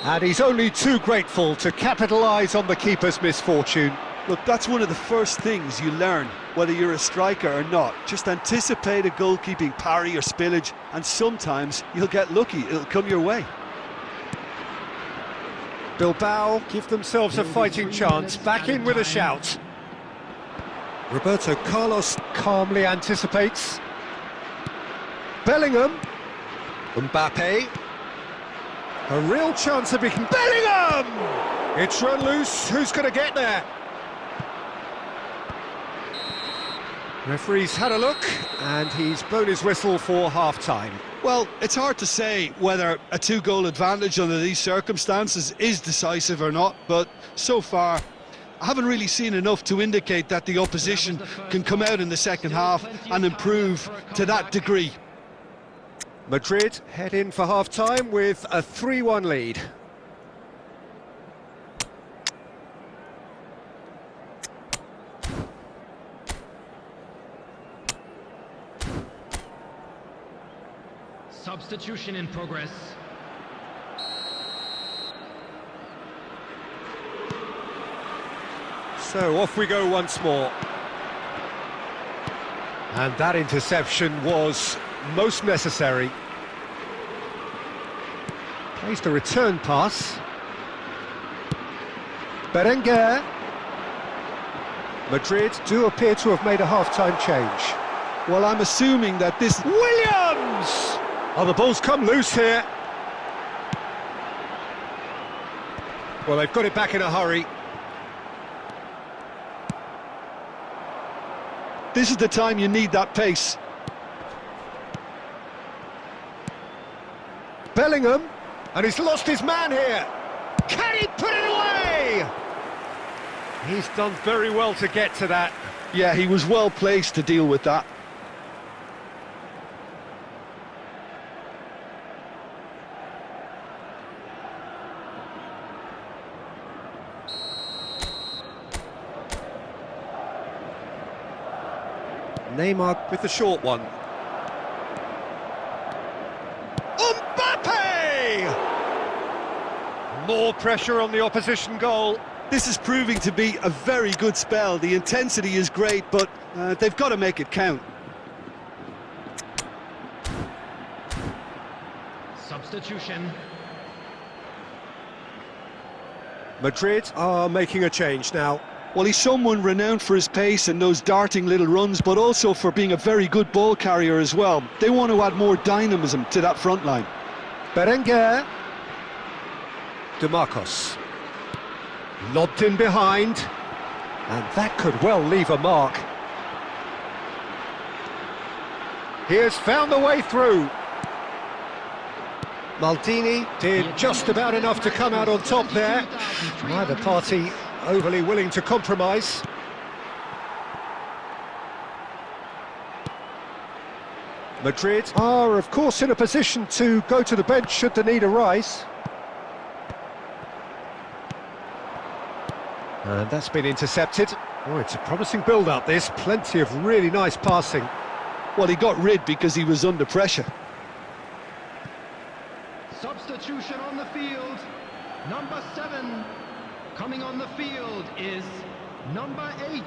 And he's only too grateful to capitalise on the keeper's misfortune. Look, that's one of the first things you learn, whether you're a striker or not. Just anticipate a goalkeeping parry or spillage, and sometimes you'll get lucky, it'll come your way. Bilbao give themselves a fighting chance, back in with a shout. Roberto Carlos calmly anticipates. Bellingham. Mbappe. A real chance of being Bellingham! It's run loose, who's going to get there? Referee's had a look, and he's blown his whistle for half-time. Well, it's hard to say whether a two-goal advantage under these circumstances is decisive or not, but so far I haven't really seen enough to indicate that the opposition can come out in the second half and improve to that degree. Madrid head in for half-time with a 3-1 lead. Substitution in progress. So off we go once more. And that interception was most necessary. Plays the return pass. Berenguer. Madrid do appear to have made a half-time change. Well, I'm assuming that this... Williams! Oh, the ball's come loose here. Well, they've got it back in a hurry. This is the time you need that pace. Bellingham, and he's lost his man here. Can he put it away? He's done very well to get to that. Yeah, he was well placed to deal with that. Neymar with the short one. Mbappe! More pressure on the opposition goal. This is proving to be a very good spell. The intensity is great, but they've got to make it count. Substitution. Madrid are making a change now. Well, he's someone renowned for his pace and those darting little runs, but also for being a very good ball carrier as well. They want to add more dynamism to that front line. Berenguer. DeMarcos. Lobbed in behind. And that could well leave a mark. He has found the way through. Maldini did just about enough to come out on top there. Neither party overly willing to compromise. Madrid are, of course, in a position to go to the bench should the need arise. And that's been intercepted. Oh, it's a promising build-up, this. Plenty of really nice passing. Well, he got rid because he was under pressure. Substitution on the field. Number 7. Coming on the field is number 8.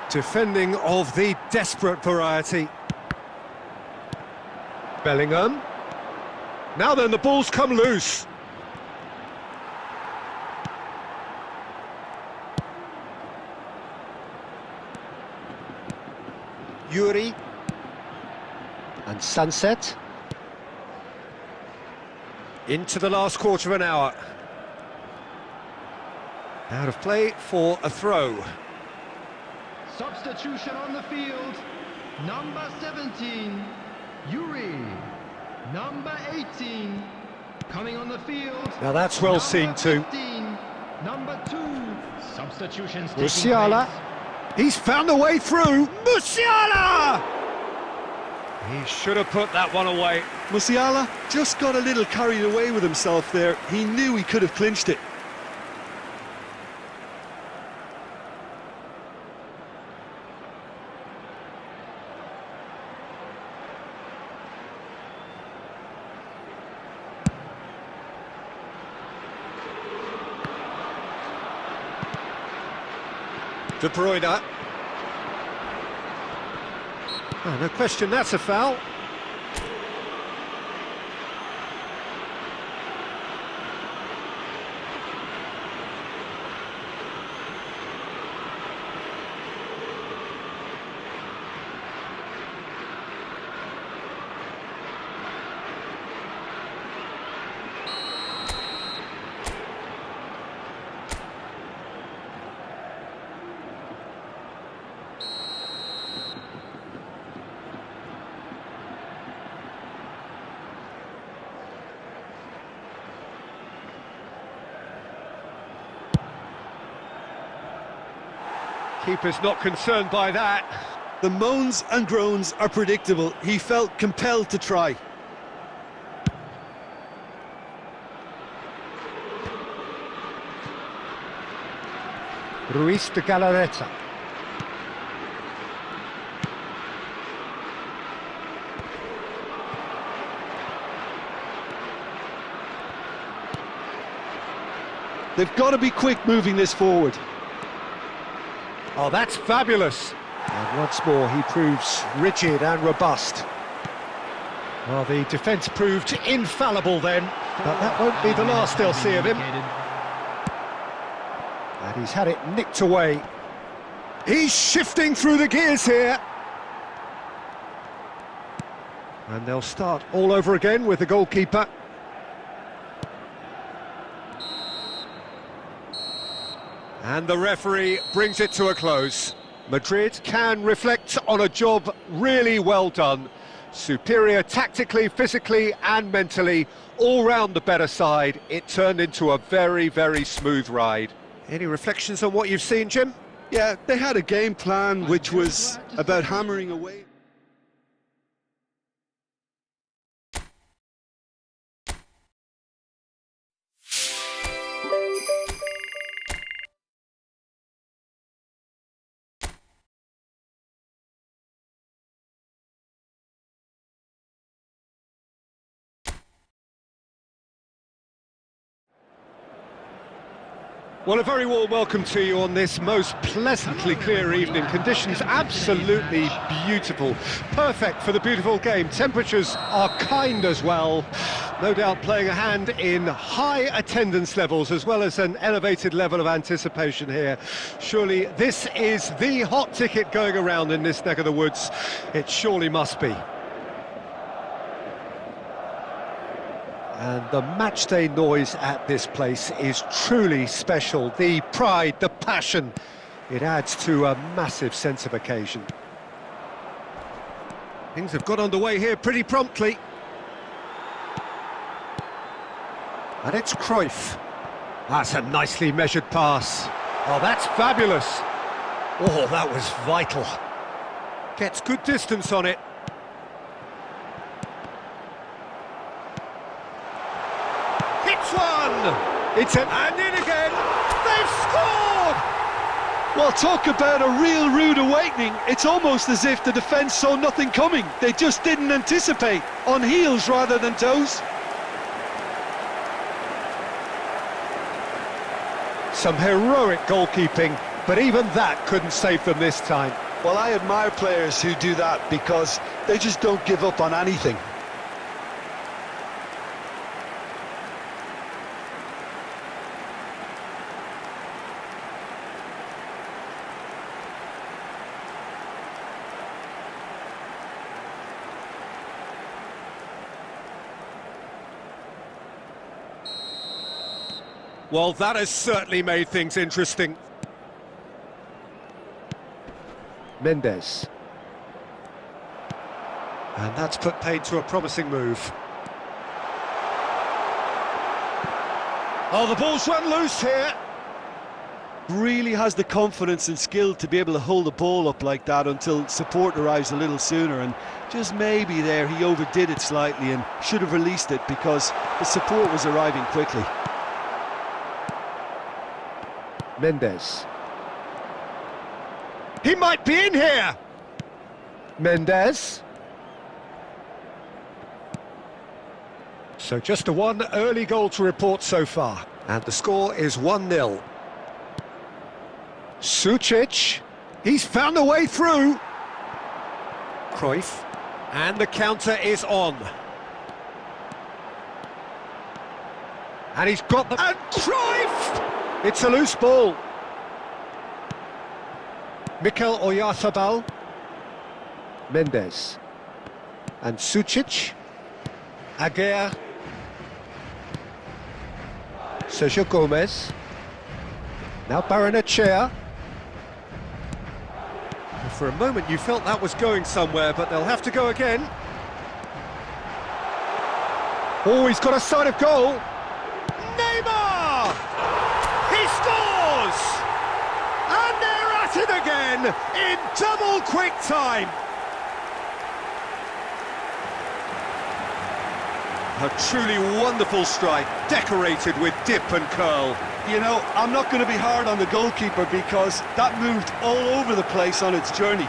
Defending of the desperate variety. Bellingham. Now then, the ball's come loose. Yuri. And Sunset. Into the last quarter of an hour. Out of play for a throw. Substitution on the field. Number 17, Yuri. Number 18, coming on the field. Now that's well seen too. 15, number 2. Substitutions taking Musiala. place. He's found a way through. Musiala! He should have put that one away. Musiala just got a little carried away with himself there. He knew he could have clinched it. De Bruyne. Oh, no question, that's a foul. Keeper's not concerned by that. The moans and groans are predictable. He felt compelled to try. Ruiz de Galarreta. They've got to be quick moving this forward. Oh, that's fabulous. And once more, he proves rigid and robust. Well, the defence proved infallible then, but that won't be the last they'll see of him. And he's had it nicked away. He's shifting through the gears here. And they'll start all over again with the goalkeeper. And the referee brings it to a close. Madrid can reflect on a job really well done. Superior tactically, physically and mentally, all round the better side. It turned into a very, very smooth ride. Any reflections on what you've seen, Jim? Yeah, they had a game plan which was about hammering away. Well, a very warm welcome to you on this most pleasantly clear evening. Conditions absolutely beautiful. Perfect for the beautiful game. Temperatures are kind as well. No doubt playing a hand in high attendance levels as well as an elevated level of anticipation here. Surely this is the hot ticket going around in this neck of the woods. It surely must be. And the matchday noise at this place is truly special. The pride, the passion, it adds to a massive sense of occasion. Things have got underway here pretty promptly. And it's Cruyff. That's a nicely measured pass. Oh, that's fabulous. Oh, that was vital. Gets good distance on it. Hits one! It's an and in again. They've scored! Well, talk about a real rude awakening. It's almost as if the defence saw nothing coming. They just didn't anticipate. On heels rather than toes. Some heroic goalkeeping, but even that couldn't save them this time. Well, I admire players who do that because they just don't give up on anything. Well, that has certainly made things interesting. Mendes. And that's put paid to a promising move. Oh, the ball's run loose here. Really has the confidence and skill to be able to hold the ball up like that until support arrives a little sooner, and just maybe there he overdid it slightly and should have released it because the support was arriving quickly. Mendes. He might be in here! Mendes. So just a one early goal to report so far. And the score is 1-0. Sučić. He's found a way through. Cruyff. And the counter is on. And he's got the... And Cruyff! It's a loose ball. Mikel Oyarzabal. Mendes. And Sučić. Aguirre. Sergio Gomez. Now Barrenechea. For a moment you felt that was going somewhere, but they'll have to go again. Oh, he's got a sight of goal. Neymar! He scores! And they're at it again in double quick time. A truly wonderful strike, decorated with dip and curl. You know, I'm not going to be hard on the goalkeeper because that moved all over the place on its journey.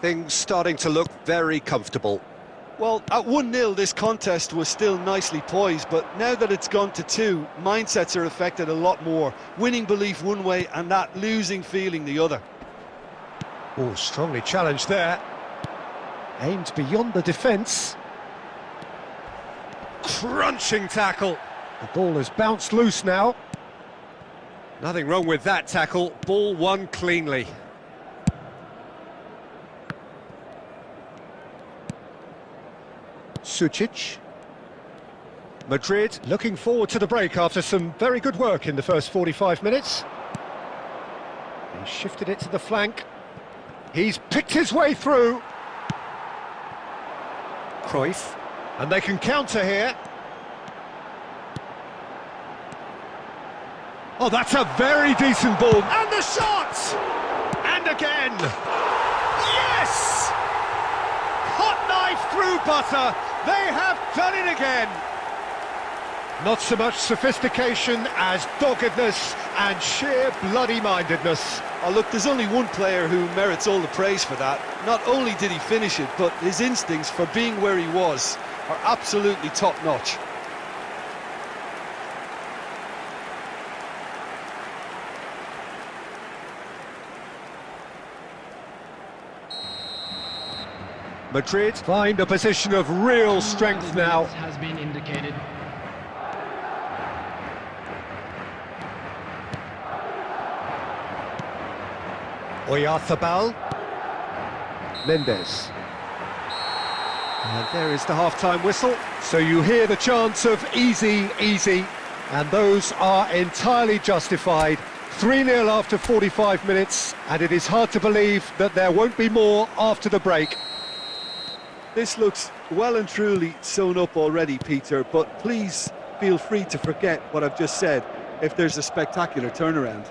Things starting to look very comfortable. Well, at 1-0 this contest was still nicely poised, but now that it's gone to 2, mindsets are affected a lot more. Winning belief one way and that losing feeling the other. Oh, strongly challenged there. Aimed beyond the defence. Crunching tackle. The ball has bounced loose now. Nothing wrong with that tackle. Ball won cleanly. Sučić. Madrid looking forward to the break after some very good work in the first 45 minutes. He shifted it to the flank. He's picked his way through. Cruyff. And they can counter here. Oh, that's a very decent ball. And the shot! And again. Yes! Hot knife through butter. They have done it again. Not so much sophistication as doggedness and sheer bloody-mindedness. Oh, look, there's only one player who merits all the praise for that. Not only did he finish it, but his instincts for being where he was are absolutely top-notch. Madrid find a position of real strength now. Has been indicated. Oyarzabal. Mendes. And there is the half-time whistle. So you hear the chants of easy, easy, and those are entirely justified. 3-0 after 45 minutes, and it is hard to believe that there won't be more after the break. This looks well and truly sewn up already, Peter, but please feel free to forget what I've just said if there's a spectacular turnaround.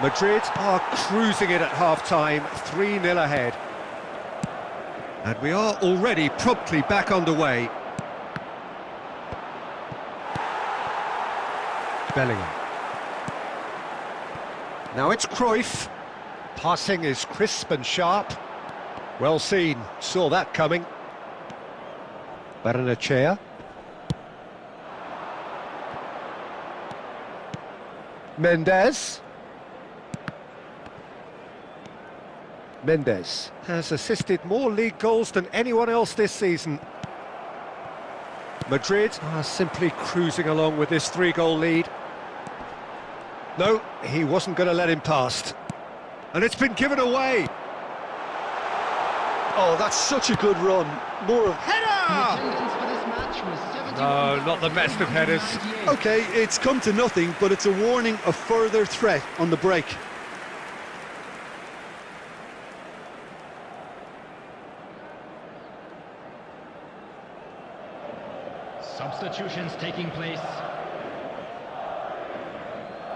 Madrid are cruising it at half-time, 3-0 ahead. And we are already promptly back underway. Bellingham. Now it's Cruyff. Passing is crisp and sharp. Well seen, saw that coming. Barca. Mendes. Mendes has assisted more league goals than anyone else this season. Madrid are simply cruising along with this 3-goal lead. No, he wasn't going to let him past. And it's been given away. Oh, that's such a good run. More of... Header! Attendance for this match was 71. No, not the best of headers. Okay, it's come to nothing, but it's a warning of further threat on the break. Substitutions taking place.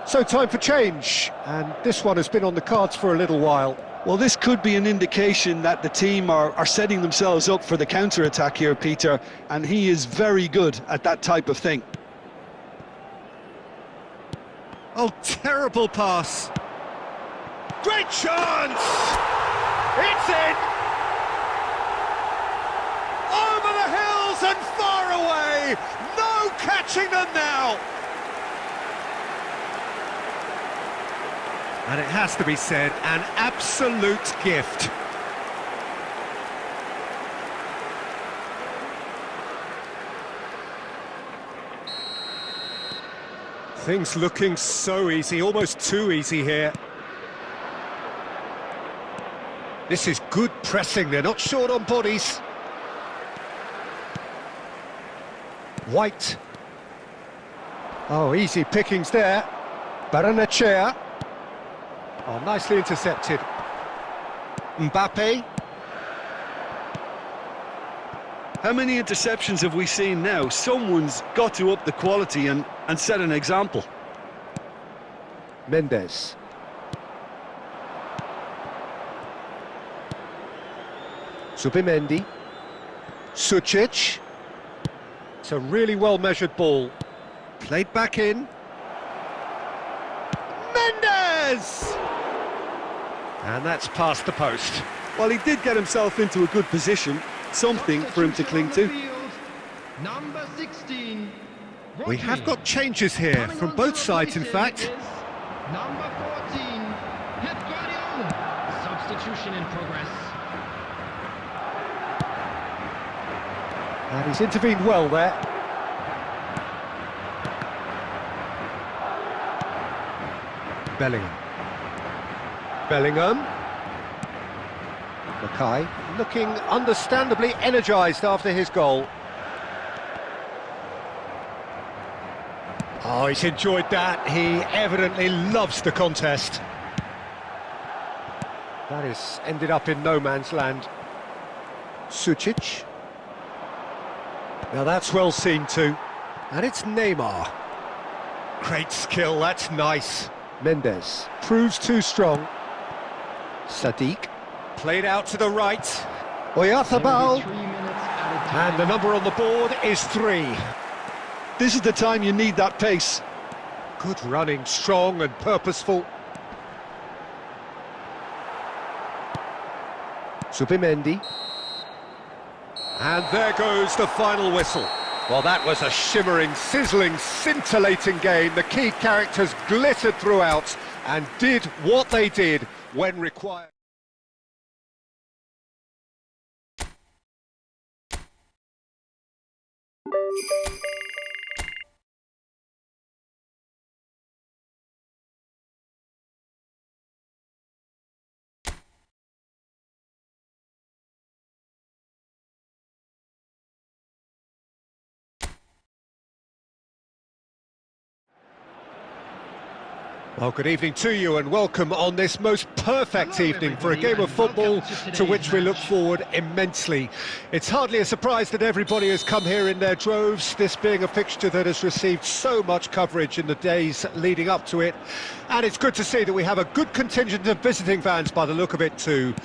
So time for change, and this one has been on the cards for a little while. Well, this could be an indication that the team are setting themselves up for the counter-attack here, Peter, and he is very good at that type of thing. Oh, terrible pass. Great chance! It's in! Over the hills and far away! No catching them now! And it has to be said, an absolute gift. Things looking so easy, almost too easy here. This is good pressing, they're not short on bodies. White. Oh, easy pickings there. Barca. Oh, nicely intercepted. Mbappe. How many interceptions have we seen now? Someone's got to up the quality and set an example. Mendes. Subimendi. Sucic. It's a really well-measured ball. Played back in. Mendes! And that's past the post. Well, he did get himself into a good position, something for him to cling to. Number 16. We have got changes here, from both sides in fact. Number 14. Pep Guardiola. Substitution in progress. And he's intervened well there. Bellingham. Mackay looking understandably energised after his goal. Oh, he's enjoyed that. He evidently loves the contest. That has ended up in no man's land. Sucic. Now that's well seen too. And it's Neymar. Great skill, that's nice. Mendes proves too strong. Sadiq played out to the right. Oyarzabal. 3 minutes added time. And the number on the board is 3. This is the time you need that pace. Good running, strong and purposeful. Subimendi. And there goes the final whistle. Well, that was a shimmering, sizzling, scintillating game. The key characters glittered throughout and did what they did when required. Well, good evening to you and welcome on this most perfect evening for a game of football to which we look forward immensely. It's hardly a surprise that everybody has come here in their droves, this being a fixture that has received so much coverage in the days leading up to it. And it's good to see that we have a good contingent of visiting fans by the look of it too.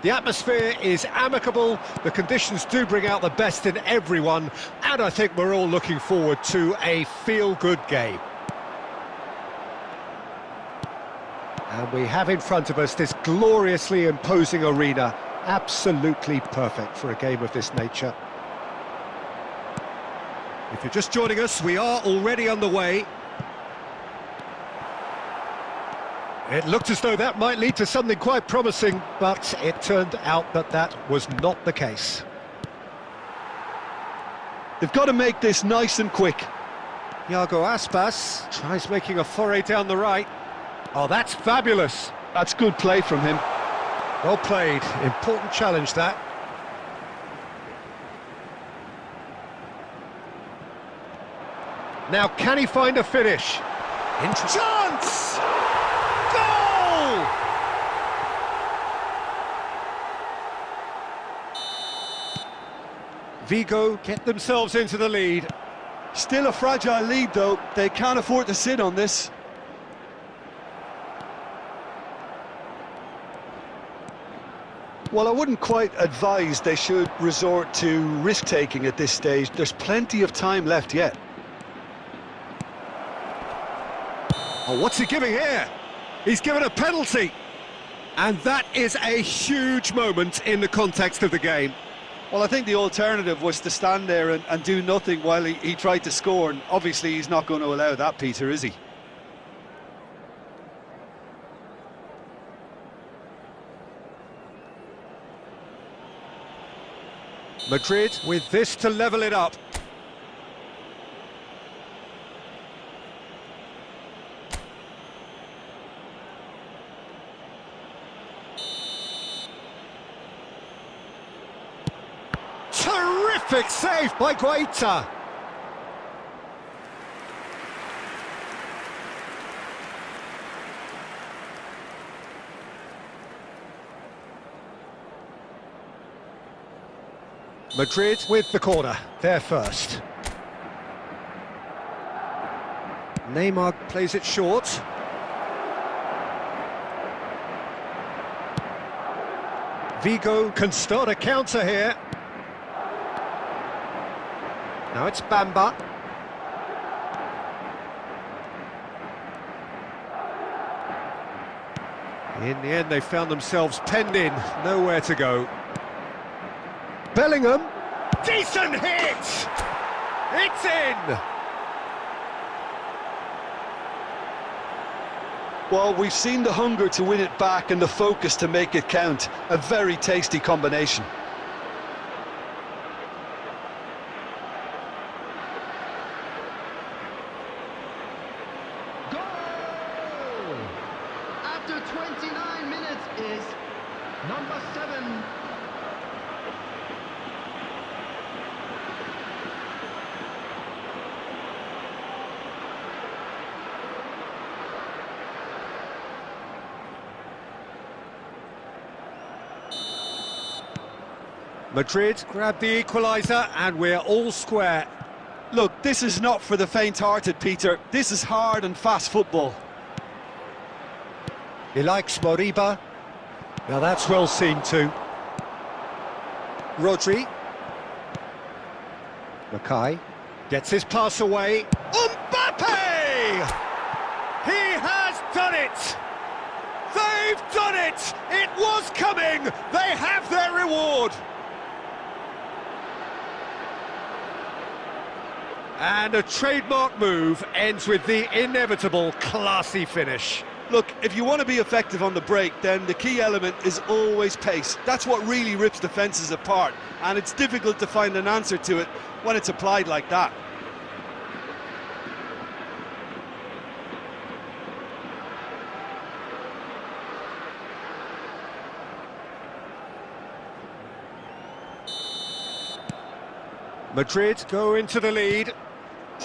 The atmosphere is amicable, the conditions do bring out the best in everyone, and I think we're all looking forward to a feel-good game. And we have in front of us this gloriously imposing arena, absolutely perfect for a game of this nature. If you're just joining us, we are already underway. It looked as though that might lead to something quite promising, but it turned out that that was not the case. They've got to make this nice and quick. Iago Aspas tries making a foray down the right. Oh, that's fabulous. That's good play from him. Well played. Important challenge, that. Now, can he find a finish? Chance! Goal! Vigo get themselves into the lead. Still a fragile lead, though. They can't afford to sit on this. Well, I wouldn't quite advise they should resort to risk-taking at this stage. There's plenty of time left yet. Oh, what's he giving here? He's given a penalty. And that is a huge moment in the context of the game. Well, I think the alternative was to stand there and do nothing while he tried to score. And obviously he's not going to allow that, Peter, is he? Madrid with this to level it up. Terrific save by Guaita. Madrid with the corner, there first. Neymar plays it short. Vigo can start a counter here. Now it's Bamba. In the end, they found themselves penned in, nowhere to go. Bellingham, decent hit! It's in! Well, we've seen the hunger to win it back and the focus to make it count. A very tasty combination. Goal! After 29 minutes is number 7. Madrid grab the equaliser and we're all square. Look, this is not for the faint-hearted, Peter. This is hard and fast football. He likes Moriba. Now that's well seen too. Rodri. Mackay gets his pass away. Mbappe! They've done it! It was coming! They have their reward! And a trademark move ends with the inevitable classy finish. Look, if you want to be effective on the break, then the key element is always pace. That's what really rips defences apart, and it's difficult to find an answer to it when it's applied like that. Madrid go into the lead.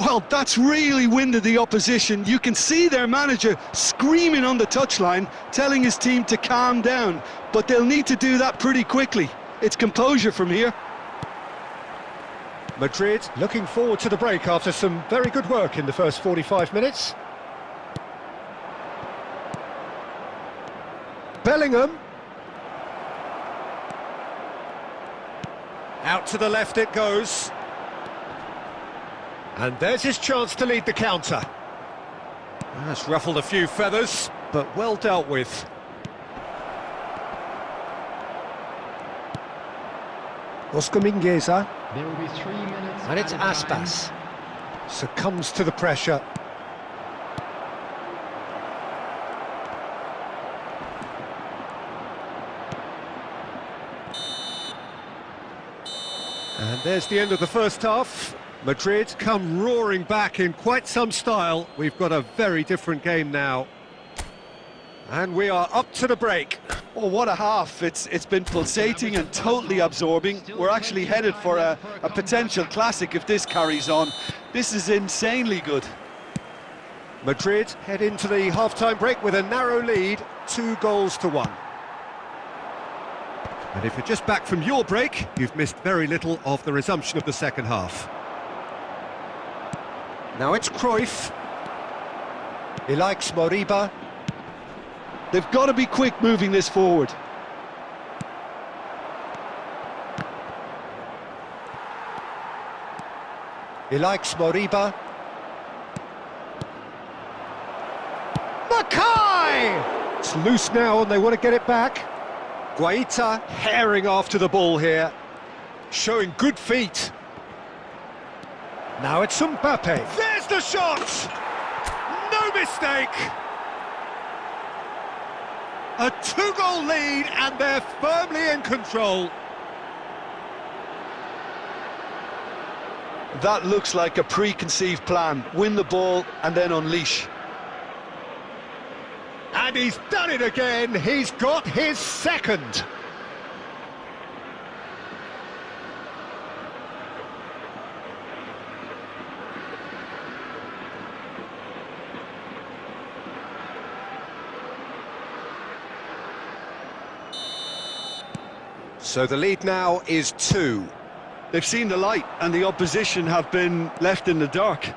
Well, that's really winded the opposition. You can see their manager screaming on the touchline, telling his team to calm down, but they'll need to do that pretty quickly. It's composure from here. Madrid looking forward to the break after some very good work in the first 45 minutes. Bellingham. Out to the left it goes. And there's his chance to lead the counter. That's ruffled a few feathers, but well dealt with. Oscar Mingueza. There will be 3 minutes. And it's Aspas. Succumbs to the pressure. And there's the end of the first half. Madrid come roaring back in quite some style. We've got a very different game now. And we are up to the break. Oh, what a half. It's been pulsating and totally absorbing. We're actually headed for a potential classic if this carries on. This is insanely good. Madrid head into the half-time break with a narrow lead, 2-1. And if you're just back from your break, you've missed very little of the resumption of the second half. Now it's Cruyff. He likes Moriba. They've got to be quick moving this forward. He likes Moriba. Mackay! It's loose now and they want to get it back. Guaita herring after the ball here, showing good feet. Now it's Mbappe. There's the shot! No mistake! A 2-goal lead and they're firmly in control. That looks like a preconceived plan. Win the ball and then unleash. And he's done it again. He's got his second. So the lead now is 2. They've seen the light and the opposition have been left in the dark.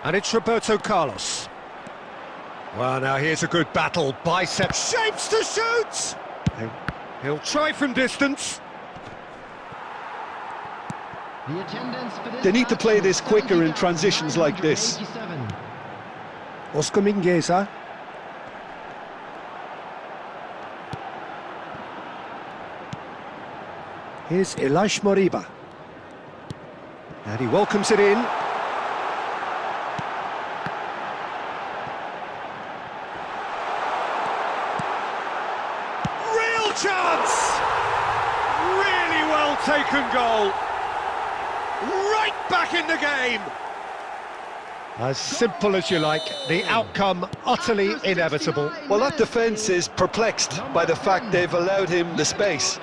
And it's Roberto Carlos. Well, now here's a good battle. Bicep shapes to shoot! He'll try from distance. The attendance for this They need to play match this was quicker in transitions like this. 70,987. Oscar Mingueza. Here's Elish Moriba. And he welcomes it in. Real chance! Really well taken goal. Right back in the game. As simple as you like, the outcome utterly inevitable. Well, that defence is perplexed by the fact they've allowed him the space.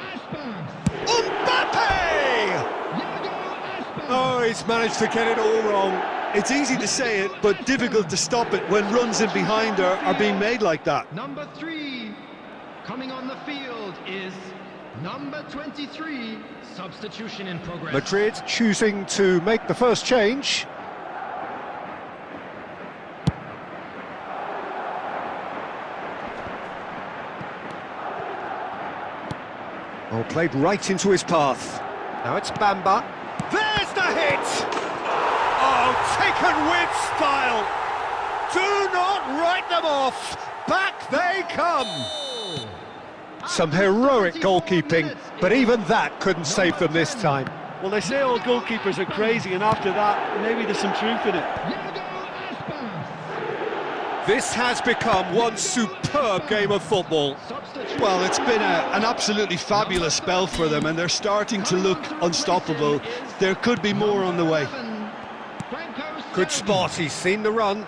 Mbappe! Oh, he's managed to get it all wrong. It's easy to say it, but difficult to stop it when runs in behind are being made like that. Number 3 coming on the field is number 23. Substitution in progress. Madrid choosing to make the first change. Oh, played right into his path. Now it's Bamba. There's the hit! Oh, take and with style. Do not write them off. Back they come. Some heroic goalkeeping, but even that couldn't save them this time. Well, they say all goalkeepers are crazy, and after that, maybe there's some truth in it. This has become one superb game of football. Well, it's been an absolutely fabulous spell for them, and they're starting to look unstoppable. There could be more on the way. Good spot, he's seen the run.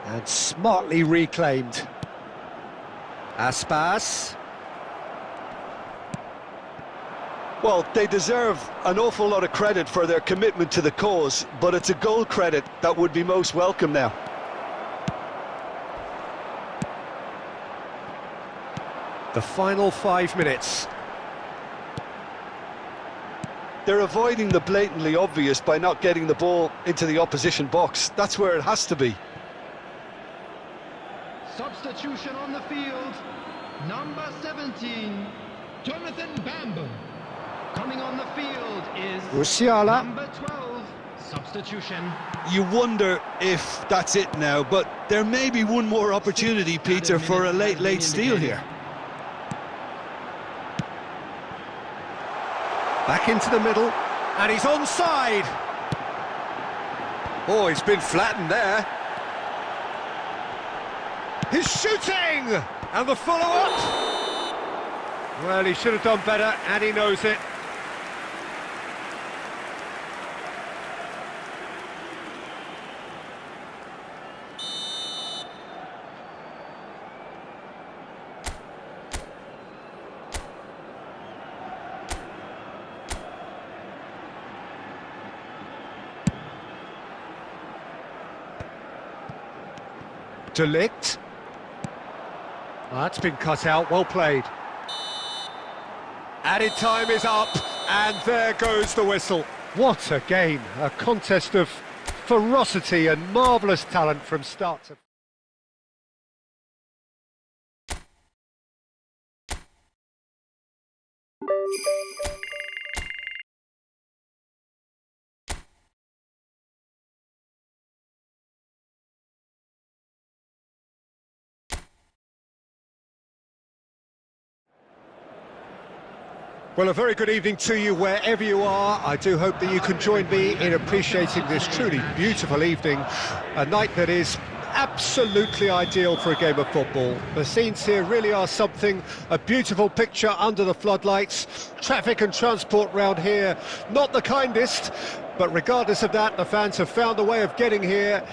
And smartly reclaimed. Aspas. Well, they deserve an awful lot of credit for their commitment to the cause, but it's a goal credit that would be most welcome now. The final 5 minutes. They're avoiding the blatantly obvious by not getting the ball into the opposition box. That's where it has to be. Substitution on the field, number 17, Jonathan Bambo. Coming on the field is Musiala. number 12, substitution. You wonder if that's it now, but there may be one more opportunity, Peter, for a late steal here. Back into the middle, and he's onside. Oh, he's been flattened there. He's shooting! And the follow-up! Well, he should have done better, and he knows it. Delict. That's been cut out, well played. Added time is up, and there goes the whistle. What a game, a contest of ferocity and marvellous talent from start to... Well, a very good evening to you wherever you are. I do hope that you can join me in appreciating this truly beautiful evening, a night that is absolutely ideal for a game of football. The scenes here really are something, a beautiful picture under the floodlights. Traffic and transport round here, not the kindest, but regardless of that, the fans have found a way of getting here.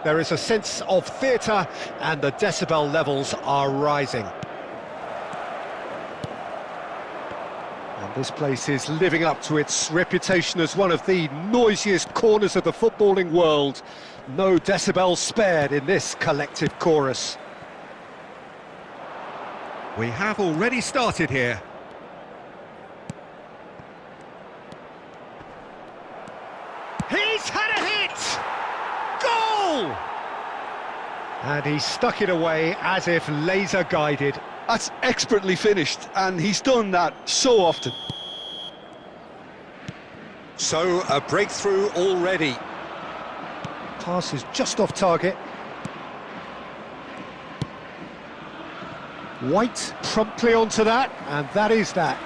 There is a sense of theatre, and the decibel levels are rising. This place is living up to its reputation as one of the noisiest corners of the footballing world. No decibels spared in this collective chorus. We have already started here. He's had a hit! Goal! And he stuck it away as if laser guided. That's expertly finished, and he's done that so often. So, a breakthrough already. Pass is just off target. White promptly onto that, and that is that.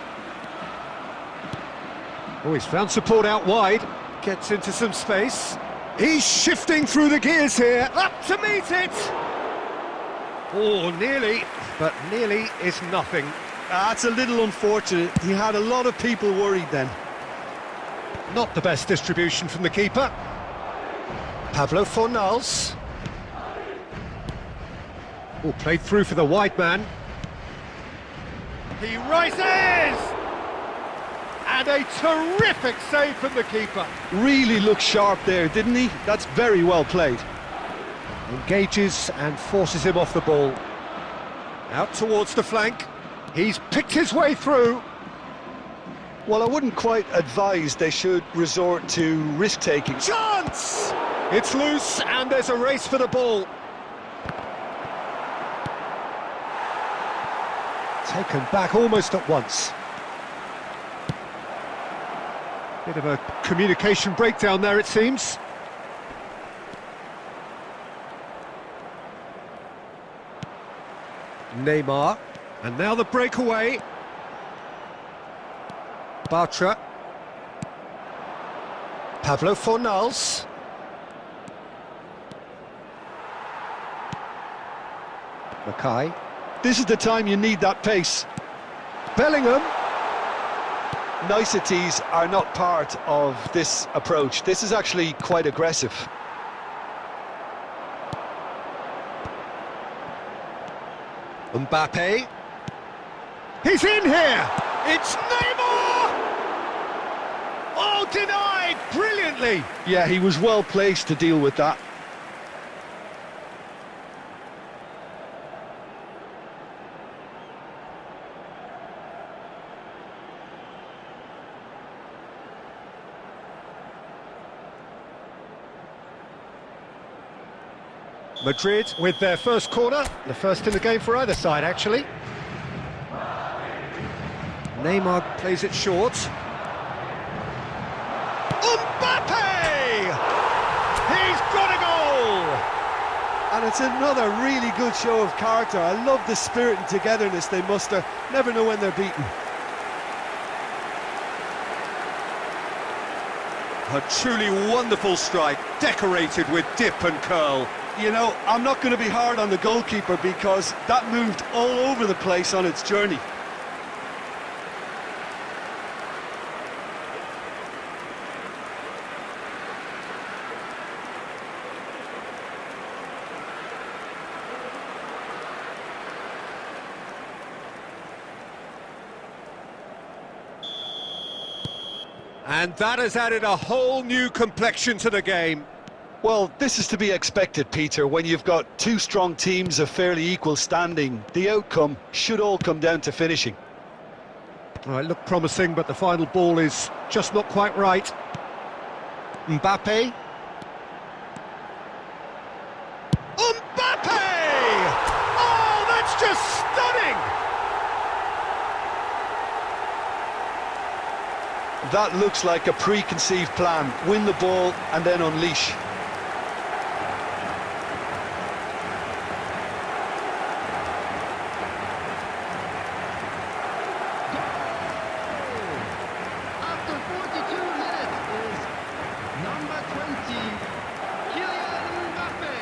Oh, he's found support out wide. Gets into some space. He's shifting through the gears here. Up to meet it! Oh, nearly, but nearly is nothing. That's a little unfortunate. He had a lot of people worried then. Not the best distribution from the keeper. Pablo Fornals. Oh, played through for the wide man. He rises! And a terrific save from the keeper. Really looked sharp there, didn't he? That's very well played. Engages and forces him off the ball. Out towards the flank. He's picked his way through. Well, I wouldn't quite advise they should resort to risk-taking. Chance! It's loose and there's a race for the ball. Taken back almost at once. Bit of a communication breakdown there, it seems. Neymar. And now the breakaway. Barca. Pablo Fornals. Mackay. This is the time you need that pace. Bellingham. Niceties are not part of this approach. This is actually quite aggressive. Mbappe. He's in here! It's Neymar! Oh, denied brilliantly! Yeah, he was well placed to deal with that. Madrid with their first corner, the first in the game for either side, actually. Neymar plays it short. Mbappe! He's got a goal! And it's another really good show of character. I love the spirit and togetherness they muster. Never know when they're beaten. A truly wonderful strike, decorated with dip and curl. You know, I'm not going to be hard on the goalkeeper because that moved all over the place on its journey. And that has added a whole new complexion to the game. Well, this is to be expected, Peter. When you've got two strong teams of fairly equal standing, the outcome should all come down to finishing. Well, it looked promising, but the final ball is just not quite right. Mbappe. Mbappe! Oh, that's just stunning! That looks like a preconceived plan. Win the ball and then unleash. After 42 minutes is number 20, Kylian Mbappe.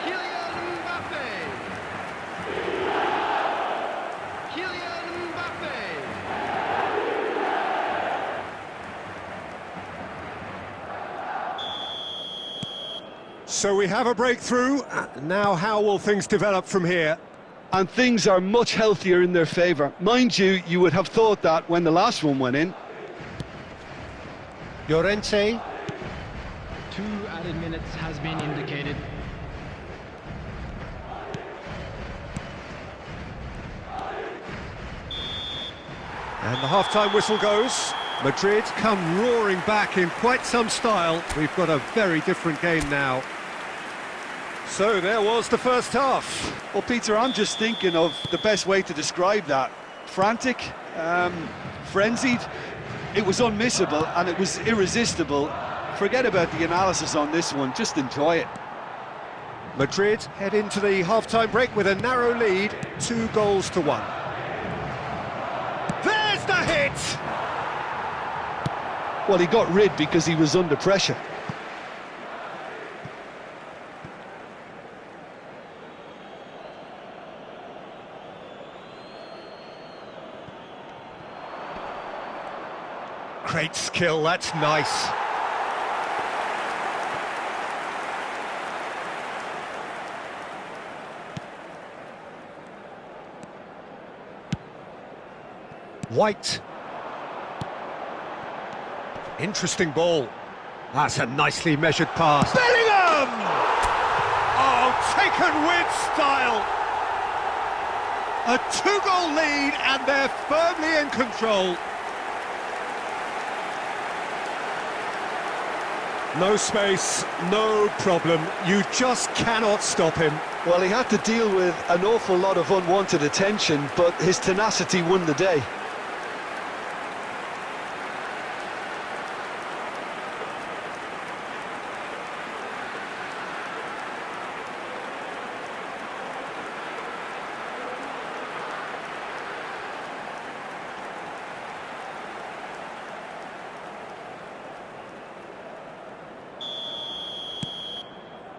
Kylian Mbappe. Kylian Mbappe. So we have a breakthrough. Now how will things develop from here? And things are much healthier in their favour. Mind you, you would have thought that when the last one went in. Llorente. 2 added minutes has been indicated. And the half-time whistle goes. Madrid come roaring back in quite some style. We've got a very different game now. So there was the first half. Well, Peter, I'm just thinking of the best way to describe that. Frantic, frenzied. It was unmissable and it was irresistible. Forget about the analysis on this one, just enjoy it. Madrid head into the half-time break with a narrow lead, 2-1. There's the hit! Well, he got rid because he was under pressure. Great skill, that's nice. White. Interesting ball. That's a nicely measured pass. Bellingham! Oh, taken with style. A 2-goal lead and they're firmly in control. No space, no problem. You just cannot stop him. Well, he had to deal with an awful lot of unwanted attention, but his tenacity won the day.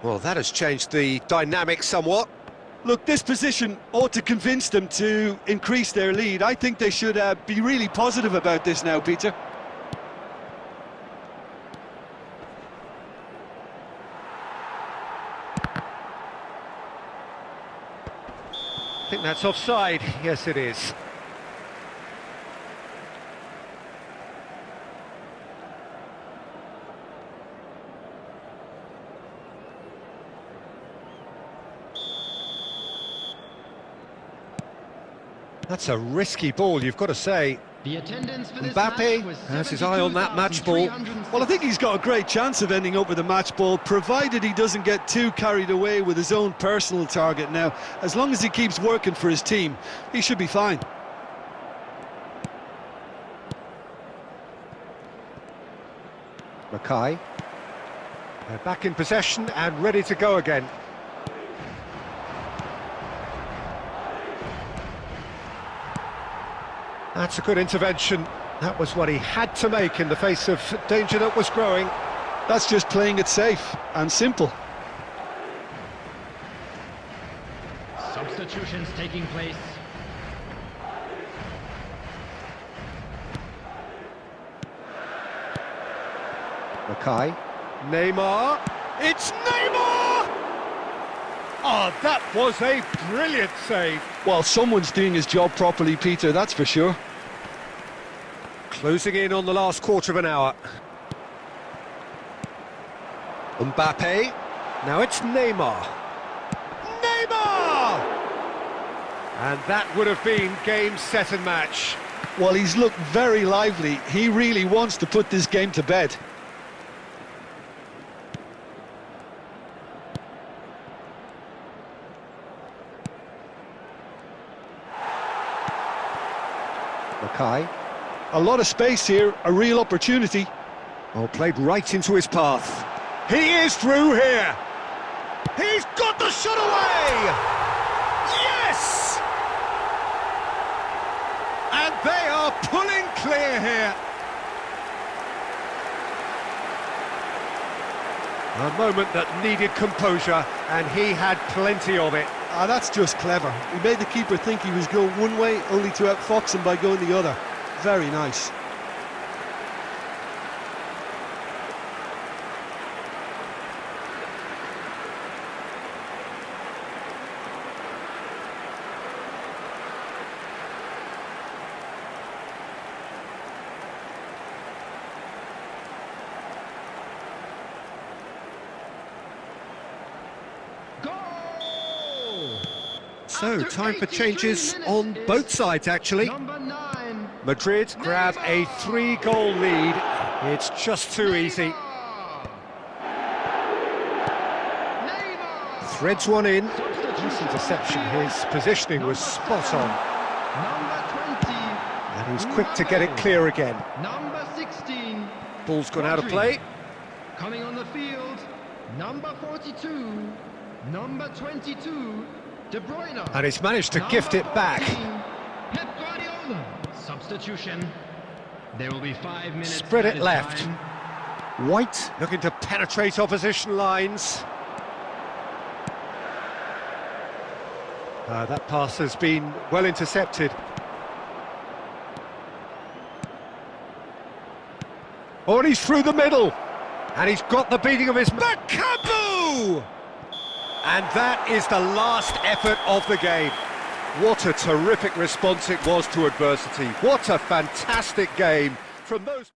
Well, that has changed the dynamic somewhat. Look, this position ought to convince them to increase their lead. I think they should be really positive about this now, Peter. I think that's offside. Yes, it is. That's a risky ball, you've got to say. The attendance for this Mbappe match was has his eye on that match ball. Well, I think he's got a great chance of ending up with a match ball, provided he doesn't get too carried away with his own personal target now. As long as he keeps working for his team, he should be fine. Mackay. They're back in possession and ready to go again. That's a good intervention. That was what he had to make in the face of danger that was growing. That's just playing it safe and simple. Substitutions taking place. Mackay. Neymar. It's Neymar! Oh, that was a brilliant save. Well, someone's doing his job properly, Peter, that's for sure. Closing in on the last quarter of an hour. Mbappe. Now it's Neymar. Neymar! And that would have been game, set and match. Well, he's looked very lively. He really wants to put this game to bed. Mackay. A lot of space here, a real opportunity. Oh, played right into his path. He is through here. He's got the shot away! Yes! And they are pulling clear here. A moment that needed composure, and he had plenty of it. Ah, that's just clever. He made the keeper think he was going one way, only to outfox him by going the other. Very nice. So, time for changes on both sides, actually. Number 9. Madrid grab a 3-goal lead. It's just too easy. Neymar. Threads one in. Nice interception. His positioning was spot on. Number 20. And he's quick to get it clear again. Number 16. Ball's gone out of play. Coming on the field. Number 42. Number 22. De Bruyne. And he's managed to gift it back. Pep Guardiola. Substitution. There will be 5 minutes. Spread it added left. time. White looking to penetrate opposition lines. That pass has been well intercepted. Oh, and he's through the middle. And he's got the beating of his back. Kaboo! And that is the last effort of the game. What a terrific response it was to adversity. What a fantastic game from those...